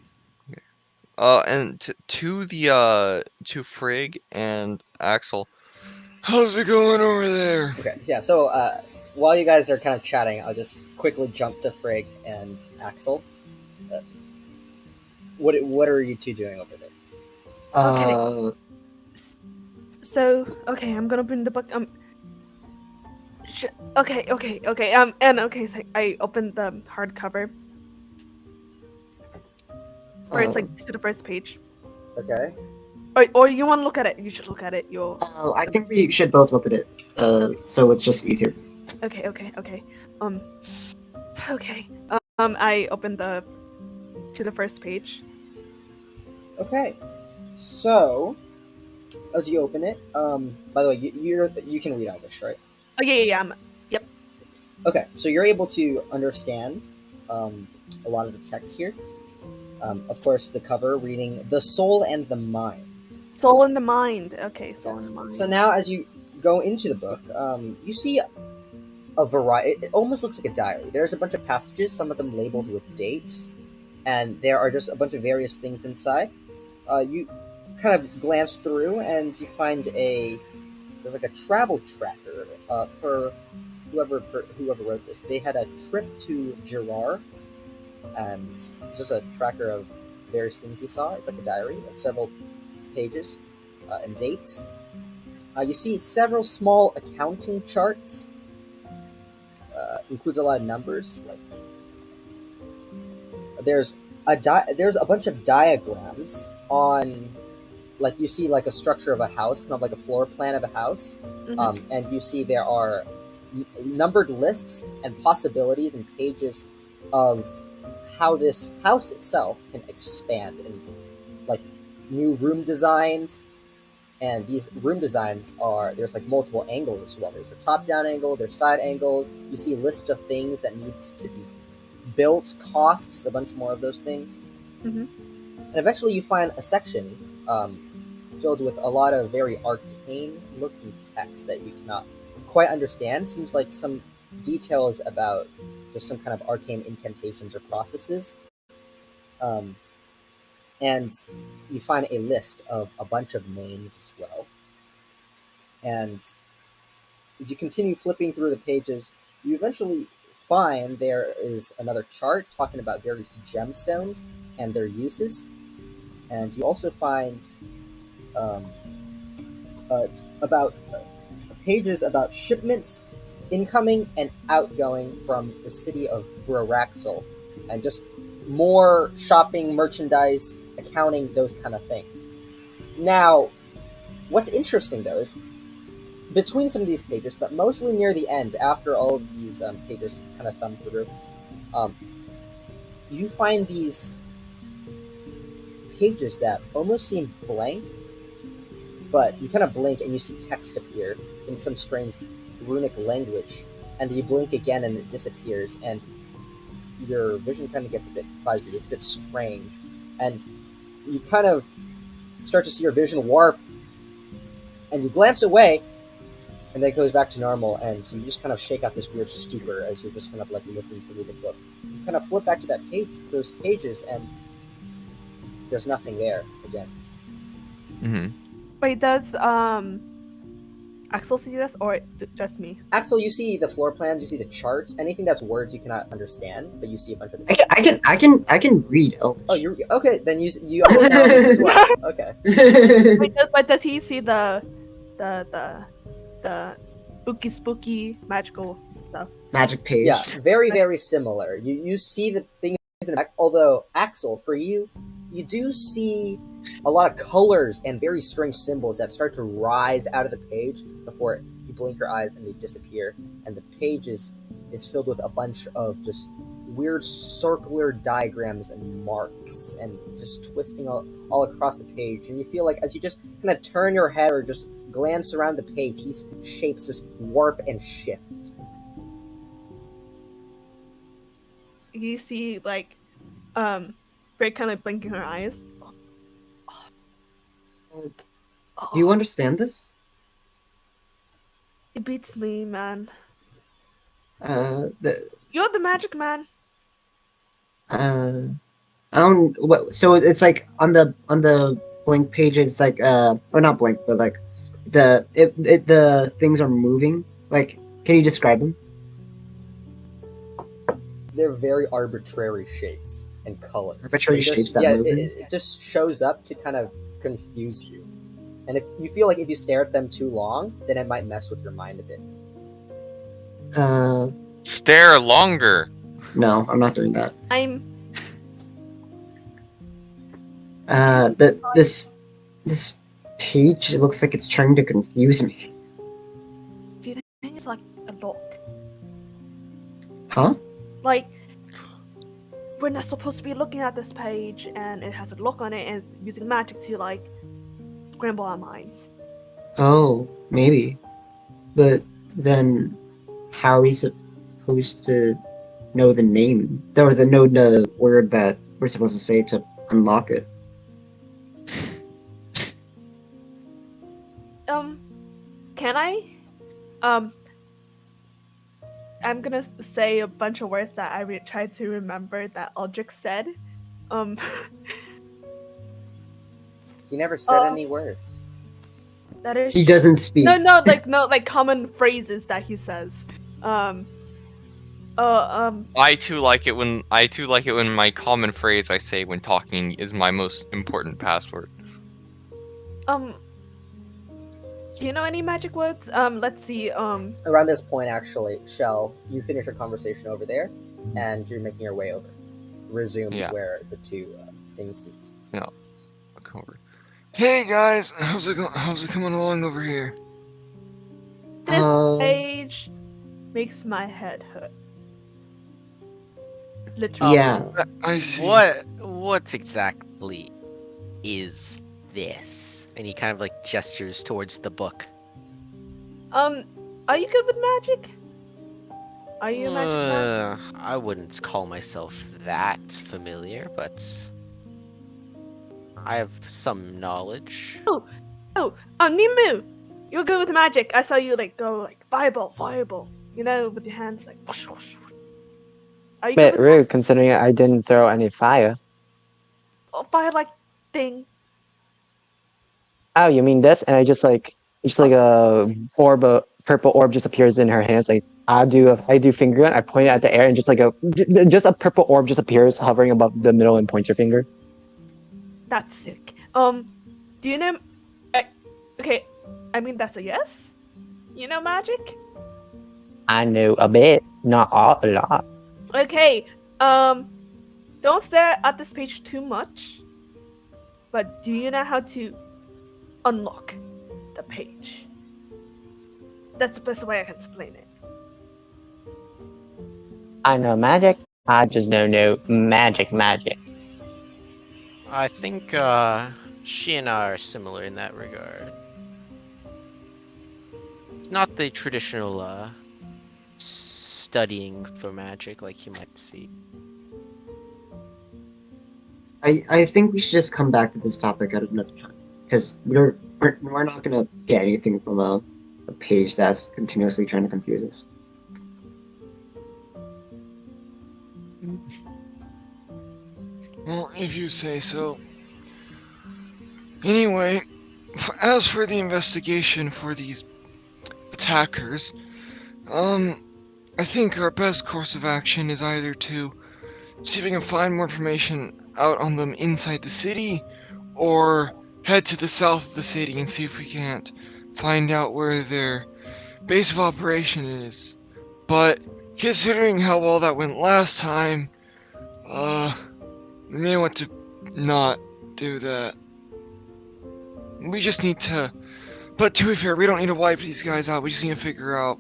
Okay. And to Frigg and Axel. How's it going over there? Okay, yeah. So while you guys are kind of chatting, I'll just quickly jump to Frigg and Axel. What are you two doing over there? Uh, So, okay, I'm gonna bring the book. Okay. And okay, so I opened the hardcover, where it's like to the first page. Okay. Or you want to look at it? You should look at it. You'll. I think we should both look at it. So it's just easier. Okay. Okay. I opened to the first page. Okay. So, as you open it, by the way, you can read Elvish, right? Oh yeah. Yep. Okay, so you're able to understand a lot of the text here. Of course, the cover reading "The Soul and the Mind." Soul in the Mind. Okay, Soul in the Mind. So now, as you go into the book, you see a variety. It almost looks like a diary. There's a bunch of passages, some of them labeled with dates, and there are just a bunch of various things inside. You kind of glance through, and you find there's like a travel tracker for whoever wrote this. They had a trip to Gerard, and it's just a tracker of various things he saw. It's like a diary of several pages and dates. You see several small accounting charts. Includes a lot of numbers. Like there's a bunch of diagrams on, like you see like a structure of a house, kind of like a floor plan of a house, and you see there are numbered lists and possibilities and pages of how this house itself can expand, and like new room designs. And these room designs there's like multiple angles as well. There's a top-down angle, there's side angles. You see a list of things that needs to be built, costs, a bunch more of those things. And eventually you find a section filled with a lot of very arcane-looking text that you cannot quite understand. Seems like some details about just some kind of arcane incantations or processes. And you find a list of a bunch of names as well. And as you continue flipping through the pages, you eventually find there is another chart talking about various gemstones and their uses. And you also find about pages about shipments incoming and outgoing from the city of Buraxel, and just more shopping, merchandise, accounting, those kind of things. Now, what's interesting though is between some of these pages, but mostly near the end, after all of these pages kind of thumb through, you find these pages that almost seem blank, but you kind of blink and you see text appear in some strange runic language, and you blink again and it disappears, and your vision kind of gets a bit fuzzy. It's a bit strange, and you kind of start to see your vision warp, and you glance away, and then it goes back to normal, and so you just kind of shake out this weird stupor as you're just kind of like looking through the book. You kind of flip back to that page, those pages, and there's nothing there again. Wait, does Axel see this, or just me? Axel, you see the floor plans, you see the charts, anything that's words you cannot understand, but you see a bunch of. I can read Elvish. Oh, you're okay. Then you understand this as well. Okay. Wait, but does he see the spooky spooky magical stuff? Magic page. Yeah, very similar. You see the things in the back. Although Axel, for you do see a lot of colors and very strange symbols that start to rise out of the page before you blink your eyes and they disappear. And the page is filled with a bunch of just weird circular diagrams and marks and just twisting all across the page. And you feel like as you just kind of turn your head or just glance around the page, these shapes just warp and shift. You see, like, Ray kind of blinking her eyes. Do you understand this? It beats me, man. The You're the magic man. I don't. What? So it's like on the blink pages, like or not blink, but like the things are moving. Like, can you describe them? They're very arbitrary shapes and colors. Arbitrary shapes that move. It just shows up to kind of confuse you. And if you feel like if you stare at them too long, then it might mess with your mind a bit. Stare longer. No, I'm not doing that. I'm. This page looks like it's trying to confuse me. Do you think it's like a lock? Huh? Like, we're not supposed to be looking at this page, and it has a lock on it, and it's using magic to like scramble our minds. Oh, maybe. But then, how are we supposed to know the name or know the word that we're supposed to say to unlock it? Can I? I'm gonna say a bunch of words that I tried to remember that Aldrich said. He never said any words. That is. He doesn't speak. No, like common phrases that he says. I too like it when my common phrase I say when talking is my most important password. Do you know any magic words? Let's see. Around this point, actually, Shell, you finish your conversation over there, and you're making your way over. Resume where the two things meet. Yeah, I'll come over. Hey guys, how's it coming along over here? This page makes my head hurt. Literally. Yeah. I see. What exactly is this? And he kind of like gestures towards the book. Are you good with magic? Are you a magic man? I wouldn't call myself that familiar, but I have some knowledge. Nimu! You're good with magic. I saw you like go like fireball, you know, with your hands like whoosh, whoosh. Are you Bit rude considering I didn't throw any fire. Fire like thing. Oh, you mean this? And I just like a purple orb just appears in her hands. Like I do finger gun. I point it at the air, and just a purple orb just appears hovering above the middle and points her finger. That's sick. Do you know? Okay, I mean that's a yes. You know magic? I know a bit, not a lot. Okay. Don't stare at this page too much. But do you know how to unlock the page? That's the best way I can explain it. I know magic. I just don't know magic. I think she and I are similar in that regard. It's not the traditional studying for magic like you might see. I think we should just come back to this topic at another time, because we're not gonna get anything from a page that's continuously trying to confuse us. Well, if you say so. Anyway, as for the investigation for these attackers, I think our best course of action is either to see if we can find more information out on them inside the city, or head to the south of the city and see if we can't find out where their base of operation is. But considering how well that went last time, we may want to not do that. We just need to, but to be fair, we don't need to wipe these guys out, we just need to figure out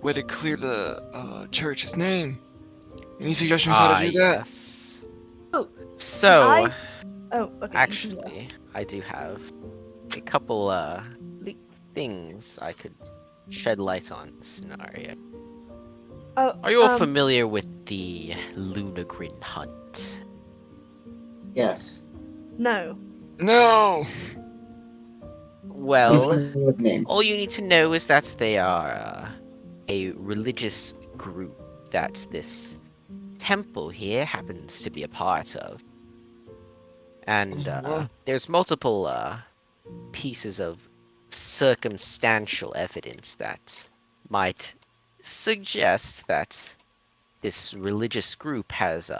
way to clear the church's name. Any suggestions how to do that? Yes. Oh, so, okay. actually, I do have a couple things I could shed light on this scenario. Are you all familiar with the Lunogrine Hunt? Yes. No. No! Well, with the name. all you need to know is that they are a religious group that this temple here happens to be a part of. And there's multiple pieces of circumstantial evidence that might suggest that this religious group has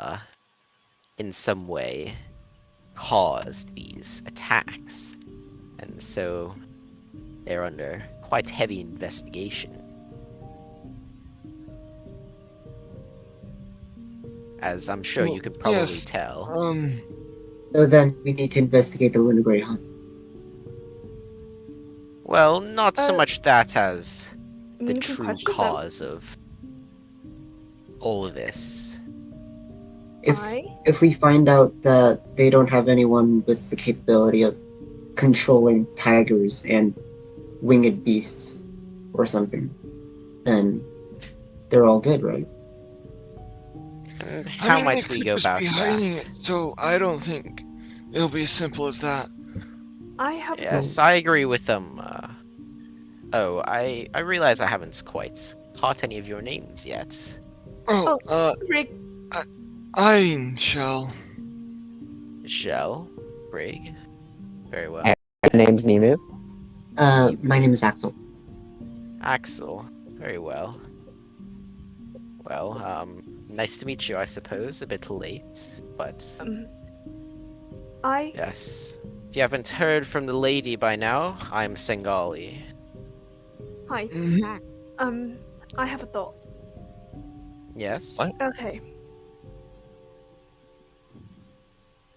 in some way caused these attacks, and so they're under quite heavy investigation. As I'm sure Well, you can probably yes. tell. So then we need to investigate the Lunogrine Hunt. Well, not so Uh, much that as I the mean, you can true question them. cause of all of this. If if we find out that they don't have anyone with the capability of controlling tigers and winged beasts or something, then they're all good, right? And I how mean, they might we could go just be about hiding that? it, so I don't think it'll be as simple as that. I have a Yes, thought. I agree with them. Oh, I realize I haven't quite caught any of your names yet. Oh, Rick, I'm Shell. Shell, Brig, very My well. name's Nemu. My name is Axel. Axel, very well. Well, nice to meet you, I suppose. A bit late, but um, I yes. If you haven't heard from the lady by now, I'm Sengali. hi. Mm-hmm. I have a thought. Yes? What? Okay.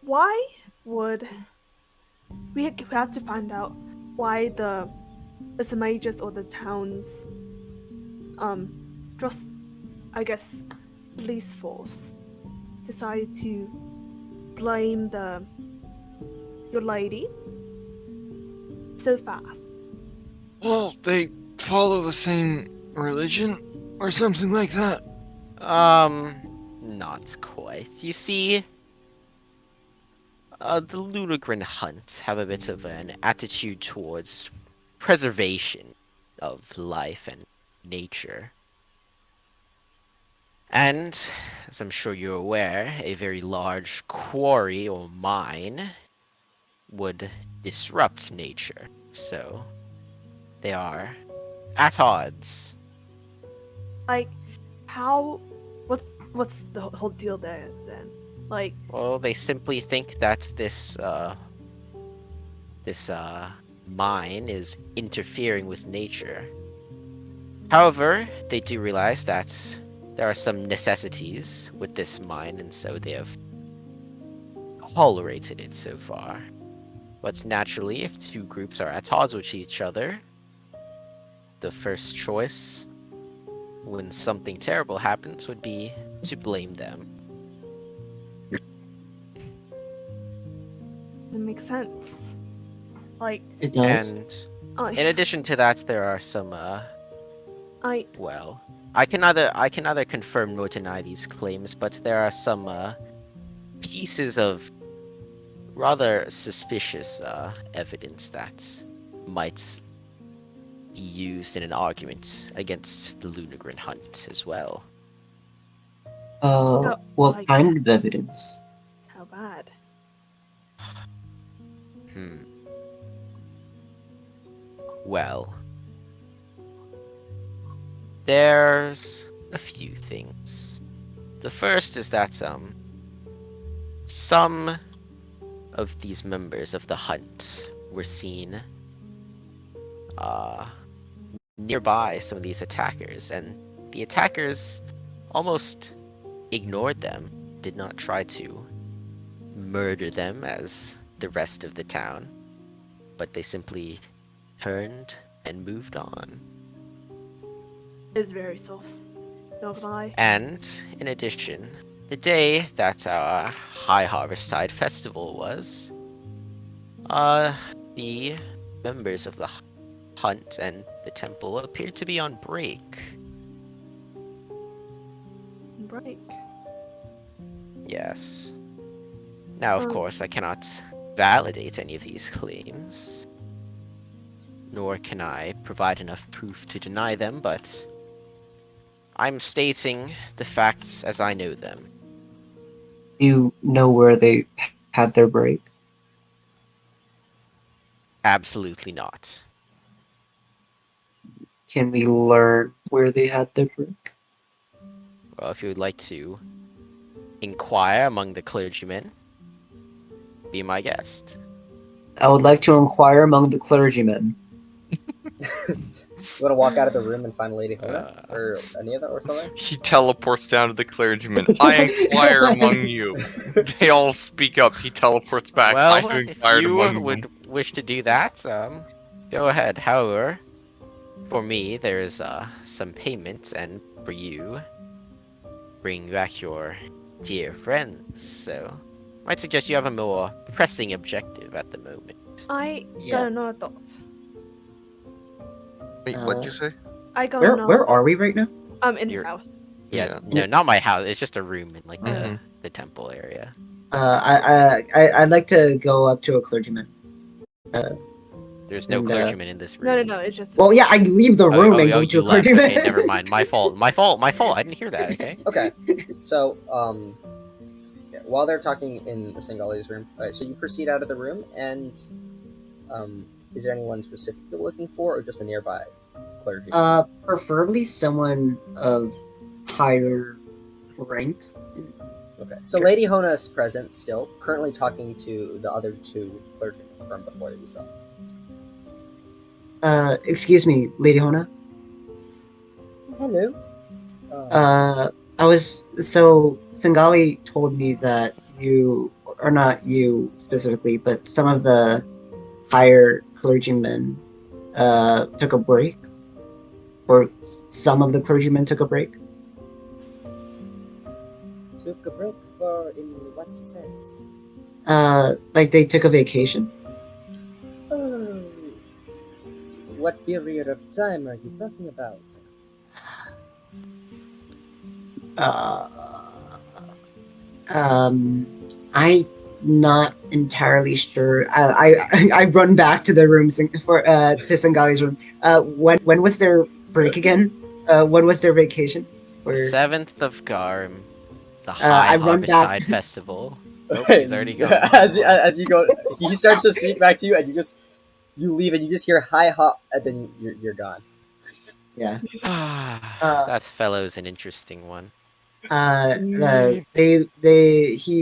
Why would we have to find out why the mages or the towns just I guess police force decided to blame the your lady so fast. Well, they follow the same religion or something like that. Not quite. You see, the Lunogrine Hunt have a bit of an attitude towards preservation of life and nature. And, as I'm sure you're aware, a very large quarry or mine would disrupt nature. So, they are at odds. Like how what's the whole deal there then? Like Well, they simply think that this mine is interfering with nature. However, they do realize that there are some necessities with this mine, and so they have tolerated it so far. But naturally, if two groups are at odds with each other, the first choice when something terrible happens would be to blame them. it makes sense. Like It does. And I in addition to that, there are some I well, I can neither confirm nor deny these claims, but there are some pieces of rather suspicious evidence that might be used in an argument against the Lunogrine Hunt as well. What like kind of evidence? how bad? Hmm. Well, there's a few things. The first is that some of these members of the hunt were seen uh nearby some of these attackers, and the attackers almost ignored them, did not try to murder them as the rest of the town, but they simply turned and moved on. Is very sus. Not gonna lie. And in addition, the day that our High Harvesttide Festival was, uh, the members of the hunt and the temple appeared to be on break. Break. Yes. Now, of Um, course, I cannot validate any of these claims, nor can I provide enough proof to deny them, but I'm stating the facts as I know them. You know where they had their break? Absolutely not. Can we learn where they had their break? Well, if you would like to inquire among the clergymen. Be my guest. I would like to inquire among the clergymen. You want to walk out of the room and find Lady Hona or Anita or something? He teleports down to the clergyman. I inquire among you. They all speak up. He teleports back. Well, I if inquired you among would them. wish to do that, go ahead. However, for me, there's some payment, and for you, bring back your dear friends. So, might suggest you have a more pressing objective at the moment. I Yeah. got another thought. Wait, what'd you say? I got Where another are we right now? in his You're- house. Yeah, Yeah. no, not my house. It's just a room in like Mhm. the temple area. I'd like to go up to a clergyman. There's no And, clergyman in this room. No. It's just. Well, yeah, I leave the room and go to You a left. clergyman. Okay, never mind. My fault. My fault. I didn't hear that. Okay. Okay, so yeah, while they're talking in Singali's room, so you proceed out of the room, and is there anyone specific you're looking for, or just a nearby clergy? Preferably someone of higher rank. Okay, so Lady Hona is present still, currently talking to the other two clergymen from before that you saw. Excuse me, Lady Hona. Hello. Singali told me that you, or not you specifically, but some of the higher clergymen took a break, or some of the clergymen took a break. Took a break for in what sense? Like they took a vacation. Oh, what period of time are you talking about? I'm not entirely sure. I run back to the room to Singali's room. When was their break again? When was their vacation? The 7th of Garm, the I High run Harvest back- Tide Festival. Oh, he's already gone. as you go, he starts to speak back to you, and you leave, and you just hear hi hop, and then you're gone. Yeah. That fellow's an interesting one. He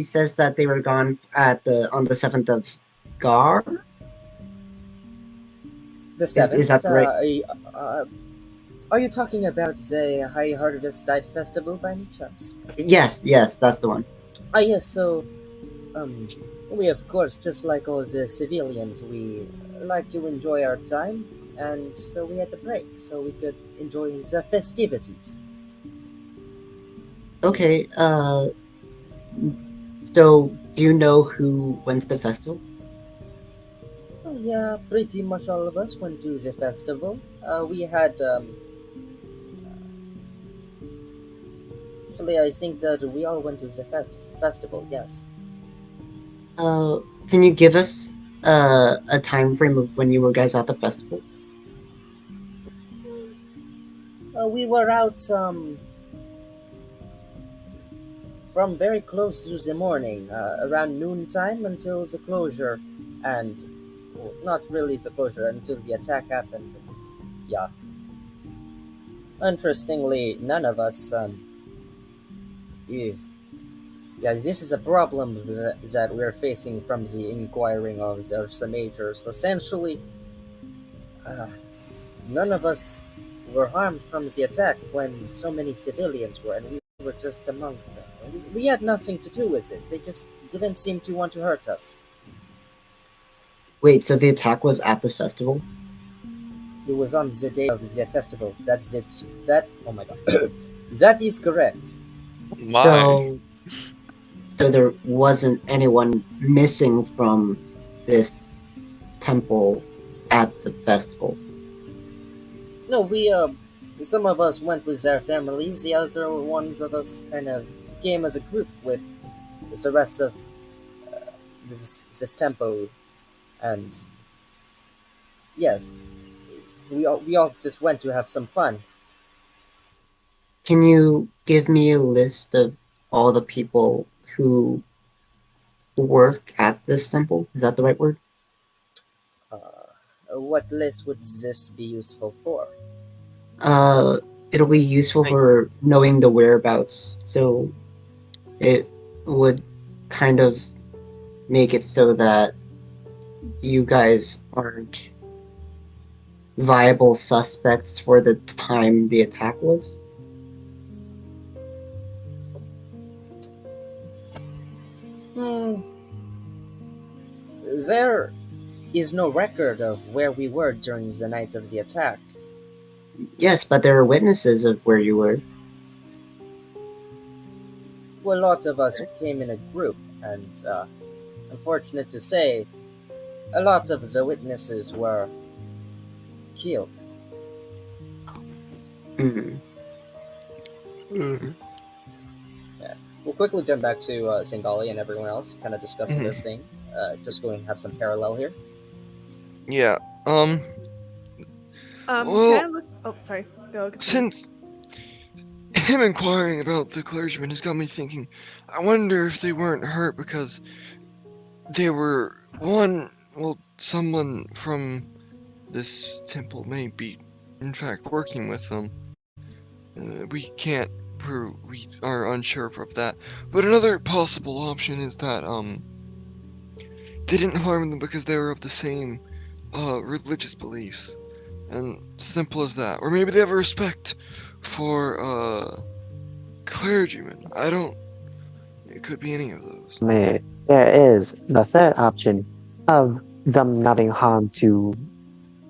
says that they were gone on the 7th of Gar. The 7th. Is that right? Are you talking about the High Harvest Tide Festival by any chance? Yes, that's the one. Yes. So, we of course, just like all the civilians, we like to enjoy our time, and so we had to break so we could enjoy the festivities. Okay. So do you know who went to the festival? Oh, yeah, pretty much all of us went to the festival. We had actually, I think that we all went to the festival. Yes. Can you give us a time frame of when you were guys at the festival? We were out from very close to the morning, around noontime until the closure, and well, not really the closure until the attack happened. And, yeah. Interestingly, none of us. Yeah, this is a problem that we're facing from the inquiring of the Ursa Majors. Essentially, none of us were harmed from the attack when so many civilians were, and we were just among them. We had nothing to do with it. They just didn't seem to want to hurt us. Wait, so the attack was at the festival? It was on the day of the festival. That's it. Oh my god. That is correct. My. So there wasn't anyone missing from this temple at the festival? No, some of us went with their families. The other ones of us kind of came as a group with the rest of this temple, and yes, we all just went to have some fun. Can you give me a list of all the people who work at this temple? Is that the right word? What list would this be useful for? It'll be useful for knowing the whereabouts. So it would kind of make it so that you guys aren't viable suspects for the time the attack was? Hmm. There is no record of where we were during the night of the attack. Yes, but there are witnesses of where you were. Well, a lot of us came in a group, and unfortunate to say, a lot of the witnesses were killed. Hmm. Mhm. Yeah. We'll quickly jump back to Singali and everyone else, kind of discussing their Mhm. thing. Just going to have some parallel here. Yeah. Can I Well, look? Oh, sorry. Go. Continue. since him inquiring about the clergyman has got me thinking, I wonder if they weren't hurt because they were someone from this temple may be, in fact, working with them. We can't prove, we are unsure of that. But another possible option is that, they didn't harm them because they were of the same, religious beliefs. And simple as that. Or maybe they have a respect for, clergymen. I don't, it could be any of those. There is the third option of them not being harmed to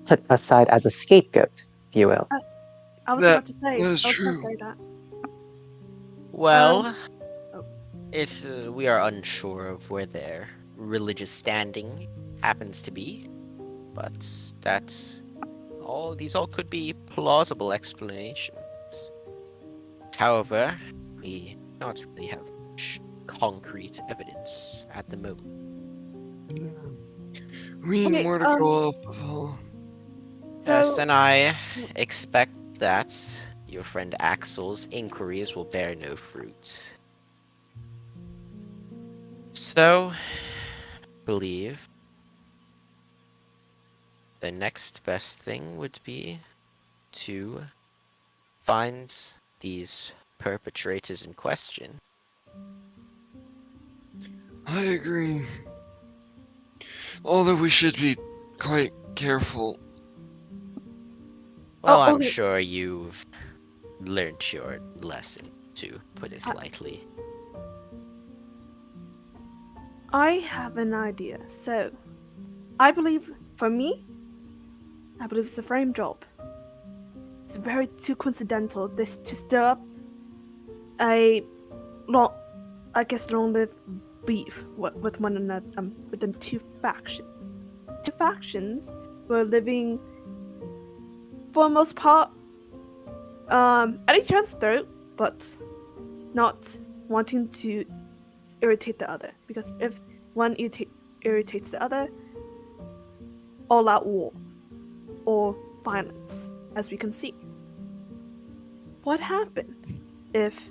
put aside as a scapegoat, if you will. I was That, about to say. that is I was about to true. say that. Well, oh. it's we are unsure of where their religious standing happens to be, but that's all. These all could be plausible explanations. However, we don't really have much concrete evidence at the moment. We need Okay. more to go off of. Yes, So and I expect that your friend Axel's inquiries will bear no fruit. So, believe the next best thing would be to find these perpetrators in question. I agree. Although we should be quite careful. Well, I'm okay. sure you've learnt your lesson, to put it Uh, lightly. I have an idea. So, I believe, for me, I believe it's a frame job. It's very too coincidental. This to stir up a long, I guess, long-lived beef with one another, within two factions. Two factions were living, for the most part, at each other's throat, but not wanting to irritate the other. Because if one irritates the other, all out war or violence, as we can see. What happened if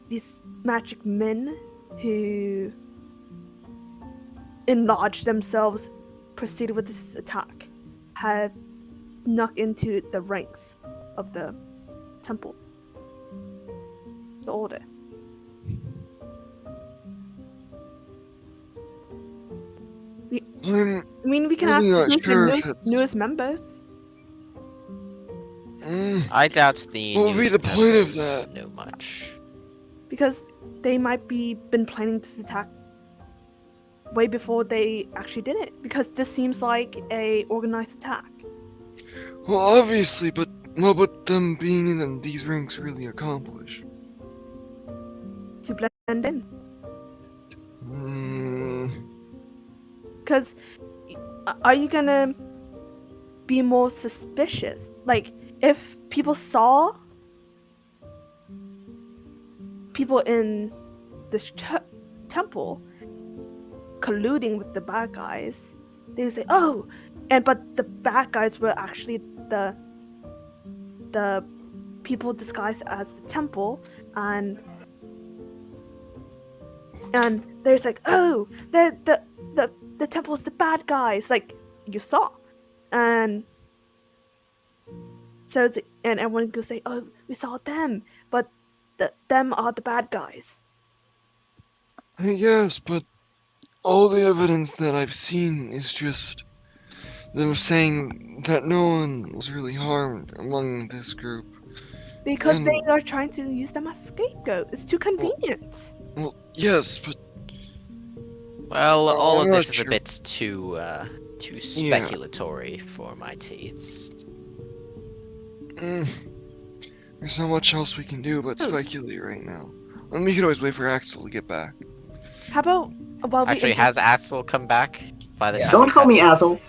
these magic men who enlarged themselves, proceeded with this attack, had snuck into the ranks of the temple, the order? I'm I mean, we can really ask not who's the sure if it's. newest members. I doubt the What would be the newest point of members that? know much. Because they might be been planning this attack way before they actually did it. Because this seems like a organized attack. Well, obviously, but what would them being in these ranks really accomplish? To blend in. Mm, Because are you gonna be more suspicious? Like, if people saw people in this temple colluding with the bad guys, they would say, "Oh," but the bad guys were actually the people disguised as the temple, and there's like, "Oh, the temple's the bad guys," like you saw, and so and everyone could say, "Oh, we saw them," but them are the bad guys. Yes, but all the evidence that I've seen is just them saying that no one was really harmed among this group. Because they And, are trying to use them as scapegoat. It's too well, convenient. well, yes, but Well, all I'm of not this is a sure. bit too Yeah. speculatory for my taste. Mm, there's not much else we can do but Oh, speculate right now. And we could always wait for Axel to get back. how about while we Actually, invest? has Axel come back by the Yeah. time Don't we call cut me this? asshole.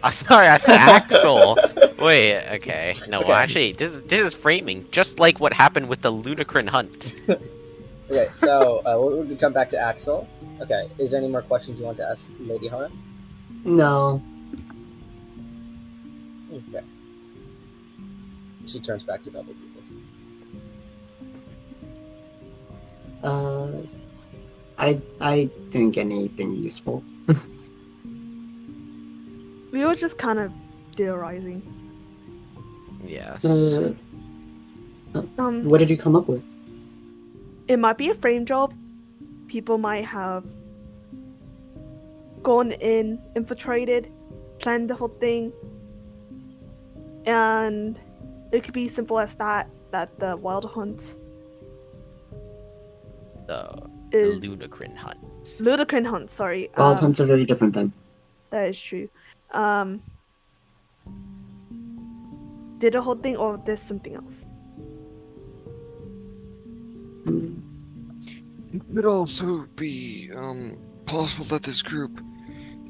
Oh, sorry, I said Axel. Wait, okay. No, Okay. actually, this is framing, just like what happened with the Lunogrine Hunt. Okay, so we'll jump back to Axel. Okay, is there any more questions you want to ask Lady Hara? No. Okay. She turns back to the other people. I didn't get anything useful. We were just kind of theorizing. Yes. What did you come up with? It might be a frame job. People might have gone in, infiltrated, planned the whole thing, and it could be simple as that. That the wild hunt The is Lunogrine Hunt. Ludicrous hunt. Sorry, Wild hunts are very different then. that is true. Did the whole thing, or there's something else? Hmm. It could also be possible that this group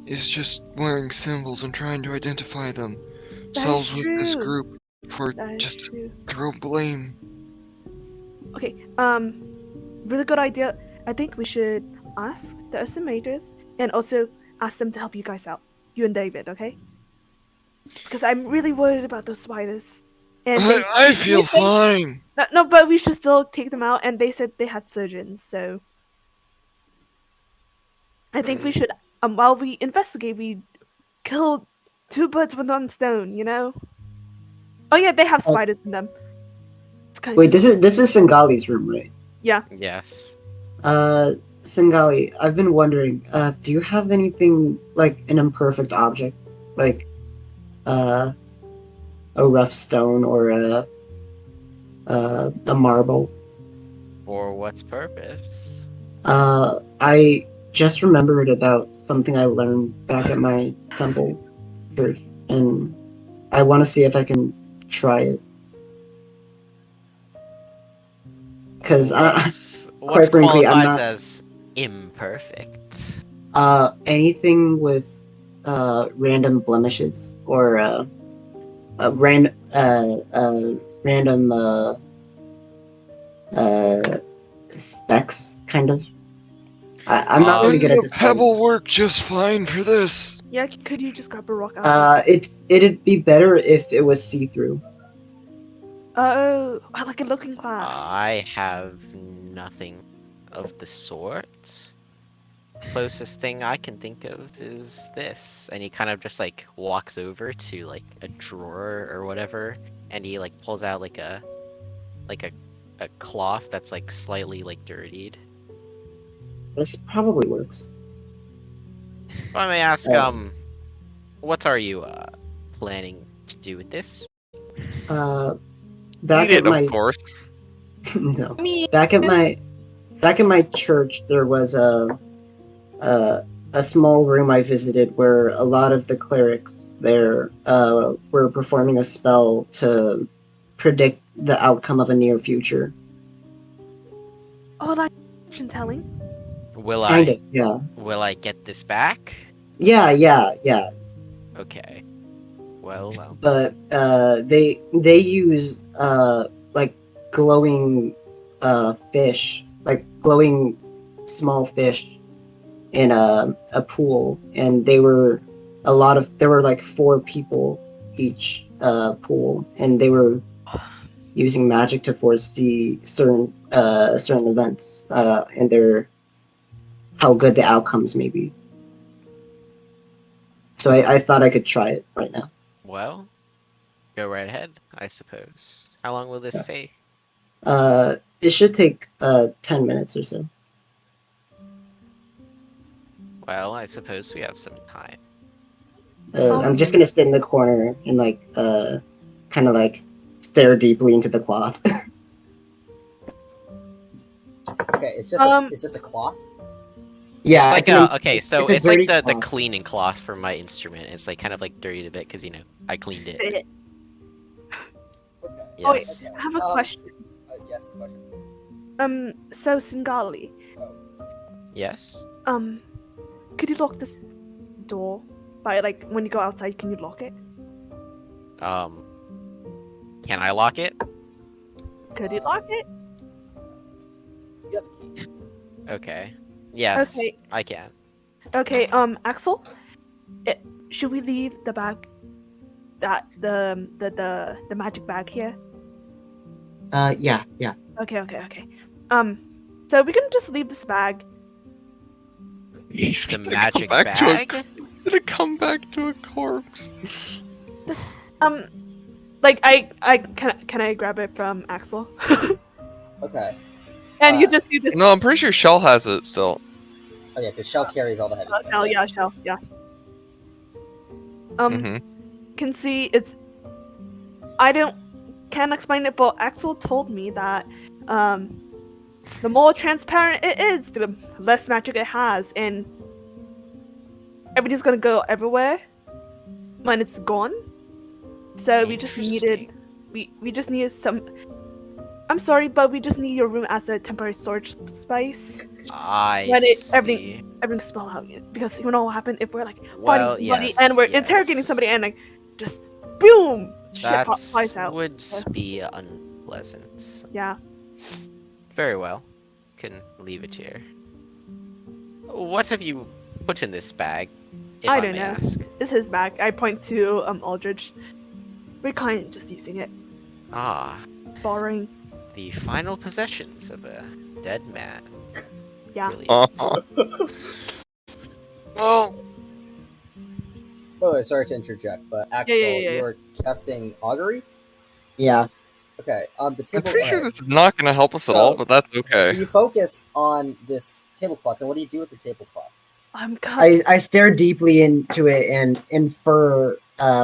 is just wearing symbols and trying to identify themselves That is with this true. group for That is just to true. throw blame. Okay. Really good idea. I think we should ask the estimators and also ask them to help you guys out. You and David, okay? Because I'm really worried about those spiders. And I feel said, fine. no, but we should still take them out. And they said they had surgeons, so I think we should. While we investigate, we kill two birds with one stone. You know? Oh yeah, they have Uh, spiders in them. It's kind of Wait, this is Singali's room, right? yeah. Yes. Singali, I've been wondering, do you have anything like an imperfect object? Like uh a rough stone or a marble? For what purpose? I just remembered about something I learned back at my temple church, and I want to see if I can try it. Because What's quite frankly, I'm qualifies not as imperfect? anything with random blemishes or random random specks, kind of. I'm not really Then good at the describing. pebble work just fine for this. Yeah, could you just grab a rock out? It'd be better if it was see through. Oh, I like a looking glass. I have nothing of the sort. Closest thing I can think of is this. And he kind of just like walks over to like a drawer or whatever, and he like pulls out like a a cloth that's like slightly like dirtied. This probably works. If I may ask, what are you planning to do with this? Back Eat at it, of my course. no, I mean, back at my church, there was a a small room I visited where a lot of the clerics there were performing a spell to predict the outcome of a near future. oh, like fortune telling. Will Kind I of, yeah, will I get this back? yeah. Okay. Well, But they use like glowing fish, like glowing small fish in a pool, and there were like four people each pool, and they were using magic to foresee certain events and their how good the outcomes may be. So I thought I could try it right now. well, go right ahead, I suppose. How long will this Yeah. take? It should take 10 minutes or so. Well, I suppose we have some time. I'm just gonna sit in the corner and like kind of like stare deeply into the cloth. Okay, it's just it's just a cloth. Yeah, It's like okay, so it's a it's like dirty the cloth. cleaning cloth for my instrument. It's like kind of like dirtied a bit because I cleaned it. Okay. Oh, wait, Yes. I have a question. Yes, question. So Singali, Yes. could you lock this door? By like when you go outside, can you lock it? Can I lock it? Could you lock it? You have a key. Okay. Yes, Okay. I can. Okay, Axel, should we leave the bag, the magic bag here? Yeah. Okay. So we can just leave this bag. He's The gonna magic come back to a, bag? gonna come back to a corpse. This, like I can I grab it from Axel? Okay. And you just do this. No, I'm pretty sure Shell has it still. Oh yeah, because Shell carries all the heavy stuff. Shell, yeah, Shell, yeah. Can see it's. Can't explain it, but Axel told me that the more transparent it is, the less magic it has, and everything's gonna go everywhere when it's gone. So we just needed some. I'm sorry, but we just need your room as a temporary storage space. I see. Everything spell out, because you know what happened if we're like Well, fighting somebody yes, and we're yes. interrogating somebody and like just boom, shit flies out. Would be unpleasant. Yeah. Very well. Can leave it here. What have you put in this bag? If I I don't may know. ask. It's his bag. I point to Aldridge. We're kind of just using it, Ah, borrowing. the final possessions of a dead man. Yeah. Brilliant. Well, Oh, sorry to interject, but Axel, Yeah. you're casting augury. Yeah. Okay. The I'm table. pretty sure this is not gonna help us at all, but that's So okay. you focus on this tablecloth, and what do you do with the tablecloth? I stare deeply into it and infer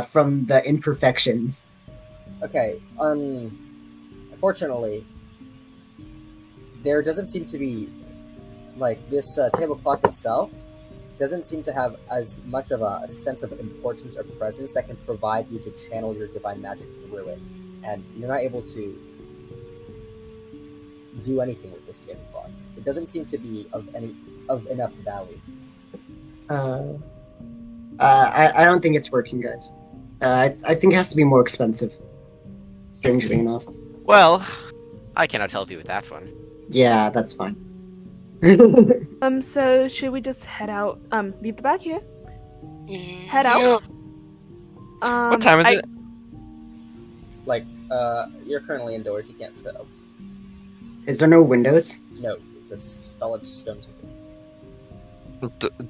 from the imperfections. Okay. Unfortunately, there doesn't seem to be like this tablecloth itself doesn't seem to have as much of a sense of importance or presence that can provide you to channel your divine magic through it, and you're not able to do anything with this tablecloth. It doesn't seem to be of enough value. I don't think it's working, guys. I think it has to be more expensive. Strangely enough. Well, I cannot help you with that one. Yeah, that's fine. So should we just head out? Leave the bag here. Head out. What time is it? Like, you're currently indoors. You can't step. Is there no windows? No, it's a solid stone table.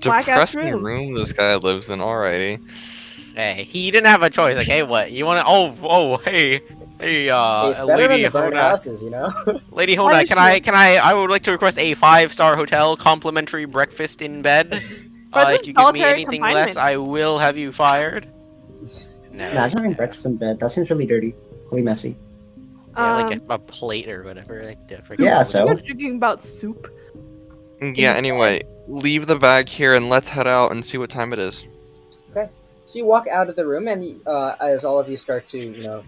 Black-ass Depressing room. room this guy lives in. Alrighty. Hey, he didn't have a choice. Like, hey, what? You wanna? Hey, Hey, it's better Lady than the burnt Hona. houses, you know. Lady Why Hona, is can I would like to request a 5-star hotel complimentary breakfast in bed. Bro, this If is you give me solitary anything less, confinement. I will have you fired. No. Imagine having breakfast in bed. That seems really dirty. Really messy. Yeah, like a plate or whatever. Like different. Yeah, You're so? thinking about soup. Yeah, anyway, leave the bag here and let's head out and see what time it is. Okay. So you walk out of the room, and as all of you start to,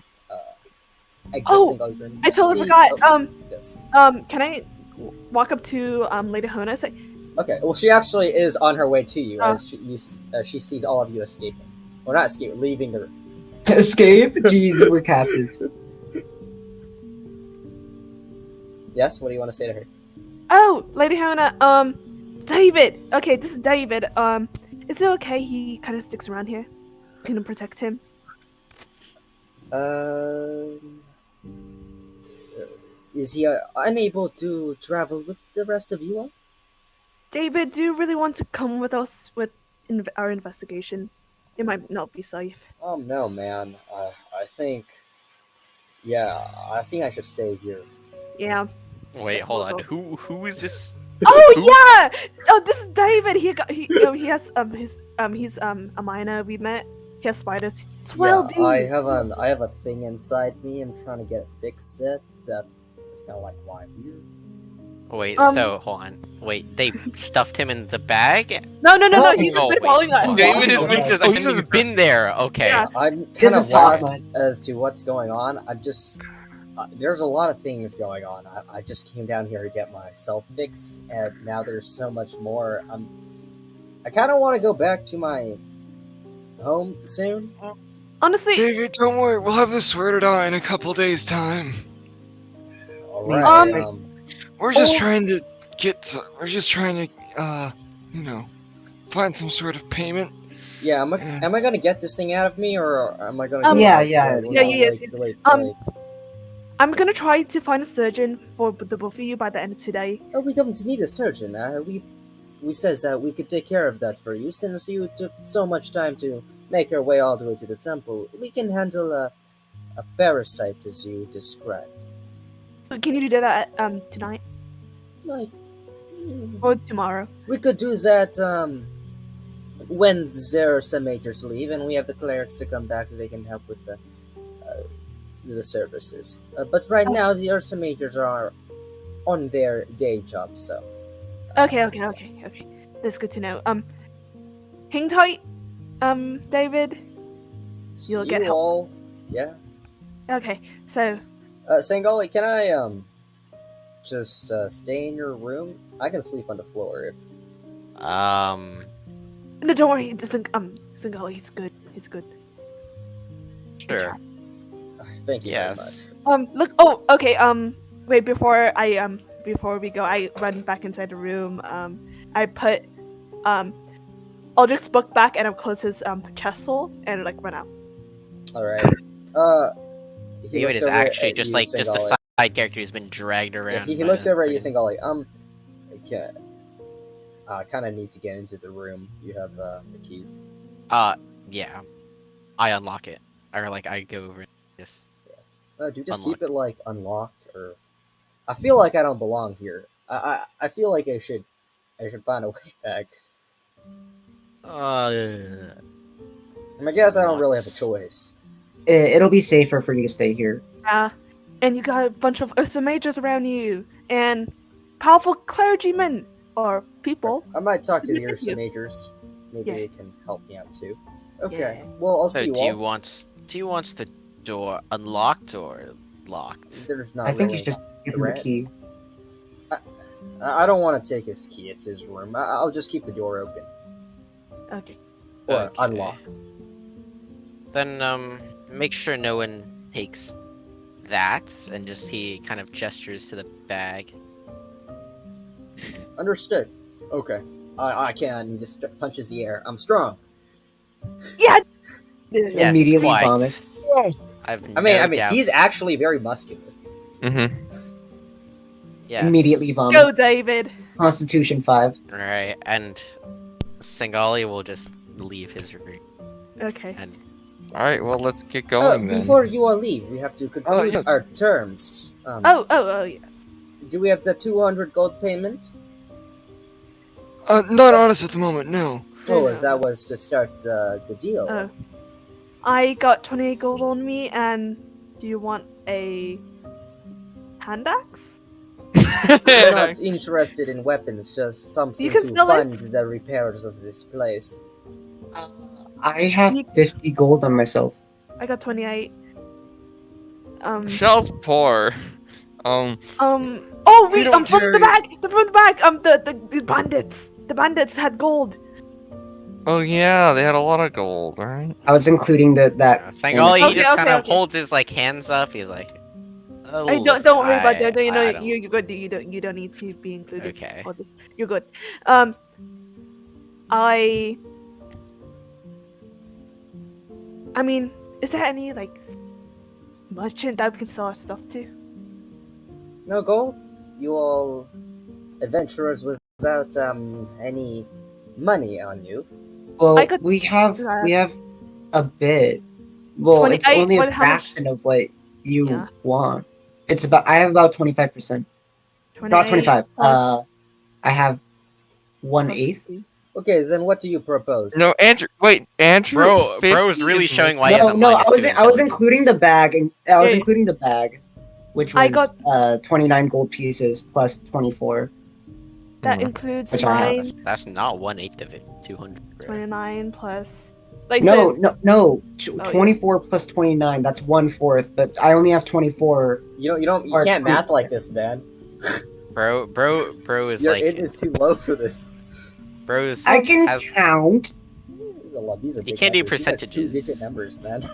exit Singal's room, I you totally see- forgot. Yes. Can I walk up to Lady Hona and say, Okay. Well, she actually is on her way to you as she sees all of you escaping. Well, not escaping, leaving the room. Escape? Jeez, we're captives. Yes. What do you want to say to her? "Oh, Lady Hona, David. Okay, this is David. Is it okay he kind of sticks around here? Can I protect him?" Is he unable to travel with the rest of you all? David, do you really want to come with us with our investigation? It might not be safe. No, man. I think I should stay here. Yeah. Wait, That's hold on. horrible. Who is this Oh yeah! Oh, this is David. He has he's a miner we met. He has spiders. Swell dude. I have a thing inside me. I'm trying to get it fixed. That is kind of like why I'm here. Wait, Um, so hold on. Wait, they stuffed him in the bag? No. He's just Oh, been wait. following us. David Oh, has okay. he's just been there. Okay. Yeah. I'm He kind doesn't of talk lost much. as to what's going on. I'm just there's a lot of things going on. I just came down here to get myself fixed, and now there's so much more. I kind of want to go back to my home soon. Honestly, David, don't worry. We'll have this sorted out in a couple days' time. All right. We're just Oh. trying to we're just trying to, find some sort of payment. Yeah, am I gonna get this thing out of me, or am I gonna? Yeah. Yes. Delay. I'm gonna try to find a surgeon for the both of you by the end of today. Oh, we don't need a surgeon. We says that we could take care of that for you since you took so much time to make your way all the way to the temple. We can handle a parasite as you described. Can you do that tonight Like, or tomorrow? we could do that when there are some majors leave and we have the clerics to come back, they can help with the services. But right now, the Ursa majors are on their day job, so. Okay. That's good to know. Hang tight, David. You'll get help. All, yeah. Okay, so Sangali, can I just stay in your room? I can sleep on the floor. no, don't worry. Singoli, he's good. He's good. Sure. Thank you Yes. very much. Look. Oh, okay. Wait. Before we go, I run back inside the room. I put Aldrich's book back, and I close his chest hole, and like run out. All right. He David looks is over actually at just you, like just a Sangali. side character who's been dragged Yeah, around. he by looks the over at you, thing. Sangali. Okay. I kind of need to get into the room. You have the keys. Yeah. I unlock it, or like I go over. Just Do you just Unlock. keep it like unlocked, or? I feel like I don't belong here. I feel like I should find a way back. I guess I don't really have a choice. It'll be safer for you to stay here. Yeah, and you got a bunch of Ursa mages around you, and powerful clergymen or people. I might talk to the Thank Ursa you. majors. Maybe Yeah. they can help me out too. Okay. Yeah. Well, I'll so see you do you all. want the door unlocked or locked? There's not I think really. you should give him the threat. key. I don't want to take his key. It's his room. I'll just keep the door open Okay. or Okay. unlocked. Then make sure no one takes that, and just he kind of gestures to the bag. Understood. Okay. I can. He just punches the air. I'm strong. Yeah. Yes, Immediately quite. vomit. I've I mean, no he's doubts. actually very muscular. Mm-hmm. Yes. Immediately vomit. Go, David. Constitution 5. Alright, and Singali will just leave his room. Okay. And All right. Well, let's get going then. Before you all leave, we have to conclude yes. our terms. Oh, yes. Do we have the 200 gold payment? Not on us at the moment, no. Oh, as that was to start the deal. Oh. I got 28 gold on me, and do you want a hand axe? I'm not interested in weapons, just something You can to sell fund it. the repairs of this place. I have 50 gold on myself. I got 28. Shell's poor. Oh We wait, don't from the carry- back, from the back. The bandits. The bandits had gold. Oh yeah, they had a lot of gold, right? I was including that. Singali, he Okay, just kind of okay. holds his like hands up. He's like, oh, Hey, don't worry about that. You know, you're good. You don't need to be included. Okay. For this. You're good. I mean, is there any like merchant that we can sell our stuff to? No gold? You all adventurers without any money on you. Well, I could- we have a bit. Well, it's 28, only a how much? fraction of what you Yeah. want. I have about 25%. About 25. plus I have one plus eighth. 50. Okay, then what do you propose? No, Andrew. Wait, Andrew. Bro is 50 really is showing making- why he has a No, I minus was 2 I was including the bag, and I was Yeah. including the bag, which I was got 29 gold pieces plus 24. that Mm. includes Which I have. mine. That's not 1/8 of it. 200. Bro. 29 plus. Like No, the, no. Oh, 24 plus 29. That's 1/4. But I only have 24. You Or can't math 24. like this, man. Bro is Your like int is too low for this. bro's I can has count. These are He big can't do numbers. These are percentages. two-digit numbers, man.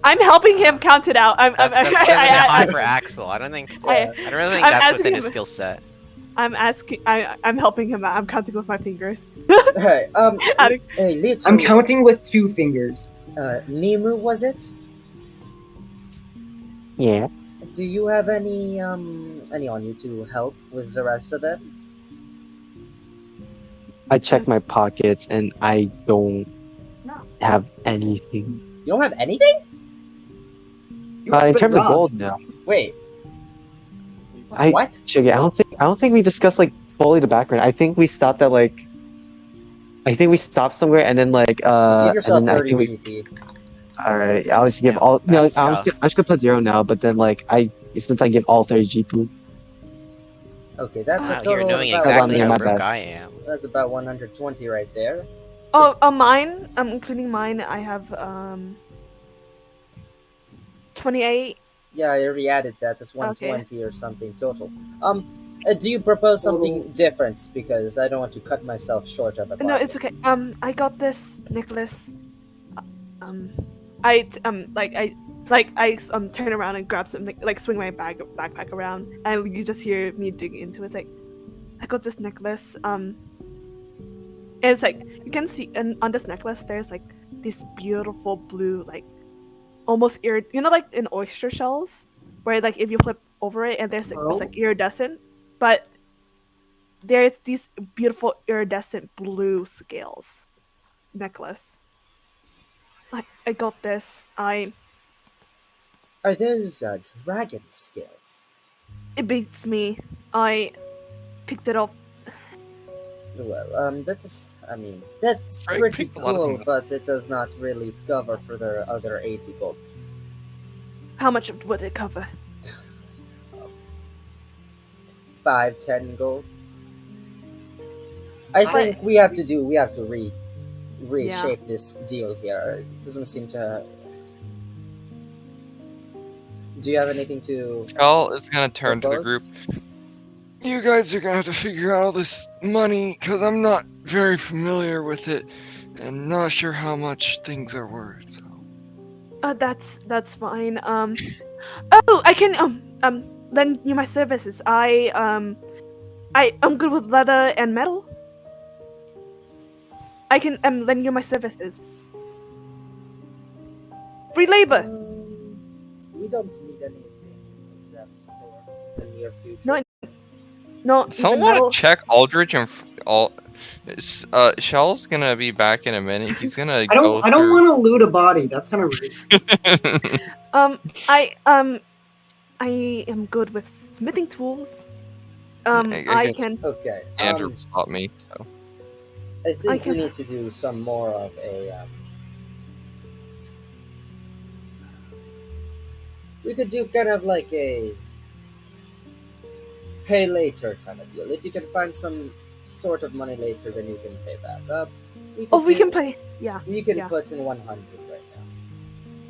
I'm helping him count it out. that's a bit high for Axel. I don't really think I'm that's asking within his him- skill set. I'm helping him out. I'm counting with my fingers. Hey, Adding- hey, little. I'm counting with 2 fingers. Nemu, was it? Yeah. Do you have any on you to help with the rest of them? I check my pockets and I don't have anything. You don't have anything? You In must've terms been of robbed. gold, no. Wait. I What? check it. I don't think we discussed like fully the background. I think we stopped at like. I think we stopped somewhere and then like Give yourself and then I 30 think we. GP. All right, I'll just give Yeah, all. No, I'm that's just, tough. I'm just gonna put 0 now. But then like since I give all 30 GP. Okay, that's a Wow, total you're knowing of about, exactly Yeah, how my broke bad. I am. that's about 120 right there. Oh, mine. Including mine. I have 28. Yeah, I already added that. That's 120 or something total. Do you propose something Total. different? Because I don't want to cut myself short of a bargain. No, it's okay. I got this necklace. I turn around and grab some, like swing my backpack around, and you just hear me dig into it. It's like, I got this necklace. And it's like you can see, and on this necklace there's like this beautiful blue, like almost like in oyster shells, where like if you flip over it and there's like, it's like iridescent, but there's these beautiful iridescent blue scales necklace. I got this. Are those dragon scales? It beats me. I picked it up. Well, that's Frank pretty picked a lot of cool, things up. but it does not really cover for the other 80 gold. How much would it cover? 5-10 gold. I think we have to reshape this deal here. It doesn't seem to. Do you have anything to? Shell is gonna turn to the propose? group. You guys are gonna have to figure out all this money, cause I'm not very familiar with it, and not sure how much things are worth. So. That's fine. Oh, I can lend you my services. I'm good with leather and metal. I can lend you my services. Free labor. We don't need anything of that sort in the near future. No, no. Someone metal. want to check Aldrich and all. Shell's gonna be back in a minute. He's gonna I don't want to loot a body. That's kind of rude. to. I am good with smithing tools. I I guess can. Okay. Andrew stopped me. So. I think can- we need to do some more of a. We could do kind of like a pay later kind of deal. If you can find some sort of money later, then you can pay that. We can play. Yeah. You can yeah. put in 100 right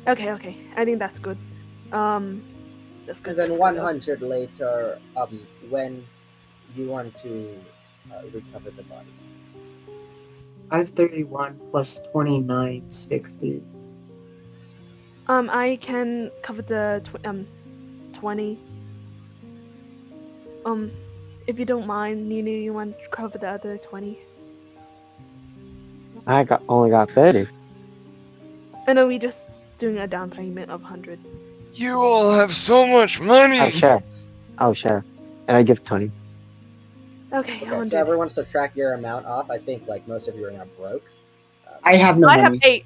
now, Okay. I think that's good. That's good. and then that's good. 100 later. When you want to recover the body. 531 plus 29, 60. I can cover the 20. If you don't mind, Nunu, you want to cover the other 20? I only got 30. I know we just doing a down payment of 100. You all have so much money. Oh sure. And I give 20. Okay, Okay, 100. so everyone subtract your amount off. I think like most of you are now broke. I have no I have money. 8.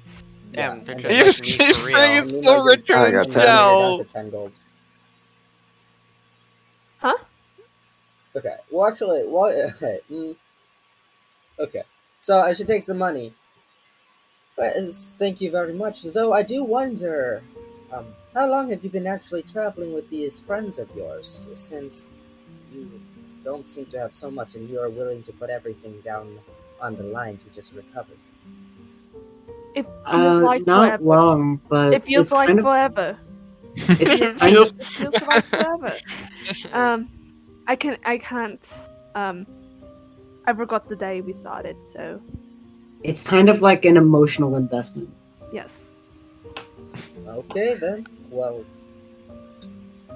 Damn, they're and just then- like me for real. Frank is Meanwhile, so richer I than got and then you're down Shell. to 10 gold. Huh? Okay. Well, actually, what? Okay. Okay. So as she takes the money, thank you very much. So I do wonder, how long have you been actually traveling with these friends of yours? Since you don't seem to have so much, and you are willing to put everything down on the line to just recover them. It feels like Not forever. long, but It feels like forever. it's It kind of feels like forever. I can't. Um, I forgot the day we started. So it's kind of like an emotional investment. yes. Okay then. Well.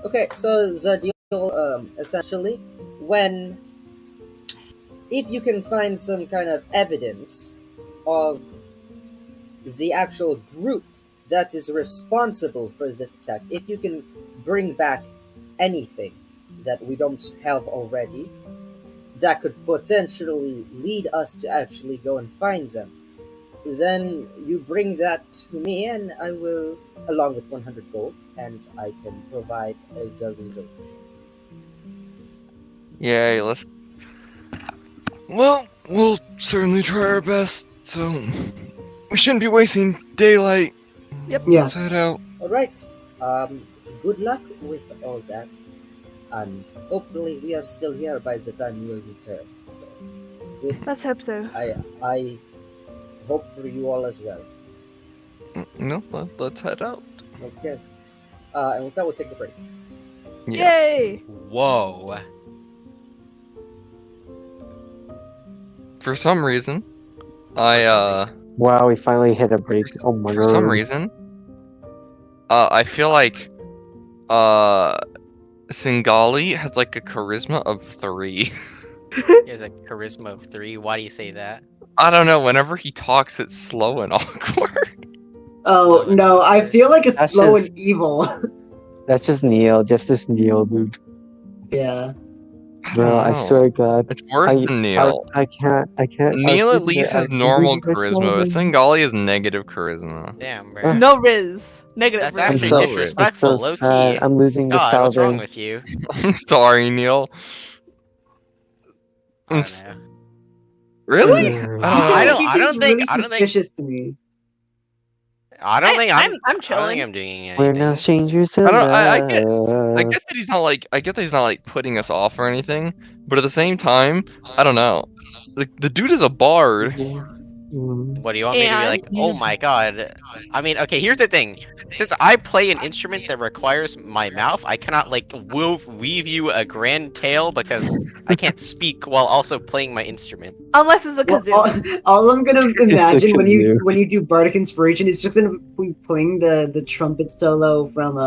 Okay. So the deal, essentially, when if you can find some kind of evidence of the actual group that is responsible for this attack, if you can bring back anything that we don't have already, that could potentially lead us to actually go and find them, then you bring that to me and I will, along with 100 gold, and I can provide a resolution. Yay, let's. Well, we'll certainly try our best, so. We shouldn't be wasting daylight. Yep. Yeah. Let's head out. Alright, good luck with all that, and hopefully we are still here by the time you return. So, good. Let's hope so. I hope for you all as well. No, let's head out. Okay. And with that, we'll take a break. Yeah. Yay! Whoa. For some reason, I Wow, we finally hit a break. Oh my for some god. reason, I feel like Singali has like a charisma of 3. He has a charisma of 3. Why do you say that? I don't know. Whenever he talks, it's slow and awkward. Oh Slow and no, I awkward. feel like it's That's slow just- and evil. That's just Neil. Just Neil, dude. Yeah. I Bro, don't I know. swear to God. It's worse than Neil. I can't. Neil at argue least that has I can't normal believe we're charisma, but solving. Singali has negative charisma. Damn, bro. Ugh. No Riz. Negative That's Riz. I'm actually so No, it's so disrespectful, low sad. key. I'm losing the God, what's wrong salving. with you? I'm sorry, Neil. I don't know. Really? Ugh. I don't know. He I seems don't think. really I don't think. suspicious to me. I don't think I'm. I'm I don't chilling. think I'm doing We're not anything. strangers to I don't. I love. get that he's not like. I get that he's not like putting us off or anything. But at the same time, I don't know. The dude is a bard. What do you want me to be And like? Oh my god. I mean, okay, here's the thing. Since I play an instrument that requires my mouth, I cannot like weave you a grand tale because I can't speak while also playing my instrument. unless it's a Well, kazoo. all I'm gonna It's a imagine kazoo. when you do bardic inspiration is just gonna be playing the trumpet solo from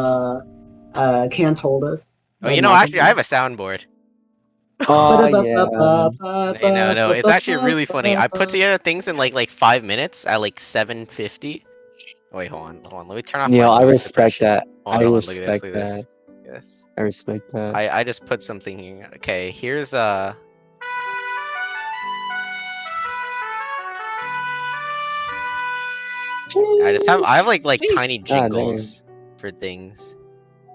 Can't Hold Us. Oh, by you know, Michael actually, I have Moore. a soundboard. Oh yeah. No, it's actually really funny. I put together things in like 5 minutes at like 750. Oh, wait, hold on. Let me turn off my Neil, I noise respect suppression. that. Hold I on, look at this, respect look at that. this. Yes. I respect that. I just put something here. Okay, here's I have like tiny Ah, damn. jingles for things.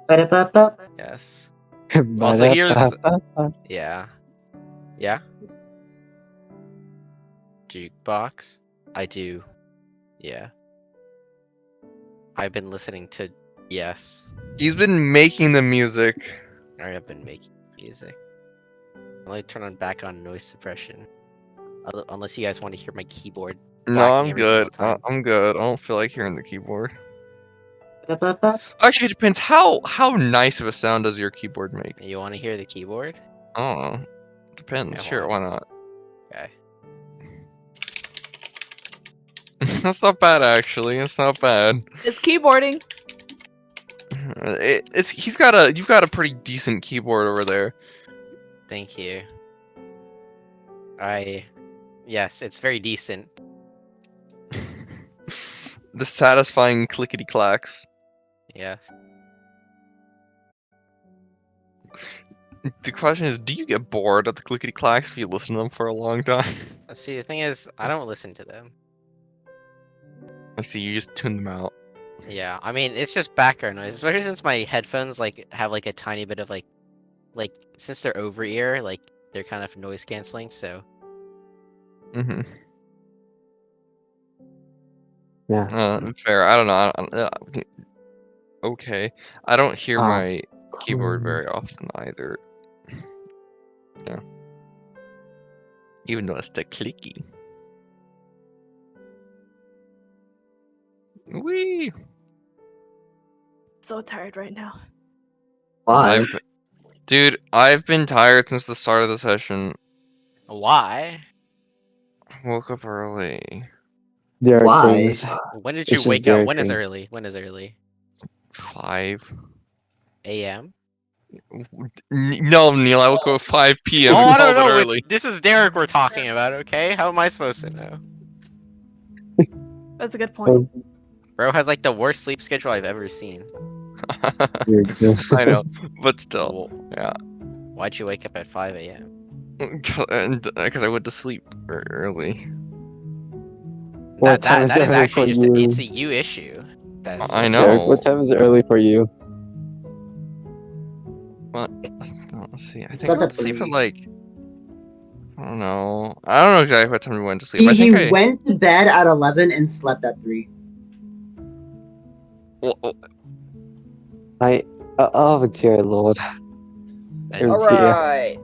Ba-da-ba-ba. Yes. Also, here's Ba-da-ba-ba-ba. yeah. Yeah. Jukebox. I do. Yeah. I've been listening to yes. He's been making the music. I have been making music. Let me turn back on noise suppression. Unless you guys want to hear my keyboard No, whacking I'm every good. single time. I'm good. I don't feel like hearing the keyboard. Ba-da-ba-ba. Actually, it depends. How nice of a sound does your keyboard make? You want to hear the keyboard? I don't know. Depends. Yeah, Sure, hold why on. not? Okay. That's not bad, actually. It's not bad. It's keyboarding. You've got a pretty decent keyboard over there. Thank you. Yes, it's very decent. The satisfying clickety clacks. Yes. The question is, do you get bored of the clickety clacks if you listen to them for a long time? See, the thing is, I don't listen to them. I see, you just tune them out. Yeah, I mean, it's just background noise, especially since my headphones like have like a tiny bit of like like since they're over ear, like they're kind of noise canceling. So Mm-hmm. Yeah. Fair. I don't know. Okay. I don't hear Oh, my keyboard cool. very often either. Yeah. Even though it's the clicky. Wee. So tired right now. Why? Dude, I've been tired since the start of the session. why? Woke up early. Derek Why? things. When did you It's just wake up? Derek When is things. early? When is early? 5. A.m. No, Neil, I woke up at 5 p.m. Oh, and I don't called it know. It's early. this is Derek we're talking about. Okay, how am I supposed to know? That's a good point. Bro has like the worst sleep schedule I've ever seen. I know, but still, Well, yeah. why'd you wake up at 5 a.m.? Because I went to sleep early. What time is That is early actually for just it's you? a you issue. That's I what that Derek, know. is. what time is early for you? What? Let's see. I He think I slept went at to sleep at 3. like, I don't know. I don't know exactly what time we went to sleep. I He think I. went to bed at 11 and slept at 3. Well, Oh dear lord. And Oh All dear. right,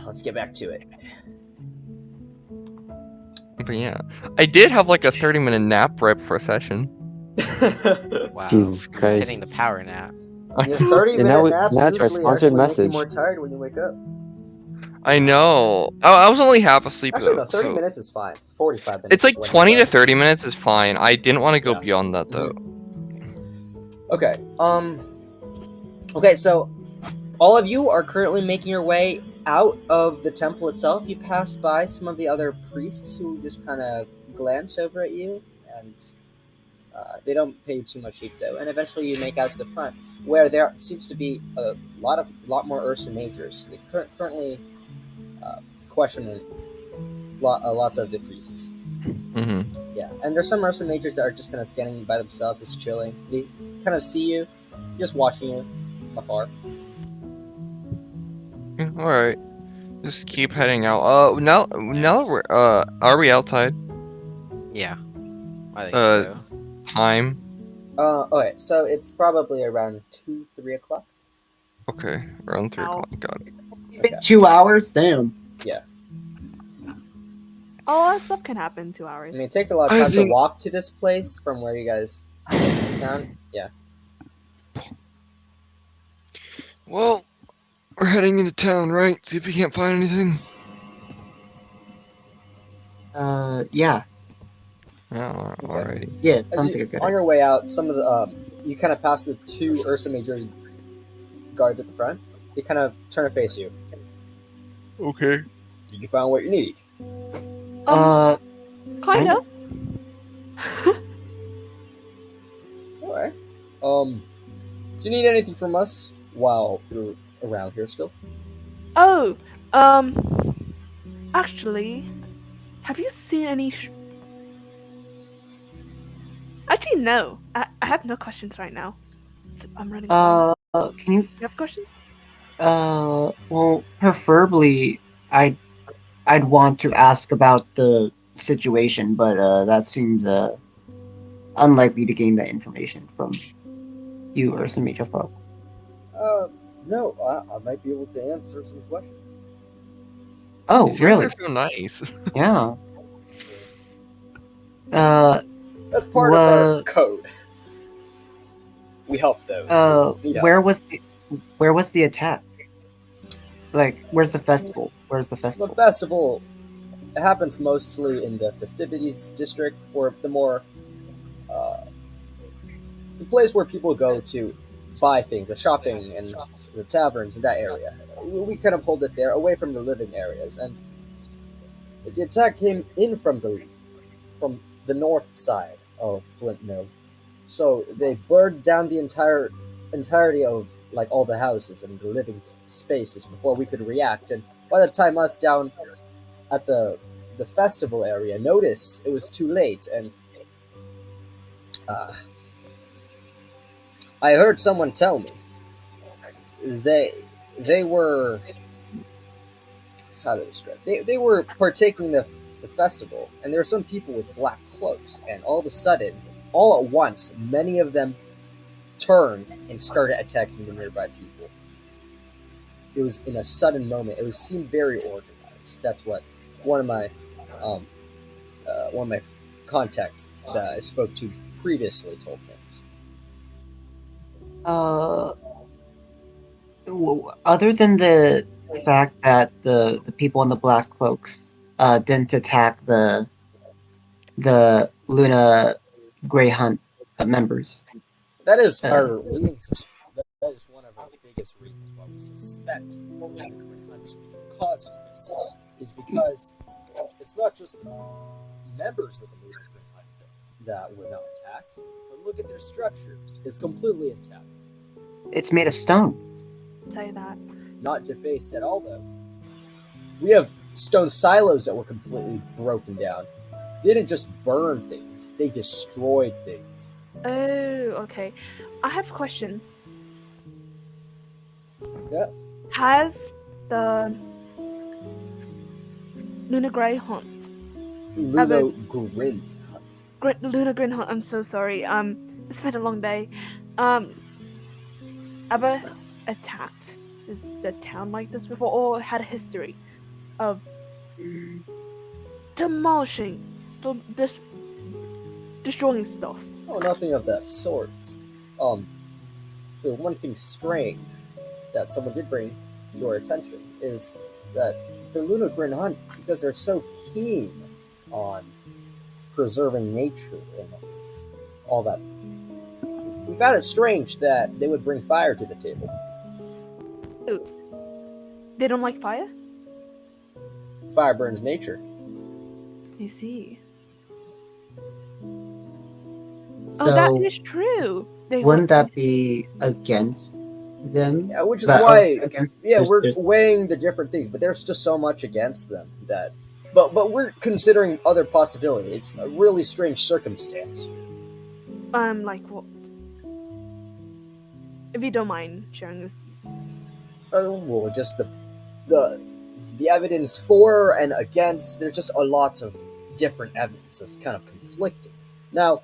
let's get back to it. but yeah, I did have like a 30-minute nap right before session. wow, Jesus he's Christ. hitting the power nap. Your 30-minute naps Now it's our usually sponsored actually make you message. more tired when you wake up. I know. I was only half asleep Actually, though, no, 30 so minutes is fine. 45 minutes it's is like when 20 you to 30 minutes is fine. I didn't want to go Yeah. beyond that though. Okay. Okay, so all of you are currently making your way out of the temple itself. You pass by some of the other priests who just kind of glance over at you, and they don't pay you too much heed though. And eventually, you make out to the front, where there seems to be a lot more Ursa Majors. They currently questioning lots of the priests. Mm-hmm. Yeah, and there's some Ursa Majors that are just kind of standing by themselves, just chilling. They kind of see you, just watching you from afar. Yeah, all right. Just keep heading out. Now we're are we outside? Yeah, I think so. Time. Okay, so it's probably around 2-3 o'clock. Okay, around 3 Ow. o'clock. Got it. Okay. 2 hours? Damn. Yeah, All that stuff can happen in 2 hours. I mean it takes a lot of I time to think- walk to this place from where you guys came into town. Yeah. Well, we're heading into town, right? See if we can't find anything. Yeah. Yeah, Okay. alrighty. Yeah, it As sounds you, like a good on idea. your way out, some of the you kind of pass the 2 Ursa Major guards at the front. They kind of turn to face you. Okay. Did you find what you need? Kind of. All right. Do you need anything from us while you're around here still? Oh, actually, have you seen any? Actually, no. I have no questions right now. I'm running. Can you, You have questions? well, preferably, I'd want to ask about the situation, but, that seems, unlikely to gain that information from you or some major folks. No, I might be able to answer some questions. Oh, These guys really? are so nice. Yeah. That's part of our What, code. We help those who need help. where was the attack? Like, where's the festival? Where's the The festival? festival happens mostly in the festivities district, or the more the place where people go to buy things, the shopping and the taverns in that area. We kind of hold it there, away from the living areas. And the attack came in from the north side of Flintmill, so they burned down the entirety of like all the houses and the living spaces before we could react. And by the time us down at the festival area noticed, it was too late. And I heard someone tell me they they were, how to describe it? They were partaking the festival, and there were some people with black cloaks, and all of a sudden, all at once, many of them turned and started attacking the nearby people. It was in a sudden moment. It seemed very organized. That's what one of my um, one of my contacts that I spoke to previously told me. Uh, other than the fact that the people in the black cloaks didn't attack the Luna Gray Hunt members. That is Uh, our leading. That is one of our biggest reasons why we suspect Lunogrine Hunt causing this. Is because it's not just members of the Lunogrine Hunt that were not attacked, but look at their structure. It's completely intact. it's made of stone. Say that. Not defaced at all, though. We have stone silos that were completely broken down. They didn't just burn things, they destroyed things. Oh, okay. I have a question. Yes. Has the Lunogrine Hunt, Lunogrine Hunt. Lunogrine Hunt, I'm so sorry. It's been a long day. Ever attacked the town like this before, or had a history of demolishing, destroying stuff? Oh, nothing of that sort. So one thing strange that someone did bring to our attention is that the Lunogrine Hunt, because they're so keen on preserving nature and all that, we found it strange that they would bring fire to the table. They don't like fire? Fire burns nature. You see. So Oh, that is true. wouldn't that be against them? Yeah, which is But, why, against we're there's- weighing the different things, but there's just so much against them that. But we're considering other possibilities. It's a really strange circumstance. Like what? If you don't mind sharing this. Well, just the evidence for and against. There's just a lot of different evidence that's kind of conflicting. Now,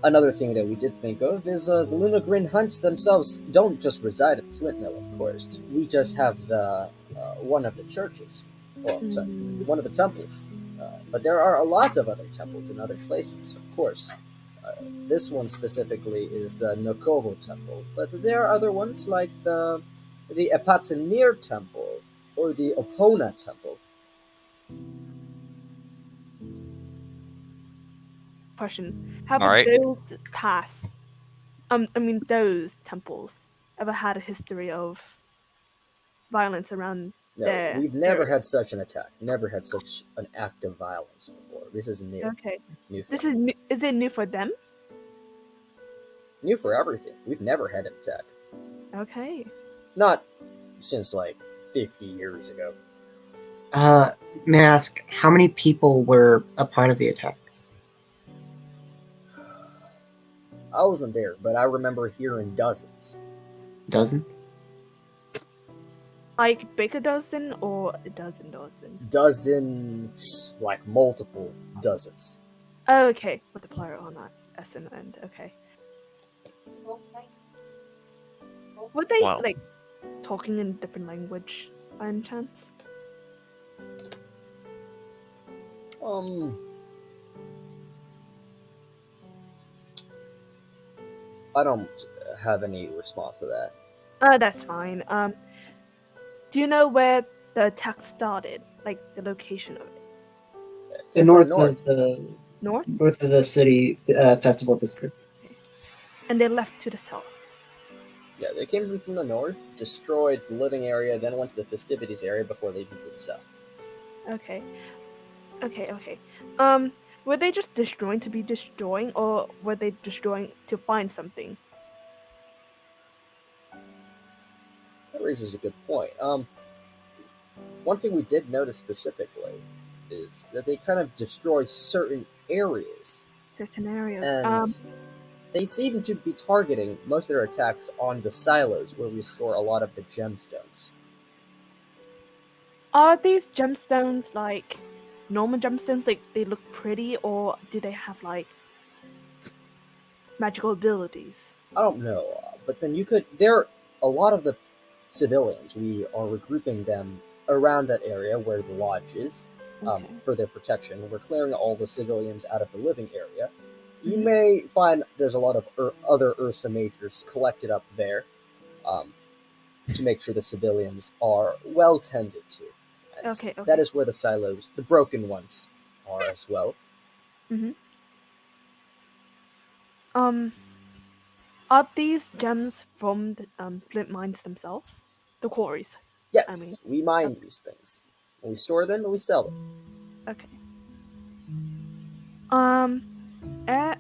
another thing that we did think of is the Lunogrine Hunt themselves don't just reside at Flintmill, of course. We just have the one of the churches, sorry, one of the temples. But there are a lot of other temples in other places, of course. This one specifically is the Nokovo Temple, but there are other ones like the Epatanir Temple or the Opona Temple. Question. Have All right. those past, those temples ever had a history of violence around No, there? we've never had such an attack. Never had such an act of violence before. This is new. Okay. New for This is new. Is it new for them? new for everything. We've never had an attack. Okay. Not since like 50 years ago. may I ask how many people were a part of the attack? I wasn't there, but I remember hearing dozens. Dozen? Like Baker dozen or a dozen? Dozens, like multiple dozens. Oh, okay. With the plural on that S in the end. Okay. Were they Wow. like talking in different language by any chance? I don't have any response to that. That's fine. Do you know where the attack started? Like the location of it? The north of the North? north of the city festival district. And they left to the south. Yeah, they came from the north, destroyed the living area, then went to the festivities area before leaving to the south. Okay. Were they just destroying to be destroying, or were they destroying to find something? That raises a good point. One thing we did notice specifically is that they kind of destroy certain areas. Certain areas. And They seem to be targeting most of their attacks on the silos where we store a lot of the gemstones. Are these gemstones like normal gemstones? Like they look pretty, or do they have like magical abilities? I don't know, but then you could. There, a lot of the civilians. We are regrouping them around that area where the lodge is, Okay. for their protection. We're clearing all the civilians out of the living area. You Mhm. may find there's a lot of other Ursa Majors collected up there, to make sure the civilians are well tended to. And Okay. that Okay. is where the silos, the broken ones, are as well. Mhm. Um, are these gems from the flint mines themselves? The quarries. I mean. Yes, we mine these things. And we store them and we sell them. Okay. Um. Eh,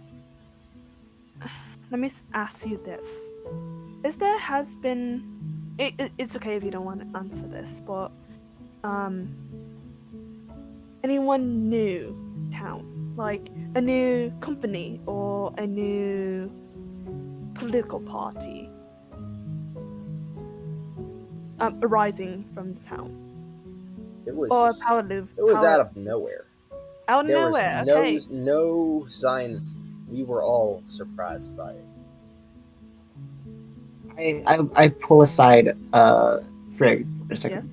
let me ask you this: Is there has been? It's okay if you don't want to answer this, but anyone new town, like a new company or a new political party, arising from the town, It was or just, it was power out of nowhere. out of There was nowhere. Okay. no signs. We were all surprised by it. I pull aside Frigg for a second.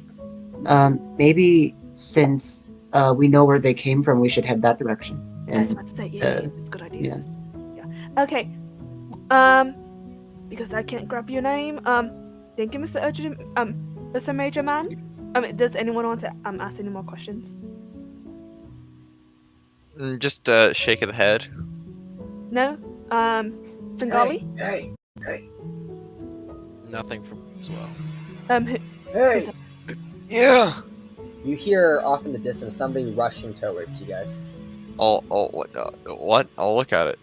Yes. Maybe since we know where they came from, we should head that direction. I was And about to say, yeah, it's a good idea. yeah. Yeah. Okay. Because I can't grab your name. Thank you, Mr. Urgent. Mr. Major Man. Does anyone want to ask any more questions? Just shake of the head. No. Sangali. Hey, Nothing from me as well. Who, hey! Yeah. You hear off in the distance somebody rushing towards you guys. What? I'll look at it.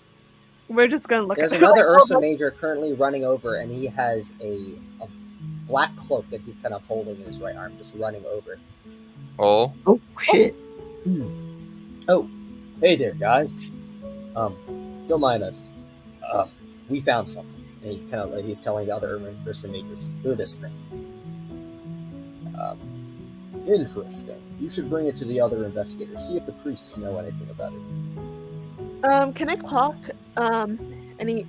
we're just gonna look There's at another Ursa Major currently running over, and he has a black cloak that he's kind of holding in his right arm, just running over. Oh. Oh shit! Oh, hey there, guys. Don't mind us. We found something. And he kind of like he's telling the other Ursa Majors, do this thing. Interesting. You should bring it to the other investigators. See if the priests know anything about it. Can I clock any?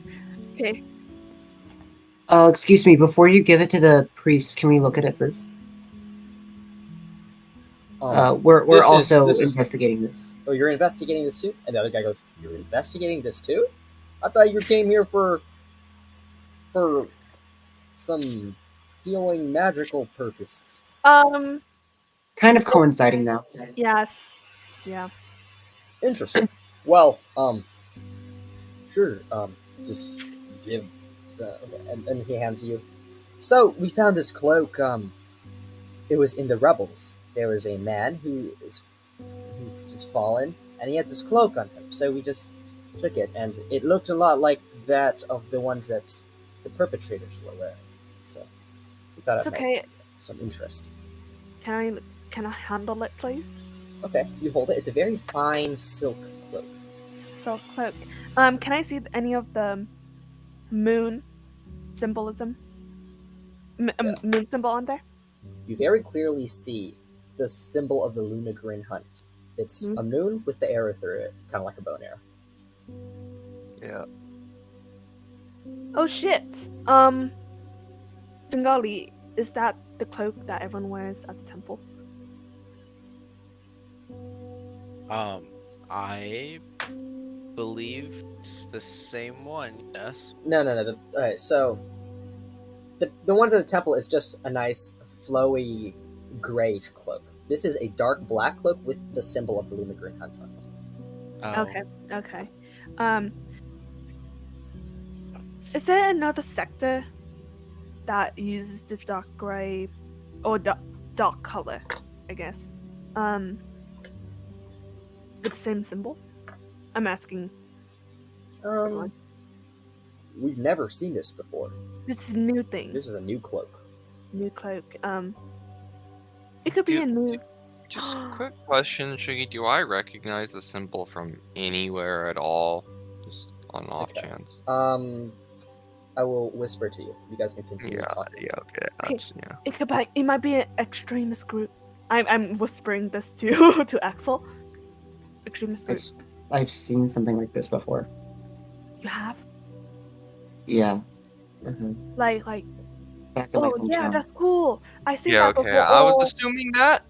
Okay. Excuse me. Before you give it to the priest, can we look at it first? We're also investigating this. Oh, you're investigating this too? And the other guy goes, "You're investigating this too? I thought you came here for some healing magical purposes." Kind of coinciding now. Yes. Yeah. Interesting. Well, sure. Just give the and he hands you. So we found this cloak. It was in the rebels. There was a man who's just fallen, and he had this cloak on him. So we just took it, and it looked a lot like that of the ones that the perpetrators were wearing. So we thought It's it might okay. be some interest. Can I handle it, please? Okay, you hold it. It's a very fine silk cloak. So cloak. Can I see any of the moon symbolism? Moon symbol on there? You very clearly see the symbol of the Lunogrine Hunt. It's a moon with the arrow through it, kind of like a bow and arrow. Yeah. Oh shit. Singali, is that the cloak that everyone wears at the temple? I believe it's the same one. Yes. No. Alright, so the ones at the temple is just a nice flowy grayish cloak. This is a dark black cloak with the symbol of the Lunogrine Hunt on it. Oh. Okay. Is there another sector that uses this dark gray or dark color, I guess? With the same symbol? I'm asking. We've never seen this before. This is a new thing. This is a new cloak. New cloak. It could be a new. Just quick question, Shiggy. Do I recognize the symbol from anywhere at all? Just on off Okay. chance. I will whisper to you. You guys can continue Yeah, talking. yeah, okay. Okay. Yeah. It might be an extremist group. I'm whispering this to to Axel. Extremist group. I've seen something like this before. You have Yeah. like Back in my oh yeah, hometown. that's cool. I see Yeah, that okay. before. I was assuming that,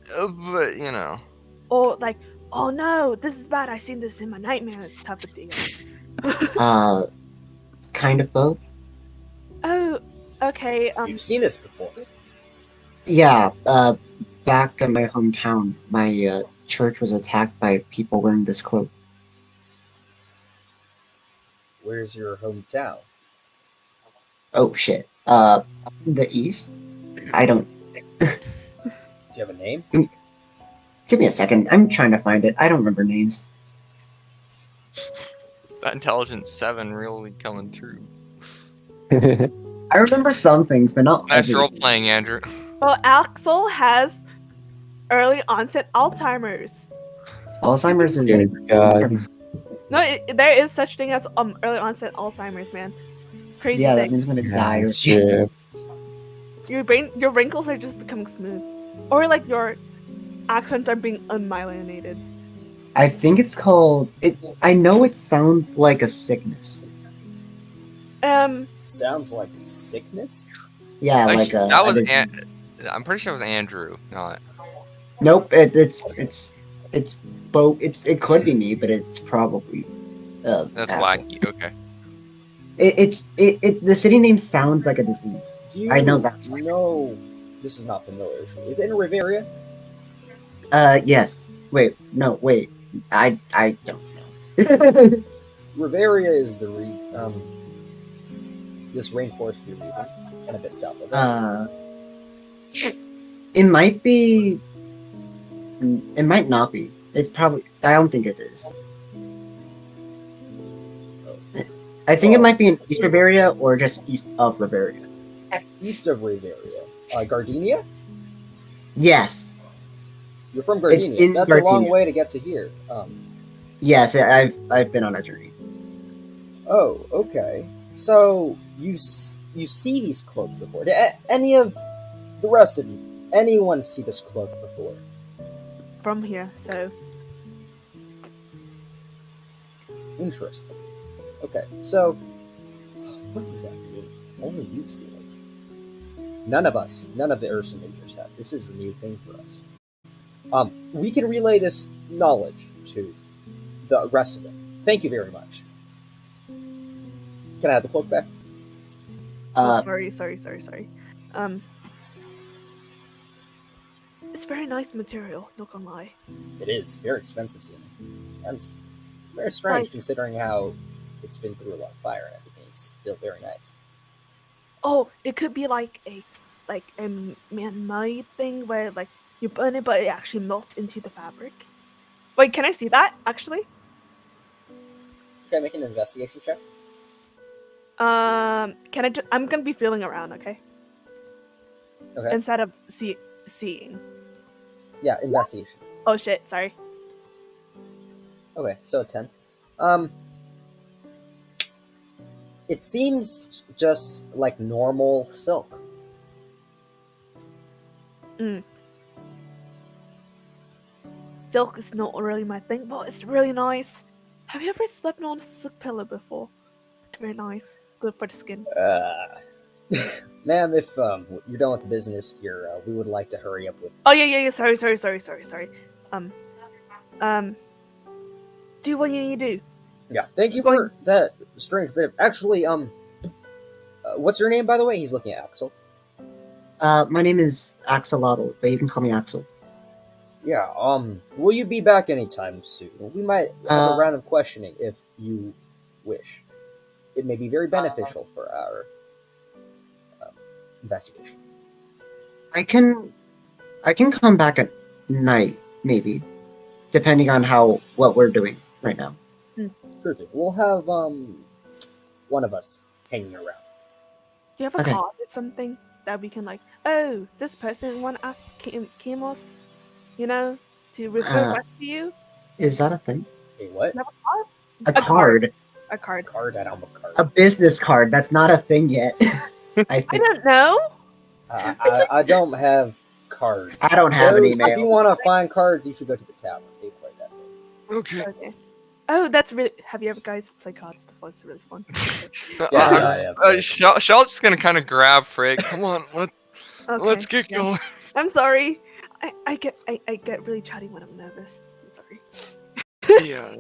but you know. Or like, oh no, this is bad. I seen this in my nightmares type of deal. Kind of both. Oh, okay. You've seen this before. Yeah, back in my hometown, my church was attacked by people wearing this cloak. Where's your hometown? Oh shit. The east? I don't. Do you have a name? Give me a second. I'm trying to find it. I don't remember names. That intelligence 7 really coming through. I remember some things, but not Nice role everything. playing, Andrew. Well, Axel has early onset Alzheimer's. Alzheimer's is. Good God. No, there is such thing as early onset Alzheimer's, man. Crazy Yeah, that thing. means I'm gonna die. That's true. Your wrinkles are just becoming smooth, or like your accents are being unmyelinated. I think it's called. I know it sounds like a sickness. Sounds like a sickness. Yeah, like a. That was. a disease. I'm pretty sure it was Andrew, not. Nope. It's both. It could be me, but it's probably. That's Axel. wacky. Okay. The city name sounds like a disease. Do you I know that. know this is not familiar to me. Is it in Riveria? Yes. Wait. No. Wait. I don't know. Riveria is this rainforest region and a bit south of it. It might be. It might not be. It's probably. I don't think it is. I think it might be in east Bavaria or just east of Bavaria. East of Riveria. Gardenia? Yes. You're from It's Gardenia. in That's a long Gardenia. way to get to here. Yes, I've been on a journey. Oh, okay. So you see these cloaks before? Did any of the rest of you, anyone see this cloak before? From here, so Interesting. Okay, so what does that mean? Only you've seen it. None of the Ursa Majors have. This is a new thing for us. We can relay this knowledge to the rest of them. Thank you very much. Can I have the cloak back? sorry. It's very nice material. Not gonna lie. It is very expensive to me. And it's very strange considering how it's been through a lot of fire and everything. It's still very nice. Oh, it could be like a man-made thing where like you burn it, but it actually melts into the fabric. Wait, can I see that actually? Can I make an investigation check? Can I? I'm gonna be feeling around, okay? Okay. Instead of seeing. Yeah, investigation. Oh shit! Sorry. Okay, so a 10. It seems just like normal silk. Silk is not really my thing, but it's really nice. Have you ever slept on a silk pillow before? It's very nice. Good for the skin. Ma'am, if you're done with the business here, we would like to hurry up with. Oh yeah. Sorry. Do what you need to do. Yeah, thank you for that strange bit of. Actually, what's your name, by the way? He's looking at Axel. My name is Axolotl, but you can call me Axel. Yeah, will you be back anytime soon? We might have a round of questioning if you wish. It may be very beneficial for our investigation. I can come back at night, maybe, depending on what we're doing right now. Sure thing. We'll have one of us hanging around. Do you have a card or something that we can like? Oh, this person want us Kimos, to refer back to you. Is that a thing? A what? You have a card? A card. A card. Card, I don't have a card. A business card. That's not a thing yet. I I think. don't know. I don't have cards. I don't have an If you email. want to find cards, you should go to the tavern. They play that game. Okay. Okay. Oh, that's really. Have you ever guys played cards before? It's really fun. Shell's just gonna kind of grab Frick. Come on, let's get yeah. going. I'm sorry. I get really chatty when I'm nervous. I'm sorry. Yeah.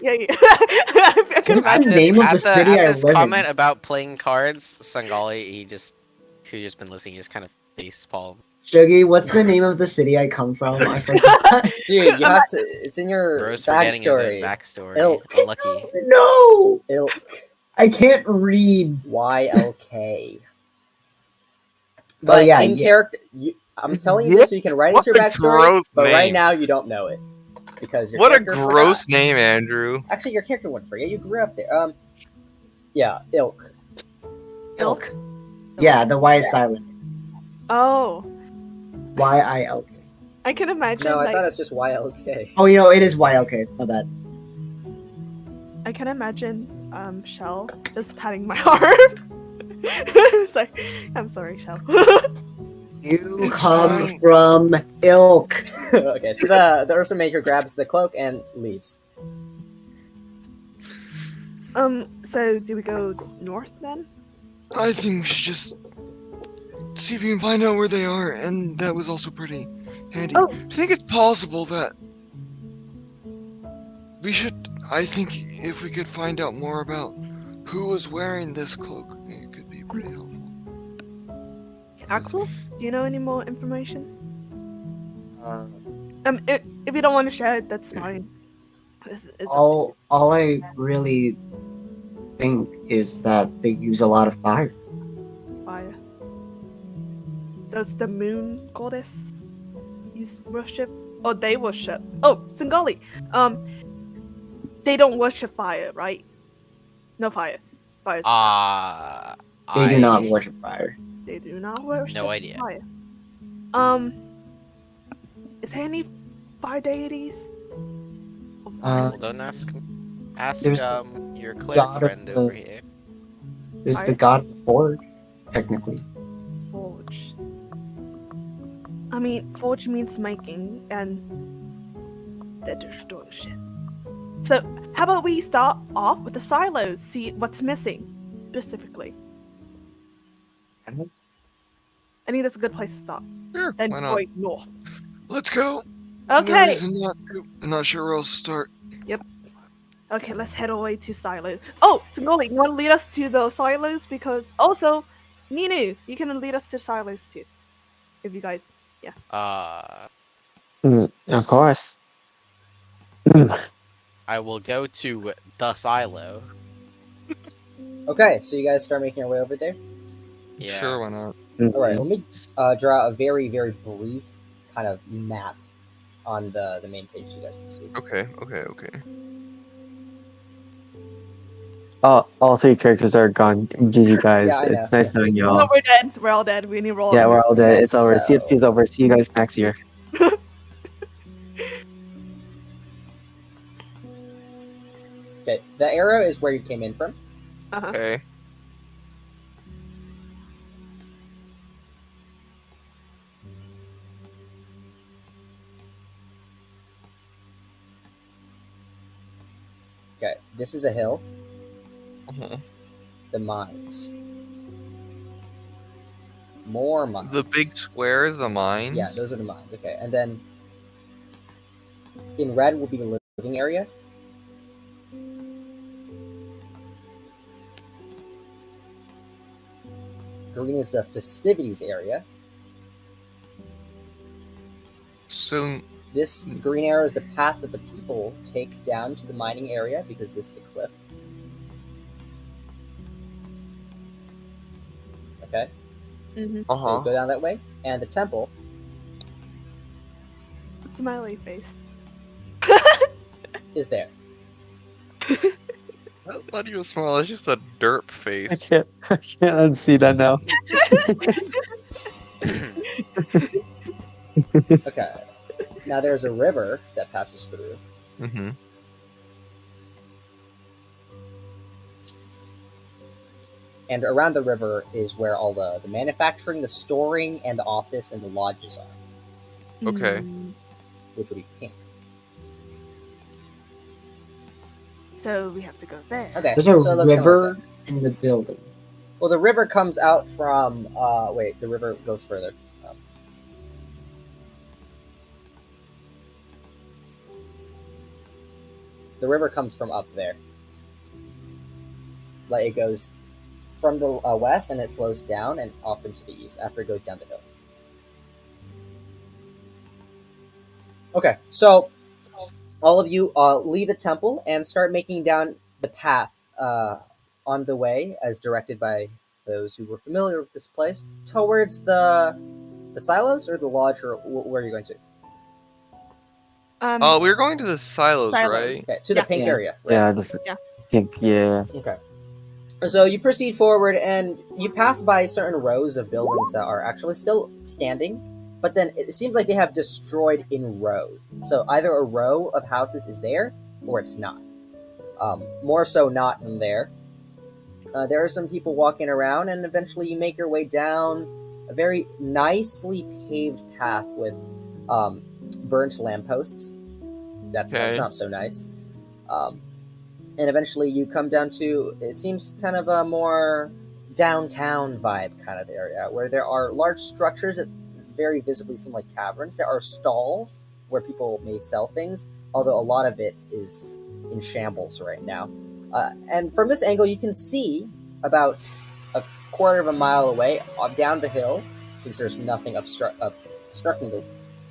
Yeah. I can What's the imagine. name of the city I this live comment in? about playing cards, Sangali, who's just been listening, just kind of facepalm. Shuggy, what's the name of the city I come from? I forgot. Dude, you have to. It's in your Bro's forgetting his own backstory. backstory. Ilk. Unlucky. No! Ilk. I can't read. YLK. But yeah, in yeah. character, I'm telling you this so you can write What into your a backstory. gross But right name. now you don't know it because your What a character gross forgot. name, Andrew. Actually, your character wouldn't forget. You grew up there. Yeah, Ilk. Ilk. Yeah, the Y is silent. Oh, Y-I-L-K. I can imagine. No, I like, thought it's just YLK. Oh, you know, it is Y-L-K. My bad. I can imagine Shell just patting my arm. It's like, I'm sorry, Shell. You It's come fine. from Ilk. Okay, so the Ursa Major grabs the cloak and leaves. So do we go north then? I think we should just see if we can find out where they are, and that was also pretty handy. Oh. Do you think it's possible that we should? I think if we could find out more about who was wearing this cloak, it could be pretty helpful. Axel, do you know any more information? Uh, If you don't want to share it, that's fine. It's up to you. all I really think is that they use a lot of fire. Fire. Does the moon goddess use worship? Oh, they worship. Oh, Singali. They don't worship fire, right? No fire. Fire. They do not worship fire. They do not worship No idea. fire. Is there any fire deities? Or fire? Uh, Don't ask There's your cleric god of friend the- over here. There's Fire? the god of the forge, technically. Forge. I mean, forge means making, and they're destroying shit. So, how about we start off with the silos, see what's missing, specifically. I think that's a good place to start. Sure, Then why not? going north. Let's go. No Okay. reason not to. I'm not sure where else to start. Okay, let's head away to silos. Oh, Singoli, you want to lead us to the silos? Because also, Ninu, you can lead us to silos too. If you guys, Of course. I will go to the silo. Okay, so you guys start making your way over there. Yeah. Sure, why not? All right, let me draw a very, very brief kind of map on the main page so you guys can see. Okay. All three characters are gone. GG guys. Yeah, I know. It's nice knowing you no, all. we're dead. We're all dead. We need to roll. Yeah, on. we're all dead. It's over. So- CSP is over. See you guys next year. Okay, the arrow is where you came in from. Uh-huh. Okay. Okay, this is a hill. Uh-huh. The mines. More mines. The big squares, the mines. Yeah, those are the mines. Okay, and then in red will be the living area. Green is the festivities area. So This green arrow is the path that the people take down to the mining area because this is a cliff. Okay, Mm-hmm. so uh-huh. you go down that way, and the temple Smiley face. is there. That's not even small, it's just a derp I face. can't unsee that now. Okay, now there's a river that passes through. Mm-hmm. And around the river is where all the manufacturing, the storing, and the office and the lodges are, Okay. which will be pink. So we have to go there. Okay, There's a so it looks kinda like river in the building. Well, the river comes out from. Wait, the river goes further. The river comes from up there. Like it goes from the west and it flows down and off into the east after it goes down the hill. Okay, so all of you leave the temple and start making down the path on the way, as directed by those who were familiar with this place, towards the silos or the lodge, or where are you going to? We were going to the silos, Silos. right? Okay, to the pink Yeah. area, right? Yeah, this is Yeah. pink. Yeah. Okay. So you proceed forward and you pass by certain rows of buildings that are actually still standing, but then it seems like they have destroyed in rows. So either a row of houses is there or it's not. More so not in there. There are some people walking around, and eventually you make your way down a very nicely paved path with burnt lampposts. That's Okay. not so nice. And eventually you come down to, it seems kind of a more downtown vibe kind of area, where there are large structures that very visibly seem like taverns. There are stalls where people may sell things, although a lot of it is in shambles right now. And from this angle, you can see about a quarter of a mile away, down the hill, since there's nothing obstructing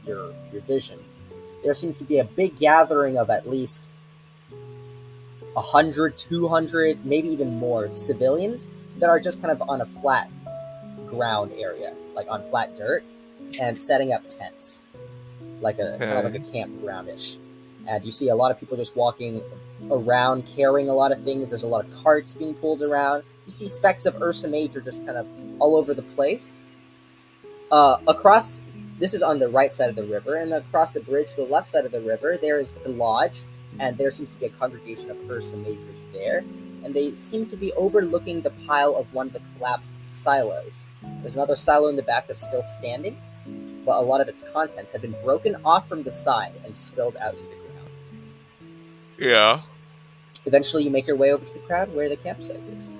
your vision, there seems to be a big gathering of at least 100, 200, maybe even more civilians that are just kind of on a flat ground area, like on flat dirt, and setting up tents, kind of like a campgroundish. And you see a lot of people just walking around, carrying a lot of things. There's a lot of carts being pulled around. You see specks of Ursa Major just kind of all over the place. Across, this is on the right side of the river, and across the bridge to the left side of the river, there is the lodge, and there seems to be a congregation of Ursa Majors there, and they seem to be overlooking the pile of one of the collapsed silos. There's another silo in the back that's still standing, but a lot of its contents have been broken off from the side and spilled out to the ground. Yeah. Eventually, you make your way over to the crowd where the campsite is.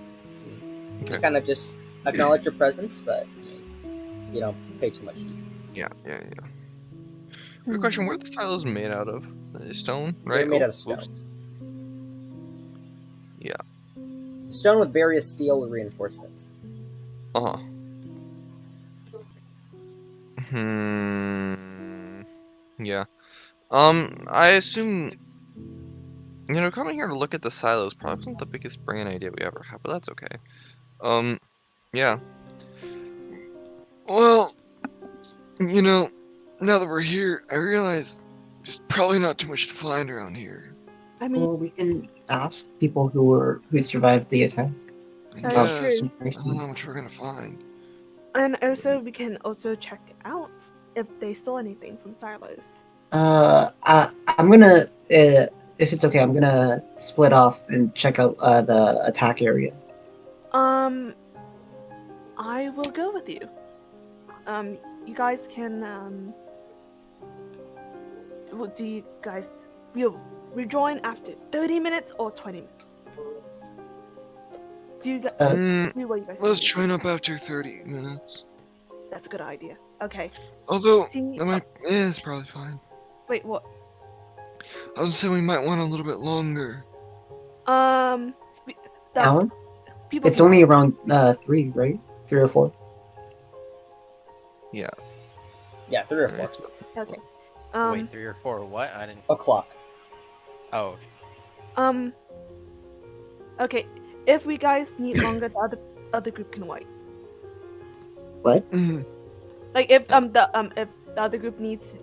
Okay. You kind of just acknowledge your presence, but you don't pay too much heed. Yeah. Good question. What are the silos made out of? Stone, right? They're made out of Oops. stone. Yeah. Stone with various steel reinforcements. Uh huh. Yeah. I assume, coming here to look at the silos probably wasn't the biggest brain idea we ever had, but that's okay. Yeah. Well, now that we're here, I realize there's probably not too much to find around here. I mean, Well, we can ask people who survived the attack. That Yeah, is true. I don't know how much we're gonna find. and also we can also check out if they stole anything from silos. I'm gonna, if it's okay, I'm gonna split off and check out the attack area. I will go with you. You guys can do you guys we'll rejoin after 30 minutes or 20 minutes? Do you guys do what you guys Let's think? join up after 30 minutes. That's a good idea. Okay. Although, See- it's probably fine. Wait, what? I was saying we might want a little bit longer. The Alan? people It's can- only around 3, right? 3 or 4. Yeah. Yeah, 3 or 4 Okay. Wait, 3 or 4? What? I didn't. o'clock. Oh, okay. Okay. If we guys need longer, the other group can wait. What? Mhm. Like if the other group needs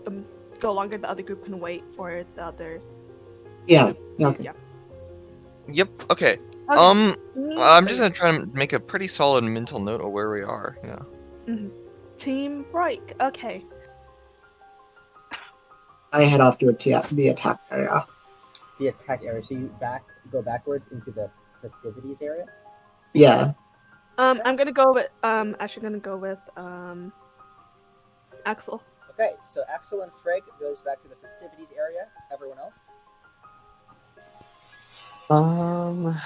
go longer, the other group can wait for the other. Yeah. group. Okay. Yeah. Yep. Okay. Okay. I'm just gonna try to make a pretty solid mental note of where we are. Yeah. Team break. Okay. I head off to the attack area. The attack area. So you go backwards into the festivities area. Yeah. I'm gonna go with actually gonna go with Axel. Okay, so Axel and Frigg goes back to the festivities area. Everyone else? Um,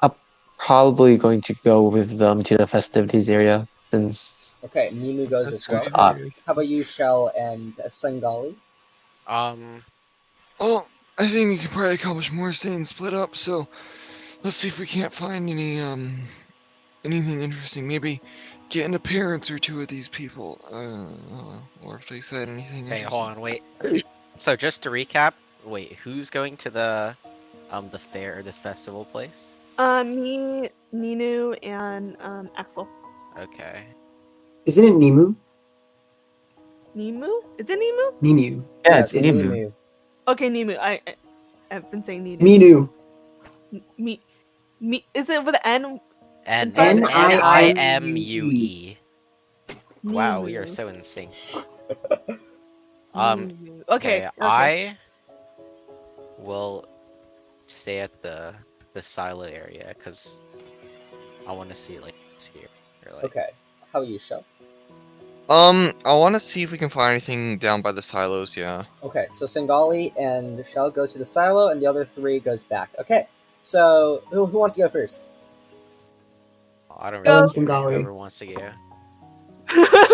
I'm probably going to go with them to the festivities area since Okay, Mimu goes That as sounds well. weird. How about you, Shell and Sangali? Um, Well, I think we could probably accomplish more staying split up, so let's see if we can't find any anything interesting. Maybe get an appearance or two of these people. Or if they said anything okay, hold interesting. on, wait. So just to recap, wait, who's going to the fair or the festival place? Me, Ninu, and Axel. Okay. Isn't it Nimu? Nemu? Is it Nemu? Nimu. yeah, Yes, it's It's Nimu. Mimu. Okay, Nemu. I've been saying Ninu. Minu. Me. Is it with an N? And it's Front? Nimue. Nimue. Wow, we are Nemu. so in sync. Nemu. Okay. Okay, Okay. I will stay at the silo area because I want to see like what's here. Or, like, Okay, how about you, Shell? I want to see if we can find anything down by the silos. Yeah. Okay, so Sangali and Shell goes to the silo, and the other three goes back. Okay, so who wants to go first? I don't Shell really and care. Singali. Whoever wants to go.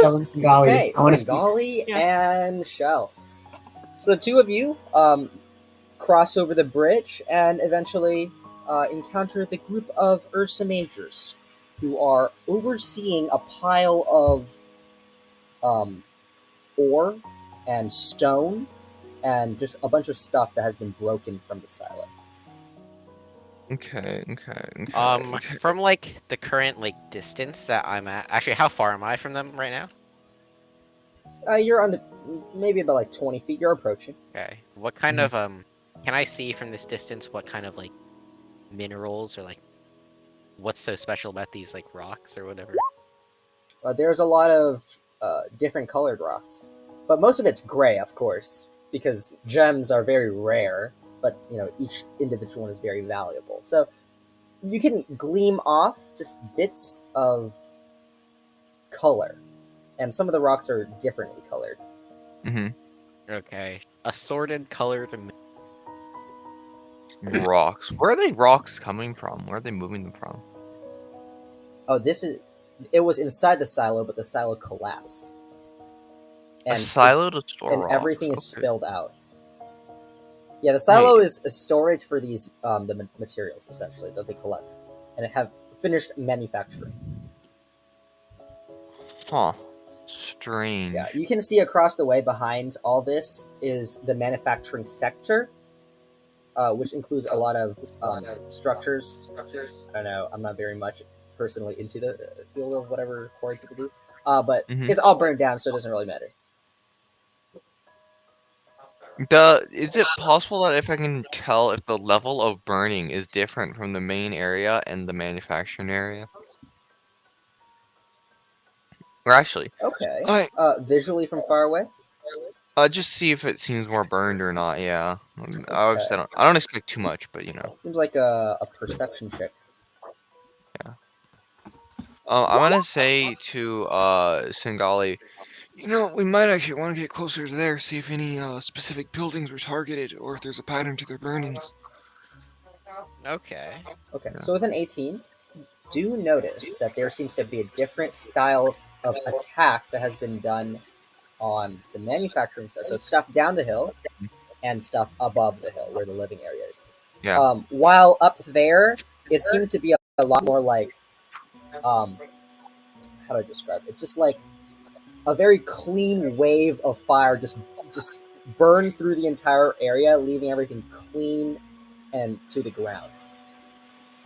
Shell and Singali. Okay, I want to see. Sangali Yeah. and Shell. So the two of you cross over the bridge and eventually encounter the group of Ursa Majors who are overseeing a pile of ore and stone and just a bunch of stuff that has been broken from the silo. Okay. Okay. From like the current like distance that I'm at. Actually, how far am I from them right now? You're on the maybe about like 20 feet. You're approaching. Okay. What kind of can I see from this distance what kind of like minerals or like what's so special about these like rocks or whatever? There's a lot of different colored rocks, but most of it's gray, of course, because gems are very rare. But you know, each individual one is very valuable. So you can gleam off just bits of color, and some of the rocks are differently colored. Okay. Assorted colored Rocks. Where are they rocks coming from? Where are they moving them from? Oh, it was inside the silo, but the silo collapsed. A silo to store and rocks. everything is Okay. spilled out. Yeah, the silo is a storage for these the materials essentially that they collect and have finished manufacturing. Huh. Strange. Yeah, you can see across the way behind all this is the manufacturing sector, which includes a lot of structures. I don't know. I'm not very much personally into the field of whatever quarry people do, but it's all burned down, so it doesn't really matter. Is it possible that if I can tell if the level of burning is different from the main area and the manufacturing area? Or actually, Okay. Visually from far away. just see if it seems more burned or not. Yeah. Okay. I don't expect too much, but you know. Seems like a perception check. Yeah. I'm gonna say to Singali, you know, we might actually want to get closer to there, see if any specific buildings were targeted, or if there's a pattern to their burnings. Okay. Okay. Yeah. So with an 18, do notice that there seems to be a different style of attack that has been done on the manufacturing side. So stuff down the hill and stuff above the hill where the living area is. Yeah. While up there, it seemed to be a lot more like, how do I describe it? It's just like a very clean wave of fire just burned through the entire area, leaving everything clean and to the ground.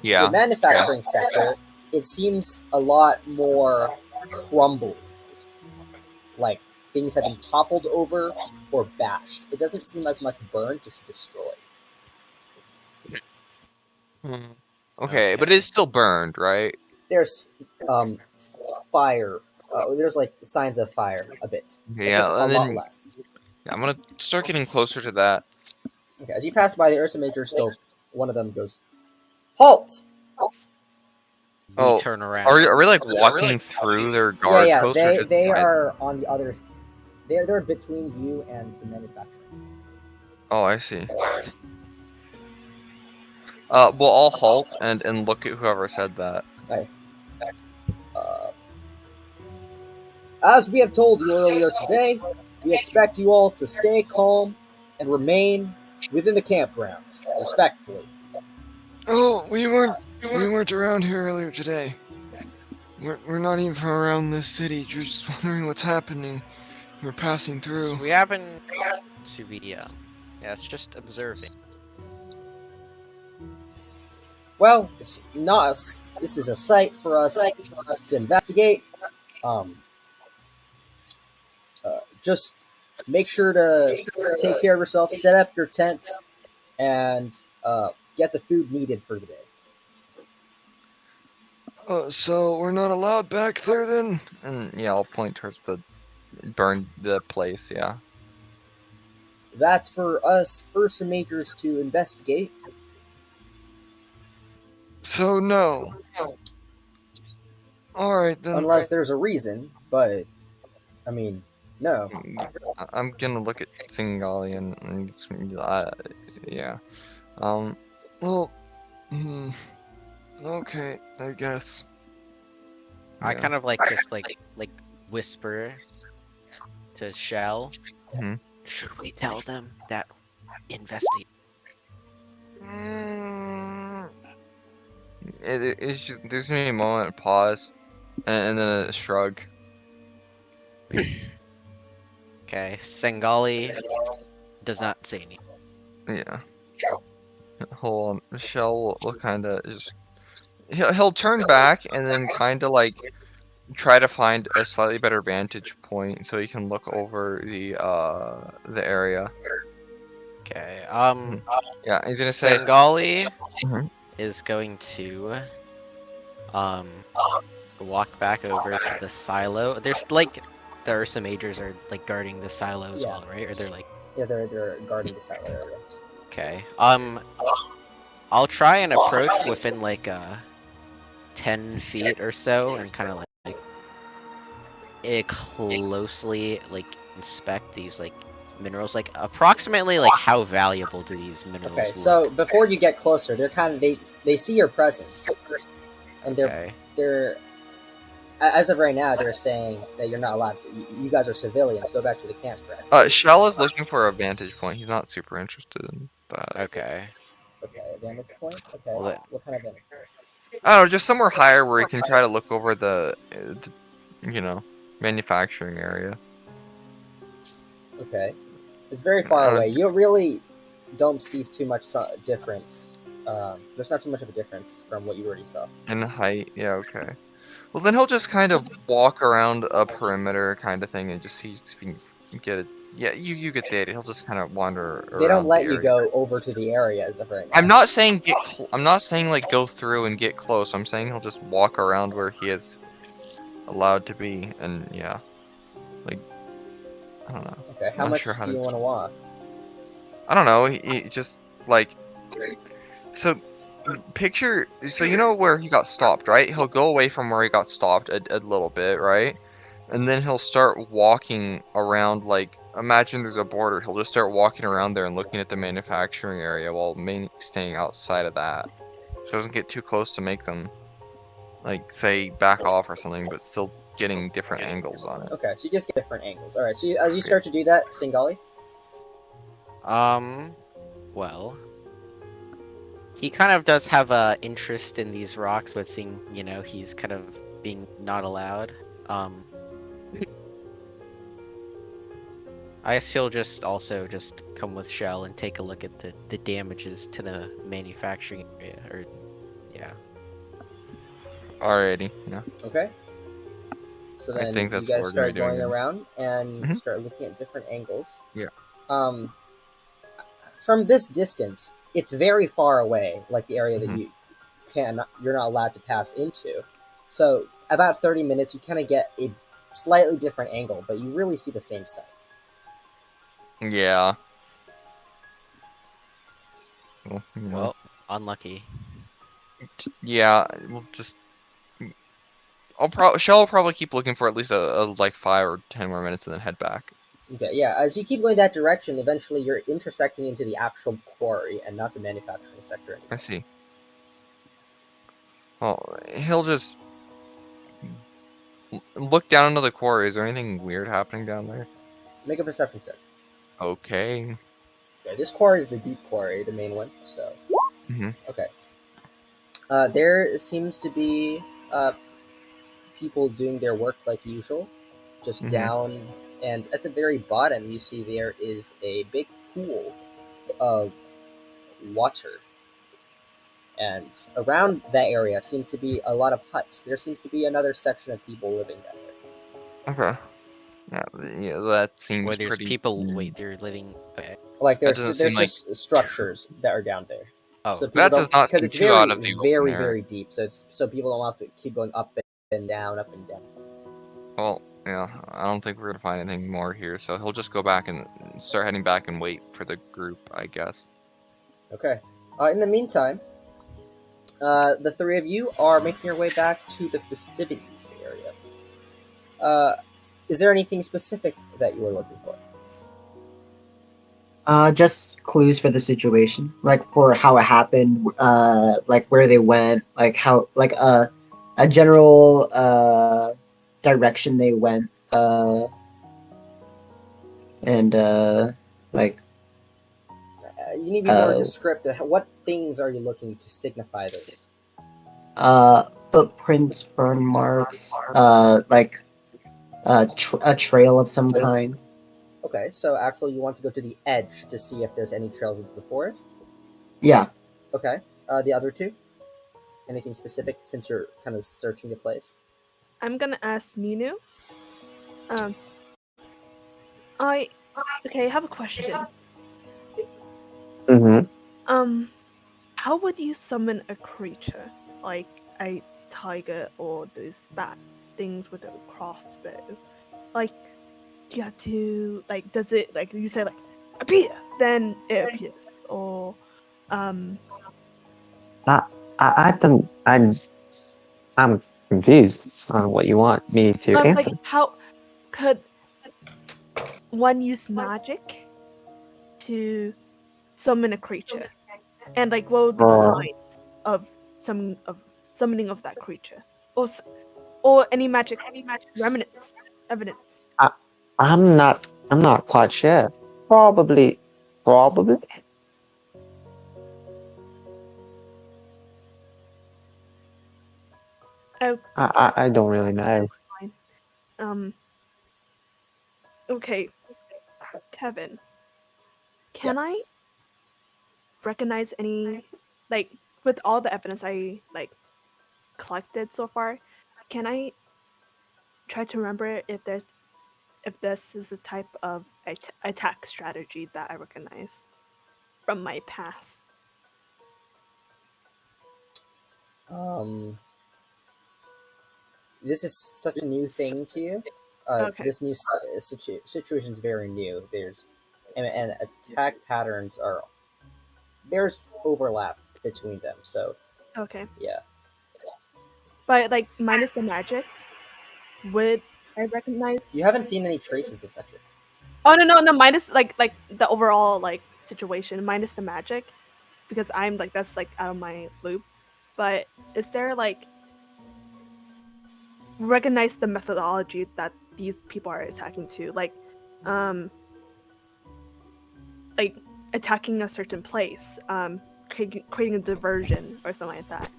Yeah. The manufacturing sector, it seems a lot more crumbled. Like things have been toppled over or bashed. It doesn't seem as much burned, just destroyed. Okay, but it's still burned, right? There's fire. There's like signs of fire a bit, but Yeah, just a and lot then less. I'm gonna start getting closer to that. Okay, as you pass by the Ursa Major, still one of them goes, "Halt!" we Oh, turn around. are we like walking through their guard Yeah, post or just they by them? are on the other. They're between you and the manufacturers. Oh, I see. Well, I'll halt and look at whoever said that. Okay. As we have told you earlier today, we expect you all to stay calm and remain within the campgrounds, respectfully. Oh, we weren't around here earlier today. We're not even from around this city. We're just wondering what's happening. We're passing through. We happen to be, yeah, it's just observing. Well, it's not us. This is a site for us to investigate. Just make sure to take care of yourself, set up your tents, and get the food needed for the day. So we're not allowed back there then? And yeah, I'll point towards the place. Yeah. That's for us Ursa Makers to investigate. So no. Alright then. Unless there's a reason, but I mean, no. I'm gonna look at Singali and yeah. Well, okay, I guess. I Yeah. kind of like just like whisper to Shell. Mhm. Should we tell them that investigate? It's just, there's gonna be a moment of pause, and then a shrug. Okay, Sengali does not say anything. Yeah. Hold on. Michelle will kind of just he'll turn back and then kind of like try to find a slightly better vantage point so he can look over the area. Okay, Yeah, he's gonna say. Sengali Mhm. is going to walk back over to the silo. There's like the Ursa Majors are like guarding the silo as well, right? Or they're like they're guarding the silo area. okay. I'll try and approach within like 10 feet or so and kind of like closely like inspect these like minerals. Like approximately like how valuable do these minerals Okay, look? so before you get closer, they're kind of they see your presence, and they're as of right now they're saying that you're not allowed to. You guys are civilians. Go back to the campground. Shell is looking for a vantage point. He's not super interested in that. Okay. Okay, a vantage point. Okay, Well, what kind of vantage point? I don't know, just somewhere higher where he can try to look over the manufacturing area. Okay, it's very far away. You really don't see too much difference. There's not too much of a difference from what you already saw. In height, yeah, okay. Well, then he'll just kind of walk around a perimeter kind of thing and just see if he can get it. Yeah, you get the idea. He'll just kind of wander around. They don't let the you area. go over to the area as of right now. I'm not saying I'm not saying like go through and get close. I'm saying he'll just walk around where he is allowed to be, and yeah, like I don't know. Okay, how much do you want to walk? I don't know. He just like so. Picture so you know where he got stopped, right? He'll go away from where he got stopped a little bit, right? And then he'll start walking around, like, imagine there's a border. He'll just start walking around there and looking at the manufacturing area while staying outside of that. So he doesn't get too close to make them, like, say, back off or something, but still getting different angles on it. Okay, so you just get different angles. Alright, so as you start to do that, Singali? Well, he kind of does have a interest in these rocks, but seeing, he's kind of being not allowed. I guess he'll just also just come with Shell and take a look at the damages to the manufacturing area, or yeah. Alrighty, yeah. Okay. So then I think that's you guys what we're start going doing. around and start looking at different angles. Yeah. From this distance, it's very far away, like the area that you're not allowed to pass into. So about 30 minutes, you kind of get a slightly different angle, but you really see the same site. Yeah. Well, unlucky. Yeah, we'll just Shell will probably keep looking for at least like 5 or 10 more minutes and then head back. Okay, yeah. As you keep going that direction, eventually you're intersecting into the actual quarry and not the manufacturing sector anymore. I see. Well, he'll just look down into the quarry. Is there anything weird happening down there? Make a perception check. Okay. Okay, this quarry is the deep quarry, the main one. So, Mm-hmm. okay. There seems to be people doing their work like usual, just down. And at the very bottom, you see there is a big pool of water. And around that area seems to be a lot of huts. There seems to be another section of people living down there. Okay. Yeah, that seems Where there's pretty. people. Wait, they're living. Okay. Like That there's doesn't there's seem like. just structures that are down there. Oh, So people That does don't, not because seem it's too out of the open very air. deep. So people don't have to keep going up and down, up and down. Well, yeah, I don't think we're gonna find anything more here, so he'll just go back and start heading back and wait for the group, I guess. Okay. In the meantime, the three of you are making your way back to the festivities area. Is there anything specific that you are looking for? Just clues for the situation, like for how it happened, like where they went, like how, like a general direction they went, and like You need to be more descriptive. What things are you looking to signify this? footprints, burn marks, like a trail of some kind. Okay, so Axel, you want to go to the edge to see if there's any trails into the forest? Yeah. Okay. The other two? Anything specific since you're kind of searching the place? I'm gonna ask Ninu. I have a question. Mm-hmm. How would you summon a creature like a tiger or those bat things with a crossbow? Like, do you have to does it like you say like appear, then it appears, or I don't. I'm confused on what you want me to answer. like how could one use magic to summon a creature, and like what would be the signs of summoning of that creature, or any magic remnants evidence? I'm not quite sure. Probably. Oh, I don't really know. fine. Okay, Kevin, can I Yes. recognize any, like, with all the evidence I collected so far, can I try to remember if this is the type of attack strategy that I recognize from my past? This is such a new thing to you. Okay. This new situation is very new. And attack patterns there's overlap between them. So Okay. yeah. But like minus the magic, would I recognize? You haven't seen any traces of magic. Oh no, minus like the overall situation, minus the magic, because I'm that's out of my loop. But is there recognize the methodology that these people are attacking to, like attacking a certain place, creating a diversion or something like that?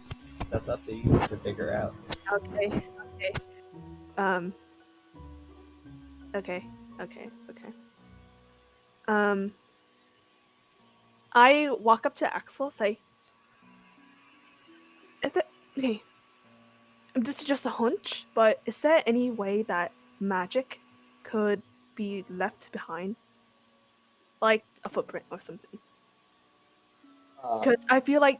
That's up to you to figure out. Okay. I walk up to Axel, say, okay, this is just a hunch, but is there any way that magic could be left behind? Like a footprint or something? Because I feel like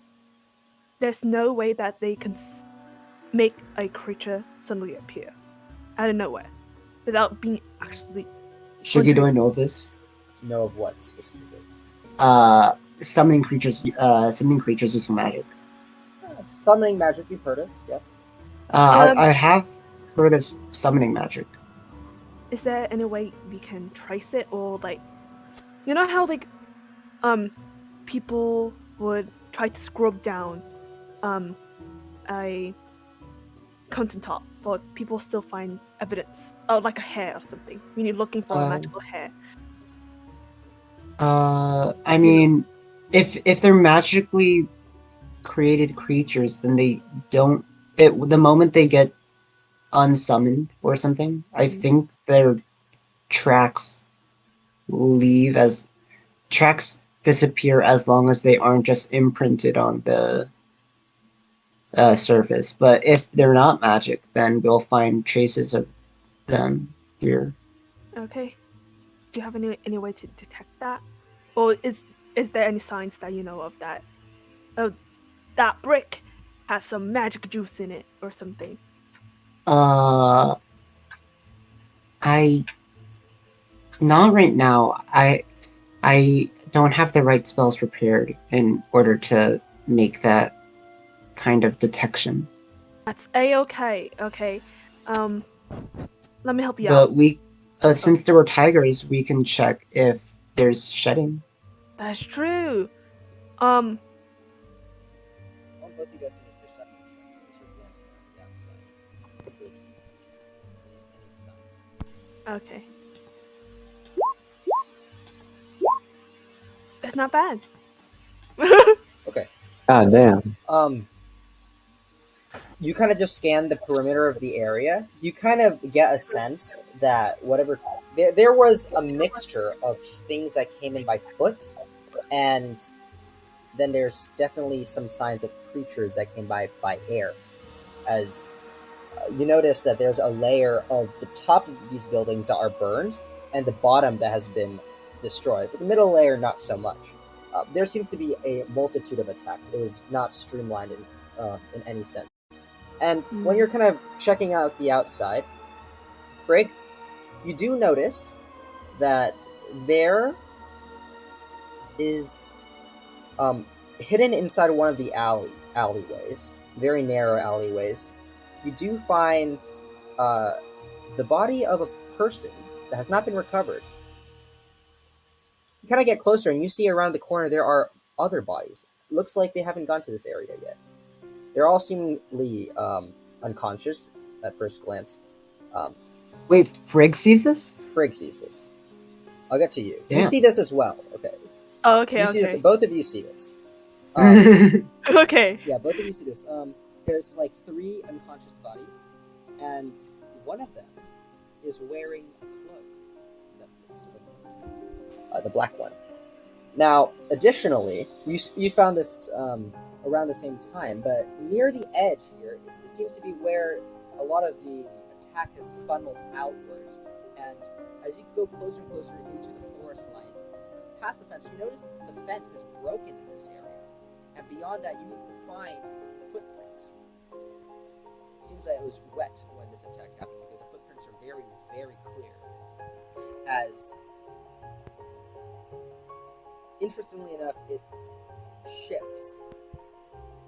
there's no way that they can make a creature suddenly appear out of nowhere without being actually. Shugi, do I know this? Know of what specifically? Summoning creatures with some magic. Summoning magic, you've heard of, yeah. I have sort of summoning magic. Is there any way we can trace it, or like, you know how like, people would try to scrub down, a mountaintop, but people still find evidence, like a hair or something. When you're looking for a magical hair. I mean, if they're magically created creatures, then they don't. The moment they get unsummoned or something, I think their tracks leave as tracks disappear as long as they aren't just imprinted on the surface. But if they're not magic, then we'll find traces of them here. Okay. Do you have any way to detect that, or is there any signs that you know of that? Oh, that brick has some magic juice in it or something. I not right now. I don't have the right spells prepared in order to make that kind of detection. That's a-okay. Okay. Let me help you But out. since there were tigers, we can check if there's shedding. That's true. Well, both of you guys can make perception checks since you're glancing at the outside for these any signs. Okay. That's not bad. Okay. God damn. You kind of just scan the perimeter of the area. You kind of get a sense that whatever there was a mixture of things that came in by foot, and then there's definitely some signs of creatures that came by air. As you notice that there's a layer of the top of these buildings that are burned, and the bottom that has been destroyed, but the middle layer not so much. There seems to be a multitude of attacks. It was not streamlined in any sense. And when you're kind of checking out the outside, Frigg, you do notice that there is hidden inside one of the alleyways, very narrow alleyways, you do find the body of a person that has not been recovered. You kind of get closer and you see around the corner there are other bodies. Looks like they haven't gone to this area yet. They're all seemingly unconscious at first glance. Wait, Frigg sees this? Frigg sees this. I'll get to you. Damn. You see this as well. Okay. Oh, okay. You okay. see this. Both of you see this. Okay. Yeah, both of you see this. There's like 3 unconscious bodies, and one of them is wearing a cloak. The black one. Now, additionally, you found this around the same time, but near the edge here, it seems to be where a lot of the attack has funneled outwards. And as you go closer and closer into the forest line, past the fence, you notice that the fence is broken in this area. And beyond that, you find footprints. It seems that it was wet when this attack happened because the footprints are very, very clear. As, interestingly enough, it shifts.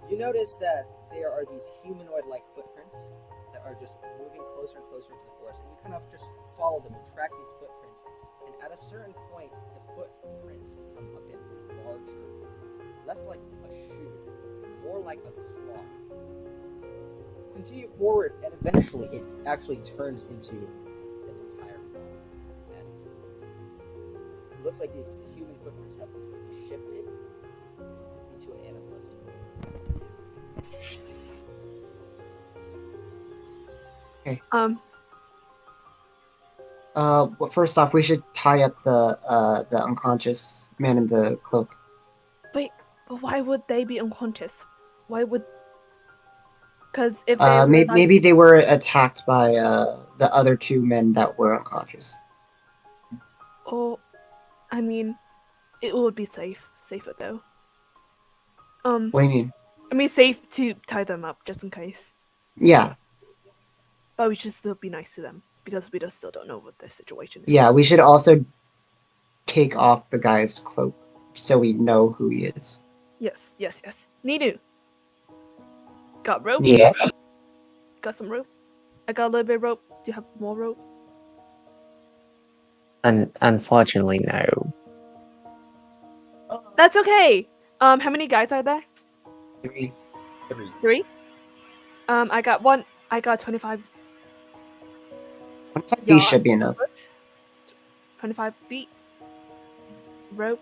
You notice that there are these humanoid-like footprints that are just moving closer and closer into the forest, and you kind of just follow them and track these footprints. And at a certain point, the footprints become a bit larger, less like a shoe, more like a claw. Continue forward, and eventually it actually turns into an entire claw. And it looks like these human footprints have completely shifted into an animalistic form. Okay. Um, First off, we should tie up the unconscious man in the cloak. Wait, but why would they be unconscious? Why would? Because if they were Maybe they were attacked by the other 2 men that were unconscious. Oh, I mean, it would be safer though. What do you mean? I mean, safe to tie them up just in case. Yeah. But we should still be nice to them because we just still don't know what their situation is. Yeah, we should also take off the guy's cloak so we know who he is. Yes. Nidu. Got rope? Yeah. Got some rope? I got a little bit of rope. Do you have more rope? Unfortunately, no. That's okay. How many guys are there? 3. 3. 3. I got 1. I got 25 These should be enough. foot. 25 feet. Rope.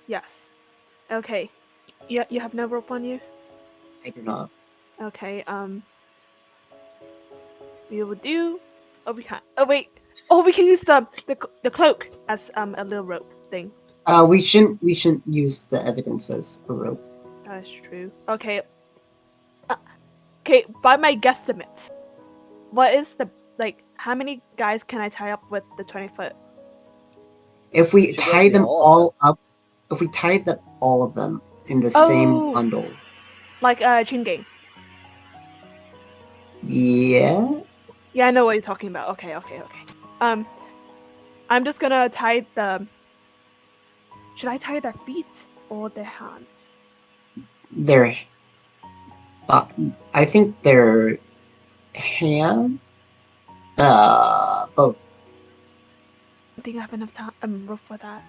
Yes. Okay. You have no rope on you? I do not. Okay, we will do. Oh, we can't. Oh, wait. Oh, we can use the cloak as a little rope thing. We shouldn't use the evidence as a rope. That is true. Okay. Okay, by my guesstimate, what is the how many guys can I tie up with the 20-foot? If we You should go tie through them all of all up, if we tied all of them in the same bundle, Like chain gang. yeah. Yeah, I know what you're talking about. Okay. I'm just gonna tie the. Should I tie their feet or their hands? Their, I think their hand. Both. I think I have enough time rope for that.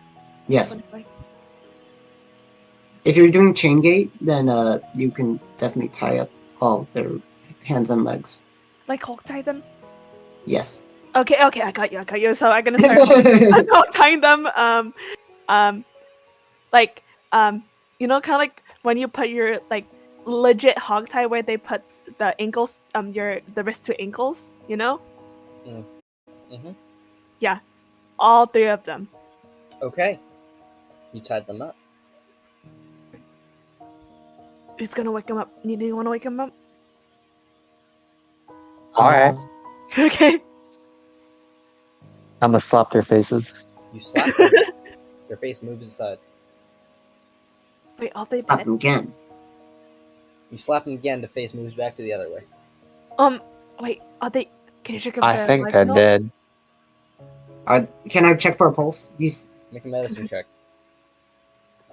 Yes. Anyway. If you're doing chain gate, then you can definitely tie up all of their hands and legs. Like hog tie them. Yes. Okay, I got you. So I'm gonna start hog tying them. Like you know, kind of like when you put your like legit hog tie where they put the ankles, the wrist to ankles. You know. Mm-hmm. Yeah, all 3 of them. Okay. You tied them up. Who's gonna wake them up? Do you want to wake them up? Alright. Okay. I'm gonna slap their faces. You slap them. Their face moves aside. Wait, are they Stop dead? them again. You slap them again, the face moves back to the other way. Wait, are they? Can you check if I they're think alive they're or not? dead. Can I check for a pulse? Make a medicine check.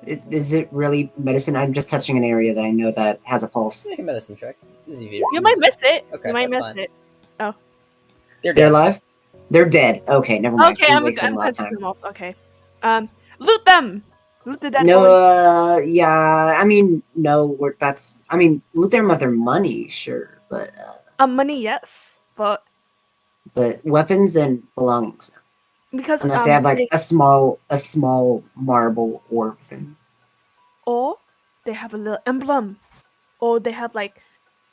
Is it really medicine? I'm just touching an area that I know that has a pulse. Make a medicine check. You might miss it. Okay, You might that's miss fine. it. They're They're dead. alive? They're dead. Okay, never mind. Okay, We I'm wasted a lot of touching time. them off. Okay. Loot them. Loot the dead No, bodies. yeah. I mean, no. I mean, loot their mother money, sure, but Money, yes, but weapons and belongings, because unless they have like a small marble orb thing. or they have a little emblem, or they have like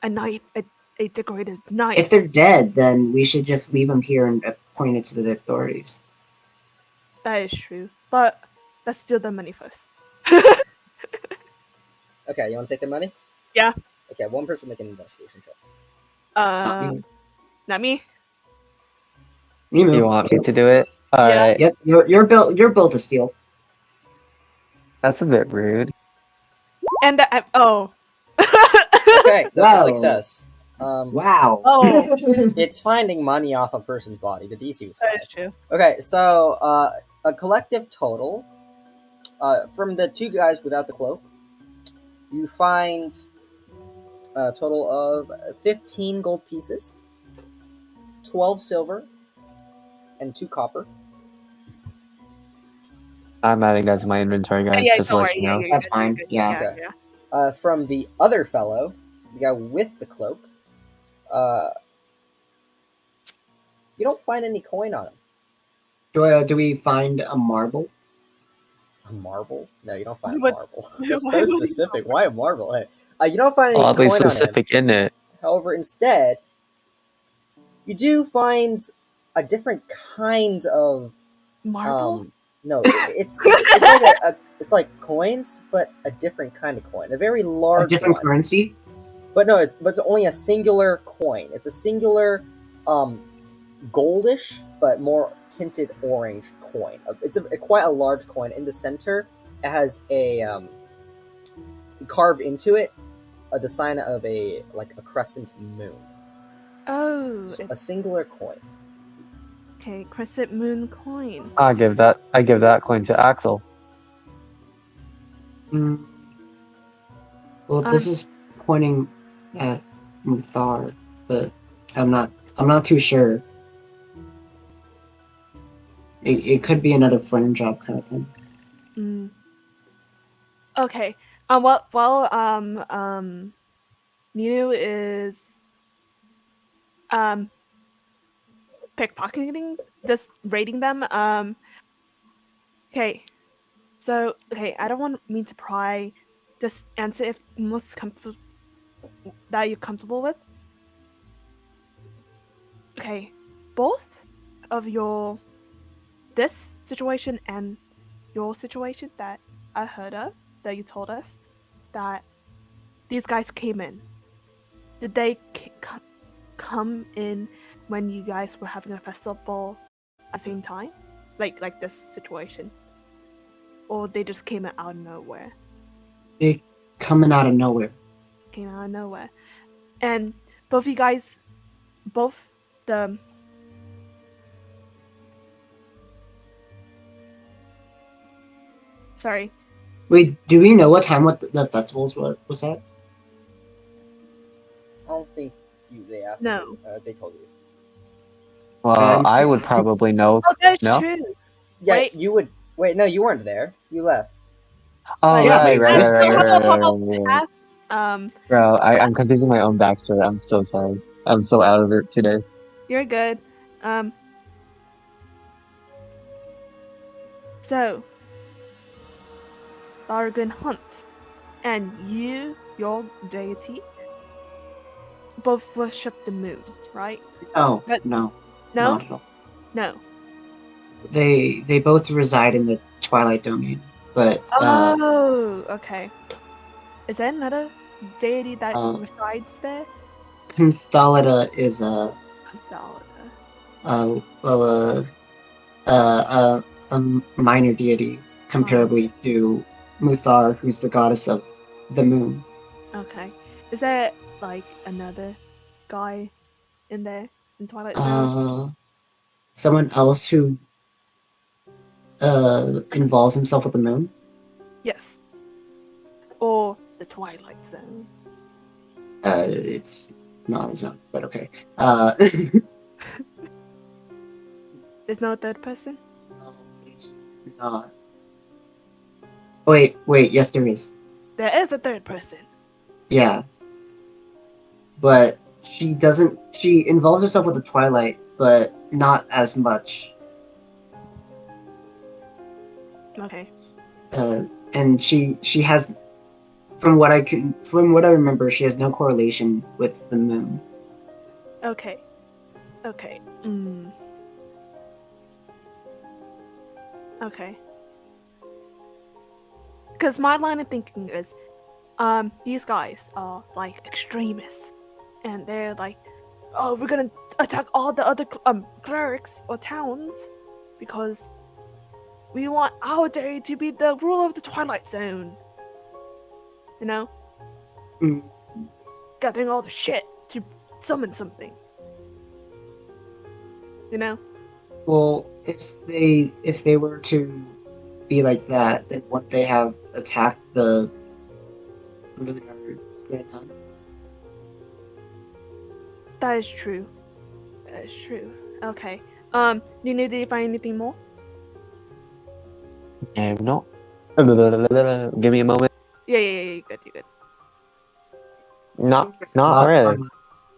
a knife, a decorated knife. If they're dead, then we should just leave them here and point it to the authorities. That is true, but let's steal the money first. Okay, you want to take their money? Yeah. Okay, one person make an investigation check. Not me. Nemo. You want me to do it? Alright. Yep, you're built to steal. That's a bit rude. And Okay, that's a Wow. success. Wow. Oh. It's finding money off a person's body. The DC was 5. That is true. Okay, so a collective total from the 2 guys without the cloak, you find a total of 15 gold pieces, 12 silver, and 2 copper. I'm adding that to my inventory, guys, just to don't let worry. you know. That's fine. Yeah. Okay. From the other fellow, the guy with the cloak, you don't find any coin on him. Do we find a marble? A marble? No, you don't find a What- marble. why That's would so you- specific. Why a marble? Hey, you don't find any Oddly coin on him. specific, isn't it? However, instead, you do find a different kind of Marble? no, it's like it's like coins, but a different kind of coin, a very large A different one. currency? But no, it's only a singular coin. It's a singular, goldish but more tinted orange coin. It's quite a large coin. In the center, it has a carved into it the sign of a crescent moon. Oh, A singular coin. okay. Crescent moon coin. I give that coin to Axel. Mm. Well, Um, this is pointing at Mutharr, but I'm not too sure. It could be another Flynn job kind of thing. mm, okay. While Ninu is um pickpocketing, just raiding them. Okay. So okay, I don't want me to pry. Just answer if most comfortable that you're comfortable with. Okay, both of your this situation and your situation that I heard of that you told us that these guys came in. Did they come in when you guys were having a festival at the same time, like this situation, or they just came out of nowhere? They coming out of nowhere. Came out of nowhere, and both you guys, both the sorry, Wait, do we know what time the festivals was at? I don't think they asked no. you. They told you. Well, I would probably know. Oh, that's No? true. Yeah, Wait. you would. Wait, no, you weren't there. You left. Oh, Like, Yeah, right, but right, you're right, right, still right, right, right, right. past, Bro, I'm confusing my own backstory. I'm so sorry. I'm so out of it today. you're good. Um, so Lunogrine Hunt and your deity, both worship the moon, right? no, But no, no, not at all. no. They both reside in the Twilight Domain, but Oh, okay. Is there another deity that uh, resides there? Constellata is Consolida. a a, a minor deity comparably to Mutharr, who's the goddess of the moon. Okay. Is there like another guy in there in Twilight Zone? Uh, Someone else who involves himself with the moon. Yes. Or the Twilight Zone? It's not his own, but okay. There's no third person? No, there's not. Wait, yes, there is. There is a third person. Yeah, but she doesn't. She involves herself with the Twilight, but not as much. Okay. And she has, from what I remember, she has no correlation with the moon. Okay. Okay. Mm. Okay. Because my line of thinking is, these guys are like extremists, and they're like, oh, we're gonna attack all the other clerics or towns because we want our day to be the ruler of the Twilight Zone. You know, Mm. gathering all the shit to summon something. You know. Well, if they were to be like that, then wouldn't they have attacked the Lunogrine Hunt? That is true. That is true. Okay. Nunu, did you find anything more? No, no. Give me a moment. Yeah, you good, you good. Not, Your not thought really. on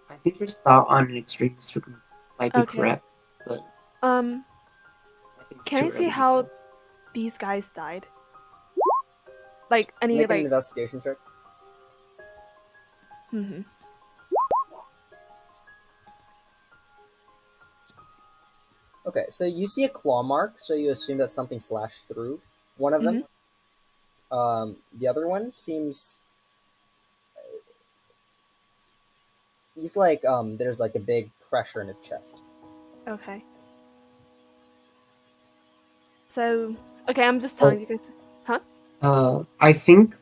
I think your thought on an extremist might be Okay. correct, but Um, I think it's can I too see early. how these guys died? Like any Make an like. investigation check. Mm-hmm. Okay, so you see a claw mark, so you assume that something slashed through one of them. The other one seems he's like there's like a big pressure in his chest. Okay. So okay, I'm just telling you guys. Huh? I think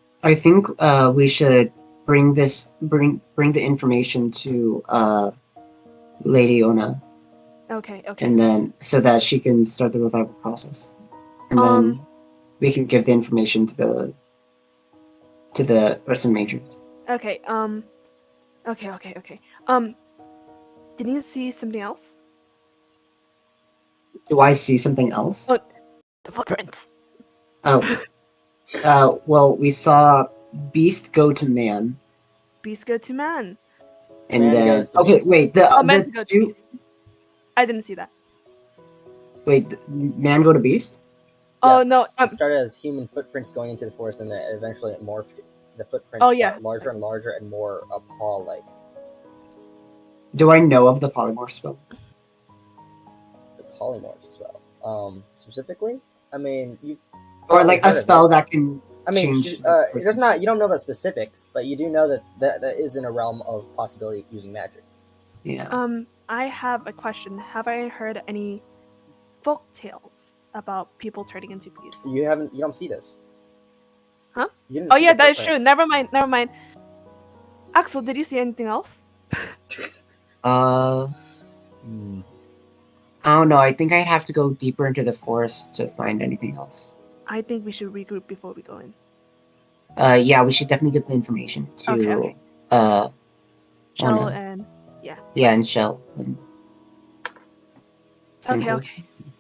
we should bring the information to Lady Ona, Okay. and then so that she can start the revival process, and Um. then we can give the information to to the Ursa Majors. Okay. Okay. Didn't you see something else? Do I see something else? Oh, the footprints. Oh. Well, we saw Beast go to Man, Beast go to man. and Man then goes to okay, Beast. wait, Oh, man to the go to two. beast. I didn't see that. Wait, Man go to Beast? Oh Yes, no. it started as human footprints going into the forest, and then eventually it morphed. The footprints Oh, yeah. got larger and larger and more paw-like. Do I know of the polymorph spell? The polymorph spell. Specifically, I mean, you Or probably like a heard of spell it. that can I mean, change. it does not. You don't know about specifics, but you do know that is in a realm of possibility of using magic. Yeah. I have a question. Have I heard any folk tales about people turning into beasts? You haven't. You don't see this. Huh? You didn't Oh see yeah, the that is true. footprints. Never mind. Axel, did you see anything else? I don't know. I think I'd have to go deeper into the forest to find anything else. I think we should regroup before we go in. Yeah, we should definitely give the information to Okay. Shell no. and Yeah, and Shell and okay. Single.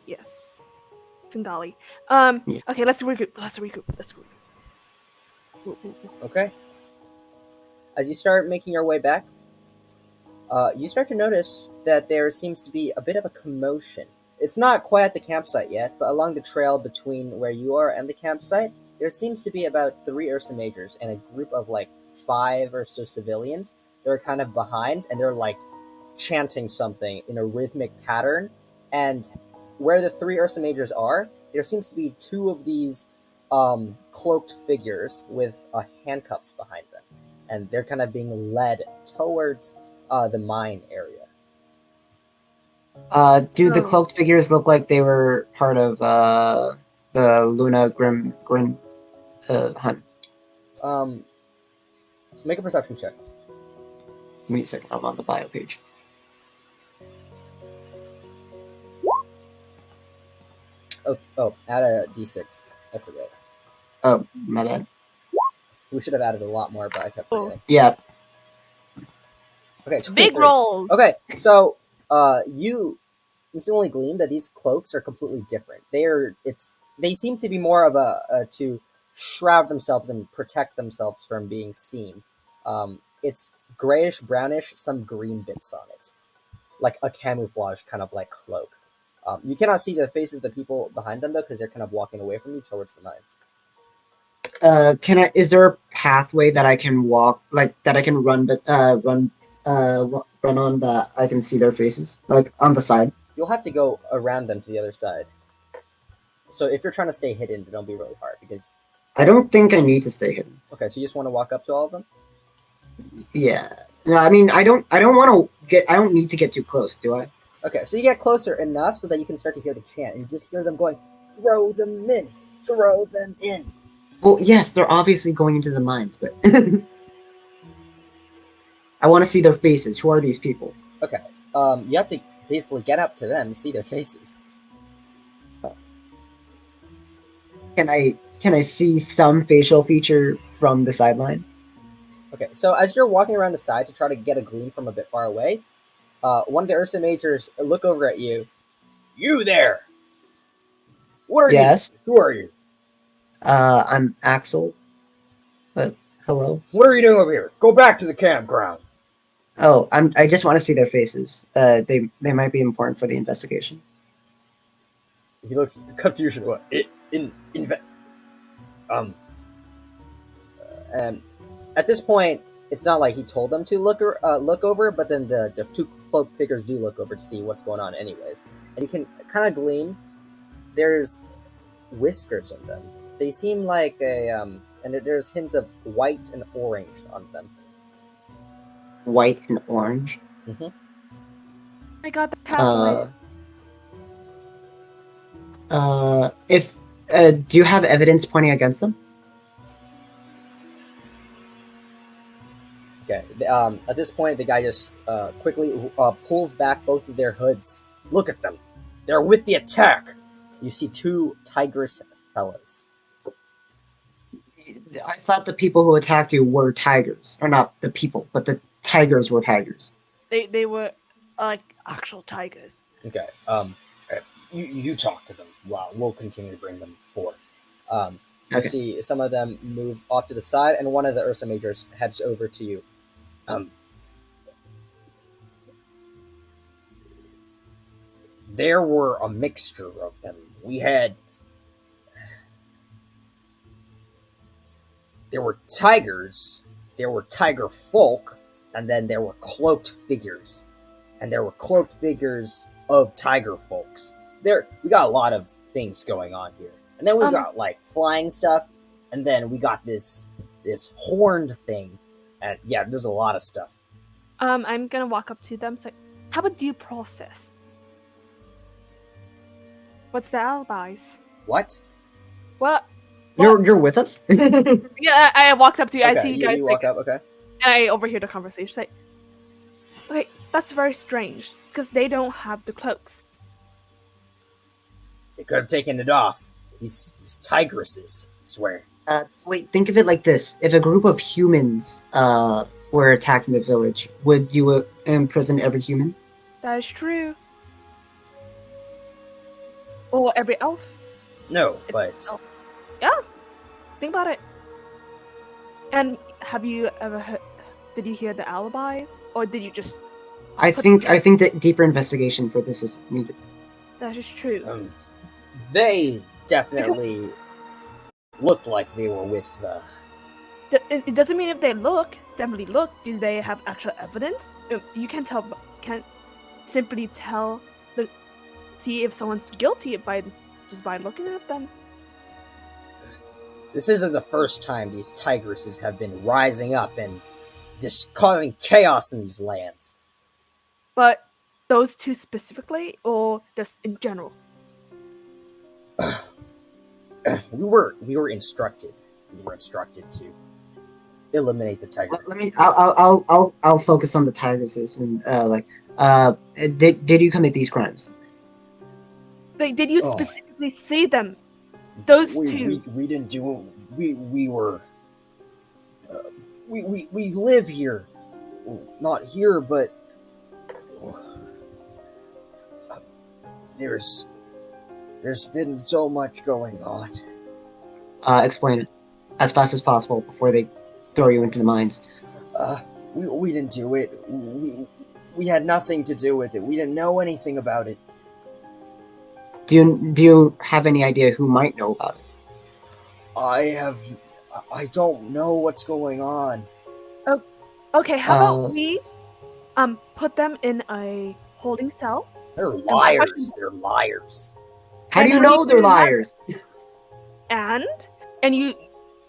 Yes. Singali. Yes. Okay, let's regroup. Okay. As you start making your way back, you start to notice that there seems to be a bit of a commotion. It's not quite at the campsite yet, but along the trail between where you are and the campsite, there seems to be about 3 Ursa Majors and a group of like 5 or so civilians. They're kind of behind, and they're like chanting something in a rhythmic pattern. And where the 3 Ursa Majors are, there seems to be 2 of these cloaked figures with handcuffs behind them, and they're kind of being led towards the mine area. Do the Oh. cloaked figures look like they were part of the Lunogrine Hunt? Make a perception check. Give me a second. I'm on the bio page. Oh, add a d6. I forget. Oh, my bad. We should have added a lot more, but I kept forgetting. Yeah. Okay, Big 23. rolls. Okay, so you instantly glean that these cloaks are completely different. They seem to be more of a to shroud themselves and protect themselves from being seen. It's grayish, brownish, some green bits on it, like a camouflage kind of like cloak. You cannot see the faces of the people behind them though, because they're kind of walking away from you towards the mines. Is there a pathway that I can walk, like that I can run, but run on that I can see their faces, like on the side? You'll have to go around them to the other side. So if you're trying to stay hidden, it'll be really hard because. I don't think I need to stay hidden. Okay, so you just want to walk up to all of them? Yeah. No, I mean I don't want to get. I don't need to get too close, do I? Okay, so you get closer enough so that you can start to hear the chant, and you just hear them going, "Throw them in, throw them in." Well, yes, they're obviously going into the mines, but I want to see their faces. Who are these people? Okay, you have to basically get up to them to see their faces. Can I see some facial feature from the sideline? Okay, so as you're walking around the side to try to get a gleam from a bit far away, one of the Ursa Majors look over at you. You there? What are Yes. you? Who are you? I'm Axel. But hello. What are you doing over here? Go back to the campground. Oh, I just want to see their faces. They might be important for the investigation. He looks confused. What? And at this point, it's not like he told them to look over, but then the 2 cloaked figures do look over to see what's going on anyways. And you can kind of glean there's whiskers on them. They seem like and there's hints of white and orange on them. White and orange? Mm-hmm. I got the pathway. Do you have evidence pointing against them? Okay. At this point, the guy just quickly pulls back both of their hoods. Look at them. They're with the attack. You see 2 tigress fellas. I thought the people who attacked you were tigers, or not the people, but the tigers were tigers. They were like actual tigers. Okay. You talk to them. Wow. We'll continue to bring them forth. You Okay. see some of them move off to the side, and one of the Ursa Majors heads over to you. There were a mixture of them. There were tigers, there were tiger folk, and then there were cloaked figures. And there were cloaked figures of tiger folks. We got a lot of things going on here. And then we got like flying stuff, and then we got this horned thing. And yeah, there's a lot of stuff. I'm gonna walk up to them and say, how about due process? What's the alibis? What? What? You're with us? Yeah, I walked up to you. Okay, I see you guys. You walk up, okay. And I overhear the conversation. Say, wait, that's very strange because they don't have the cloaks. They could have taken it off. These tigresses, I swear. Wait, think of it like this. If a group of humans were attacking the village, would you imprison every human? That is true. Or every elf. No, but... Yeah, think about it. And have you ever heard... Did you hear the alibis? Or did you just... I think that deeper investigation for this is needed. That is true. They definitely looked like they were with the... It doesn't mean if they definitely look. Do they have actual evidence? You can't simply tell, see if someone's guilty just by looking at them. This isn't the first time these tigresses have been rising up and just causing chaos in these lands. But those two specifically, or just in general? We were instructed. We were instructed to eliminate the tiger. I'll focus on the tigresses and did you commit these crimes? Did you specifically see them? Those two. We didn't do it. We were. We live here. Not here, but there's been so much going on. Explain it as fast as possible before they throw you into the mines. We didn't do it. We had nothing to do with it. We didn't know anything about it. Do you have any idea who might know about it? I don't know what's going on. Oh, okay. How about we put them in a holding cell? They're liars. They're liars. How do you know they're liars? And you.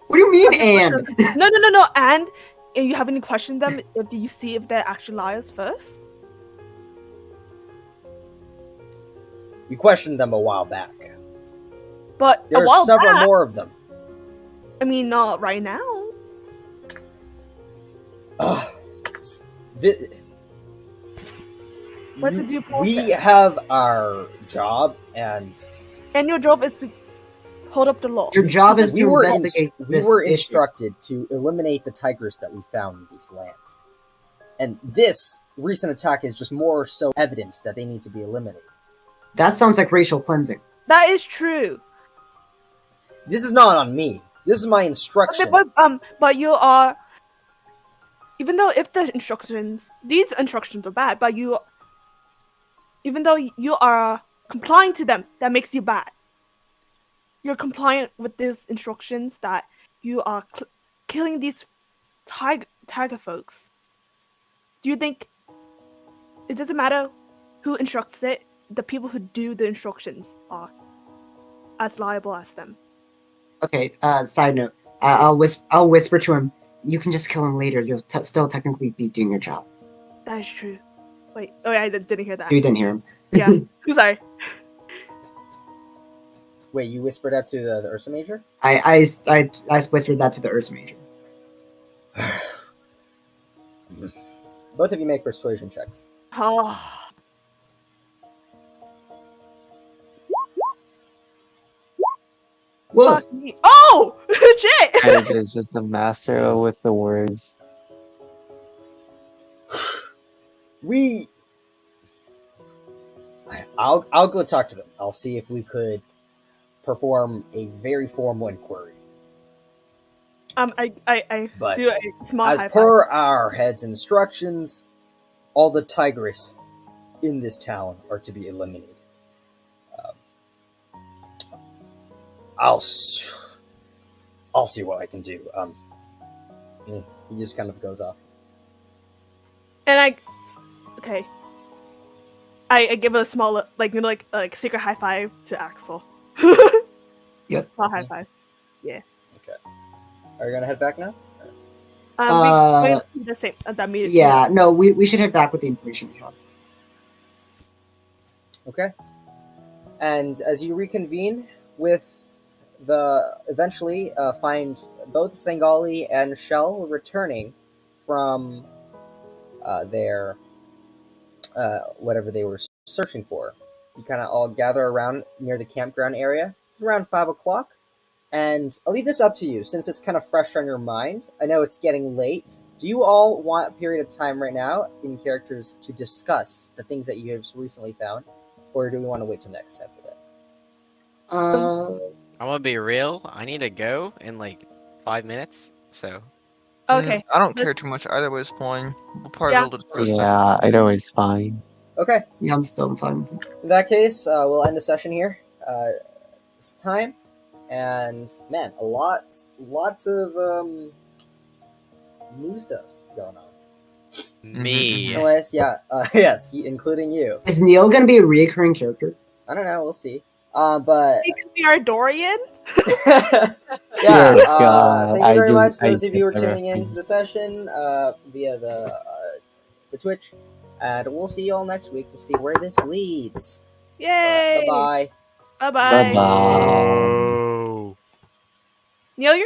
What do you mean and? No. And you haven't questioned them. Do you see if they're actually liars first? We questioned them a while back. But there's a while several back, more of them. I mean, not right now. What's the due process? We have our job, and your job is to hold up the law. Your job is to investigate we were instructed to eliminate the tigers that we found in these lands. And this recent attack is just more so evidence that they need to be eliminated. That sounds like racial cleansing. That is true. This is not on me. This is my instruction. But you are, even though these instructions are bad, but even though you are complying to them, that makes you bad. You're compliant with these instructions that you are killing these tiger folks. Do you think it doesn't matter who instructs it? The people who do the instructions are as liable as them. Okay. Side note. I'll whisper to him. You can just kill him later. You'll still technically be doing your job. That is true. Wait. Oh, yeah, I didn't hear that. You didn't hear him. Yeah. Sorry. Wait, you whispered that to the Ursa Major? I whispered that to the Ursa Major. Both of you make persuasion checks. Oh. Whoa! Oh! Shit! Craig is just a master with the words. I'll go talk to them. I'll see if we could perform a very formal inquiry. I But do a small as high five. per our head's instructions, all the tigress in this town are to be eliminated. I'll see what I can do. He just kind of goes off. And okay. I give a small, like, you know, like secret high five to Axel. Yep. Small high five. Okay. Are you gonna head back now? We the same that meeting. Yeah, no, we should head back with the information we have. Okay. And as you reconvene eventually find both Sangali and Shell returning from their whatever they were searching for. You kind of all gather around near the campground area. It's around 5 o'clock. And I'll leave this up to you since it's kind of fresh on your mind. I know it's getting late. Do you all want a period of time right now in characters to discuss the things that you have recently found? Or do we want to wait till next time for that? I'm gonna be real. I need to go in like 5 minutes. So Okay. I don't care too much. Either way is fine. We'll probably Yeah. be able to discuss that. Yeah, I know it's fine. Okay. Yeah, I'm still fine with it. In that case, we'll end the session here. This time. And man, lots of new stuff going on. me. Anyways, yeah, yes, including you. Is Neil gonna be a reoccurring character? I don't know, we'll see. But He could be our Dorian. yeah, Dear God, thank you very much, I those of you who are never tuning in to the session via the Twitch, and we'll see you all next week to see where this leads. Yay! Bye bye. Bye bye. Bye-bye. Oh. Neil, you're